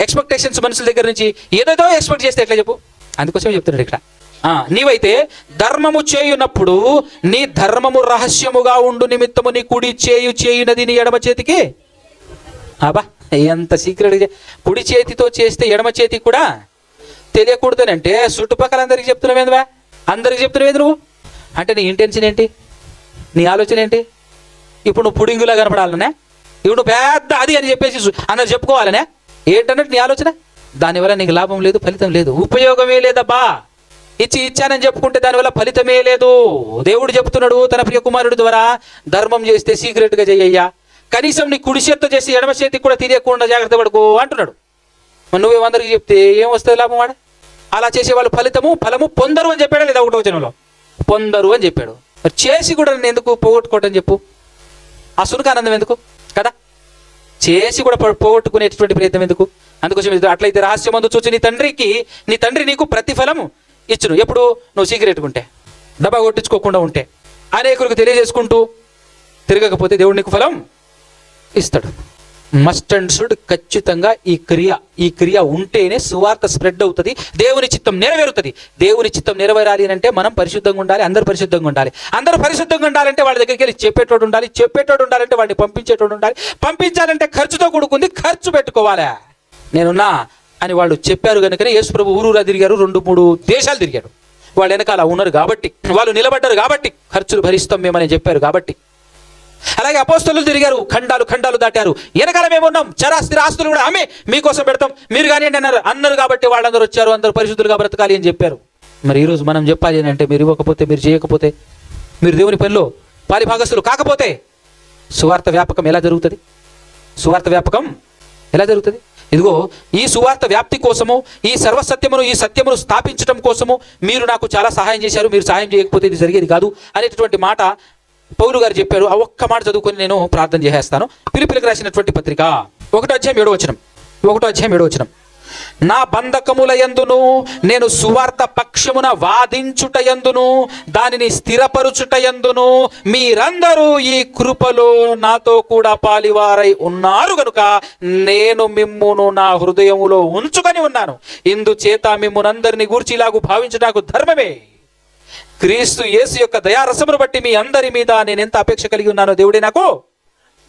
ఎక్స్పెక్టేషన్స్ మనుషుల దగ్గర నుంచి ఏదేదో ఎక్స్పెక్ట్ చేస్తే ఎట్లా చెప్పు? అందుకోసం చెప్తున్నాడు ఇక్కడ, నీవైతే ధర్మము చేయునప్పుడు నీ ధర్మము రహస్యముగా ఉండు నిమిత్తము నీ కుడి చేయునది నీ ఎడమ చేతికి. అబ్బా, ఎంత సీక్రెట్! కుడి చేతితో చేస్తే ఎడమ చేతికి కూడా తెలియకూడదనంటే చుట్టుపక్కల అందరికి చెప్తున్నావేందువా? అందరికి చెప్తున్నావేందు నువ్వు? అంటే నీ ఇంటెన్షన్ ఏంటి? నీ ఆలోచన ఏంటి? ఇప్పుడు నువ్వు పుడింగులా కనపడాలనే, ఇప్పుడు నువ్వు పెద్ద అది అని చెప్పేసి అందరు చెప్పుకోవాలనే ఏంటన్నట్టు నీ ఆలోచన? దానివల్ల నీకు లాభం లేదు, ఫలితం లేదు, ఉపయోగమే లేదబ్బా. ఇచ్చానని చెప్పుకుంటే దానివల్ల ఫలితమే లేదు. దేవుడు చెప్తున్నాడు తన ప్రియ కుమారుడి ద్వారా, ధర్మం చేస్తే సీక్రెట్గా చెయ్యయ్యా, కనీసం నీ కుడి చేత్తో చేసి ఎడమ చేతికి కూడా తీయకుండా జాగ్రత్త పడుకో అంటున్నాడు. మరి నువ్వేమందరికి చెప్తే ఏం వస్తుంది లాభం? వాడు అలా చేసే వాళ్ళు ఫలము పొందరు అని చెప్పాడా లేదా? 1వ వచనంలో పొందరు అని చెప్పాడు. మరి చేసి కూడా నేను ఎందుకు పోగొట్టుకోవటం చెప్పు? ఆ సునకానందం ఎందుకు కదా? చేసి కూడా పోగొట్టుకునేటువంటి ప్రయత్నం ఎందుకు? అందుకోసం అట్లయితే రహస్యమందు చూచి నీ తండ్రి నీకు ప్రతిఫలము ఇచ్చును. ఎప్పుడు? నువ్వు సీక్రెట్గా ఉంటే, డబ్బా కొట్టించుకోకుండా ఉంటే, అనేకులకు తెలియజేసుకుంటూ తిరగకపోతే దేవుడు నీకు ఫలం ఇస్తాడు. మస్ట్ అండ్ షుడ్ ఖచ్చితంగా ఈ క్రియ ఉంటేనే సువార్త స్ప్రెడ్ అవుతుంది, దేవుని చిత్తం నెరవేరుతుంది. దేవుని చిత్తం నెరవేరాలి అంటే మనం పరిశుద్ధంగా ఉండాలి, అందరూ పరిశుద్ధంగా ఉండాలి. అందరూ పరిశుద్ధంగా ఉండాలంటే వాళ్ళ దగ్గరికి వెళ్ళి చెప్పేటోడు ఉండాలంటే వాడిని పంపించేటోడు ఉండాలి. పంపించాలంటే ఖర్చుతో కూడుకుంది, ఖర్చు పెట్టుకోవాలి. నేనున్నా అని వాళ్ళు చెప్పారు కనుకనే యేసు ప్రభు ఊరూరా తిరిగారు, 2-3 దేశాలు తిరిగాడు. వాళ్ళు వెనకాల ఉన్నారు కాబట్టి, వాళ్ళు నిలబడ్డారు కాబట్టి, ఖర్చులు భరిస్తాం మేమని చెప్పారు కాబట్టి. అలాగే అపోస్తలులు తిరిగారు, ఖండాలు దాటారు. వెనకాల మేమున్నాం, చరాస్తి ఆస్తులు కూడా అమ్మి మీకోసం పెడతాం, మీరు కానీ అన్నారు కాబట్టి వాళ్ళందరూ వచ్చారు, అందరూ పరిశుద్ధులుగా బ్రతకాలి అని చెప్పారు. మరి ఈరోజు మనం చెప్పాలి అని అంటే, మీరు ఇవ్వకపోతే, మీరు చేయకపోతే, మీరు దేవుని పనిలో పాలిభాగస్తులు కాకపోతే సువార్త వ్యాపకం ఎలా జరుగుతుంది? ఇదిగో ఈ సువార్త వ్యాప్తి కోసము, ఈ సత్యమును స్థాపించడం కోసము మీరు నాకు చాలా సహాయం చేశారు, మీరు సహాయం చేయకపోతే ఇది జరిగేది కాదు అనేటటువంటి మాట పౌలు గారు చెప్పారు. ఆ ఒక్క మాట చదువుకొని నేను ప్రార్థన చేసేస్తాను. ఫిలిప్పీలకు రాసినటువంటి పత్రిక 1వ అధ్యాయం 7వ వచనం. నా బంధకముల యందును నేను సువార్త పక్షమున వాదించుట యందును దానిని స్థిరపరుచుట యందును మీరందరూ ఈ కృపలో నాతో కూడా పాలివారై ఉన్నారు గనుక నేను మిమ్మును నా హృదయములో ఉంచుకొని ఉన్నాను. ఇందుచేత మిమ్మునందరిని గూర్చి ఇలాగు భావించుటకు ధర్మమే. క్రీస్తు యేసు యొక్క దయారసమును బట్టి మీ అందరి మీద నేను ఎంత అపేక్ష కలిగి ఉన్నానో దేవుడే నాకు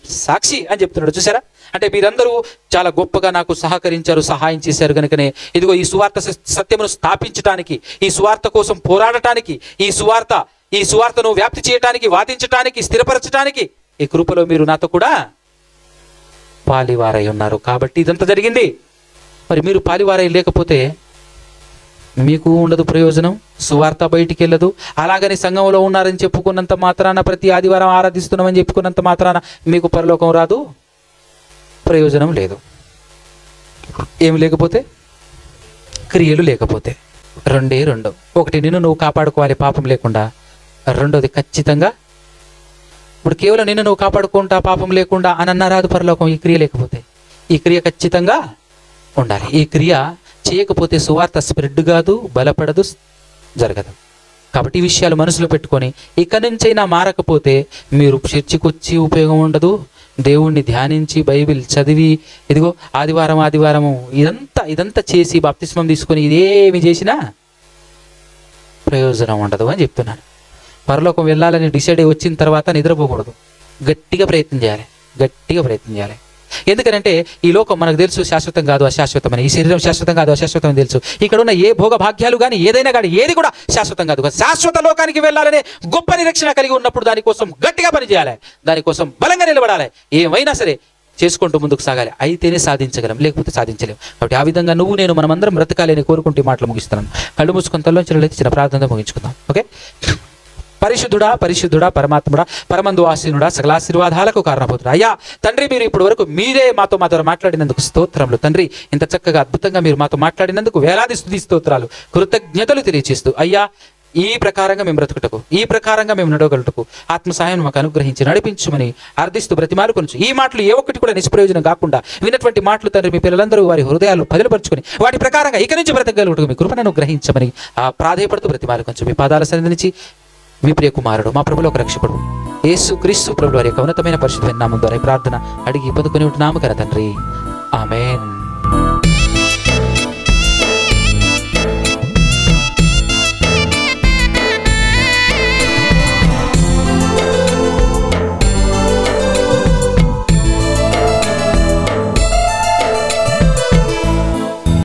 సాక్షి అని చెప్తున్నాడు. చూసారా? అంటే మీరందరూ చాలా గొప్పగా నాకు సహకరించారు, సహాయం చేశారు కనుకనే ఇదిగో ఈ సువార్త సత్యమును స్థాపించడానికి, ఈ సువార్త కోసం పోరాడటానికి, ఈ సువార్తను వ్యాప్తి చేయడానికి, వాదించడానికి, స్థిరపరచడానికి ఈ కృపలో మీరు నాతో కూడా పాలివారై ఉన్నారు కాబట్టి ఇదంతా జరిగింది. మరి మీరు పాలివారై లేకపోతే మీకు ఉండదు ప్రయోజనం, సువార్త బయటికి వెళ్ళదు. అలాగని సంఘంలో ఉన్నారని చెప్పుకున్నంత మాత్రాన, ప్రతి ఆదివారం ఆరాధిస్తున్నామని చెప్పుకున్నంత మాత్రాన మీకు పరలోకం రాదు, ప్రయోజనం లేదు. ఏమి లేకపోతే? క్రియలు లేకపోతే. 2 ఒకటి, నిన్ను నువ్వు కాపాడుకోవాలి పాపం లేకుండా. 2వది ఖచ్చితంగా, ఇప్పుడు కేవలం నిన్ను నువ్వు కాపాడుకుంటా పాపం లేకుండా అని అన్నారాదు పరలోకం, ఈ క్రియ లేకపోతే. ఈ క్రియ ఖచ్చితంగా ఉండాలి. ఈ క్రియ చేయకపోతే సువార్త స్ప్రెడ్ కాదు, బలపడదు, జరగదు. కాబట్టి ఈ విషయాలు మనసులో పెట్టుకొని ఇక నుంచైనా మారకపోతే మీరు చర్చికి వచ్చి ఉపయోగం ఉండదు. దేవుణ్ణి ధ్యానించి బైబిల్ చదివి ఇదిగో ఆదివారము ఇదంతా చేసి బాప్తిస్మం తీసుకొని ఇదేమి చేసినా ప్రయోజనం ఉండదు అని చెప్తున్నాను. పరలోకం వెళ్ళాలని డిసైడ్ అయి వచ్చిన తర్వాత నిద్రపోకూడదు, గట్టిగా ప్రయత్నం చేయాలి. ఎందుకంటే ఈ లోకం మనకు తెలుసు శాశ్వతం కాదు, అశాశ్వతమని. ఈ శరీరం శాశ్వతం కాదు, అశాశ్వతం తెలుసు. ఇక్కడ ఉన్న ఏ భోగ భాగ్యాలు కానీ ఏదైనా కానీ ఏది కూడా శాశ్వతం కాదు. శాశ్వత లోకానికి వెళ్ళాలనే గొప్ప నిరీక్షణ కలిగి ఉన్నప్పుడు దానికోసం గట్టిగా పనిచేయాలి, దానికోసం బలంగా నిలబడాలి. ఏమైనా సరే చేసుకుంటూ ముందుకు సాగాలి. అయితేనే సాధించగలం, లేకపోతే సాధించలేం. కాబట్టి ఆ విధంగా నేను మనమందరం బ్రతకాలి అని కోరుకుంటూ మాటలు ముగిస్తున్నాను. కళ్ళు మూసుకొని తల్లోంచి చిన్న ప్రార్థనతో ముగించుకుందాం. ఓకే? పరిశుద్ధుడా పరమాత్ముడా, పరమందు ఆశీనుడా, సకల ఆశీర్వాదాలకు కారణపోతుడా అయ్యా తండ్రి, మీరు ఇప్పటి వరకు మీరే మాతో మాట్లాడినందుకు స్తోత్రములు తండ్రి. ఇంత చక్కగా అద్భుతంగా మీరు మాతో మాట్లాడినందుకు వేలాది స్తుతి స్తోత్రాలు, కృతజ్ఞతలు తెలియజేస్తూ అయ్యా ఈ ప్రకారంగా మేము బ్రతుకుటకు, ఈ ప్రకారంగా మేము నడవగలుగుటకు ఆత్మ సహాయం మాకు అనుగ్రహించి నడిపించమని అర్థిస్తూ బ్రతిమాలు కొంచెం ఈ మాటలు ఏ ఒక్కటి కూడా నిష్ప్రయోజనం కాకుండా విన్నటువంటి మాటలు తండ్రి మీ పిల్లలందరూ వారి హృదయాలు పదిలపరుచుకొని వాటి ప్రకారంగా ఇక నుంచి బ్రతకగలుగుటకు మీ కృపను అనుగ్రహించమని ప్రాధేయపడుతూ బ్రతిమాలు కొంచెం మీ పాదాల సన్నిధి నుంచి మీ ప్రియ కుమారుడు మా ప్రభువులో ఒక రక్షకుడు యేసు క్రీస్తు ప్రభువు వారి యొక్క ఉన్నతమైన పరిశుద్ధమైన నామం ద్వారా ప్రార్థన అడిగి పొందుకొని ఉంటున్నాము కదా తండ్రి. ఆమేన్.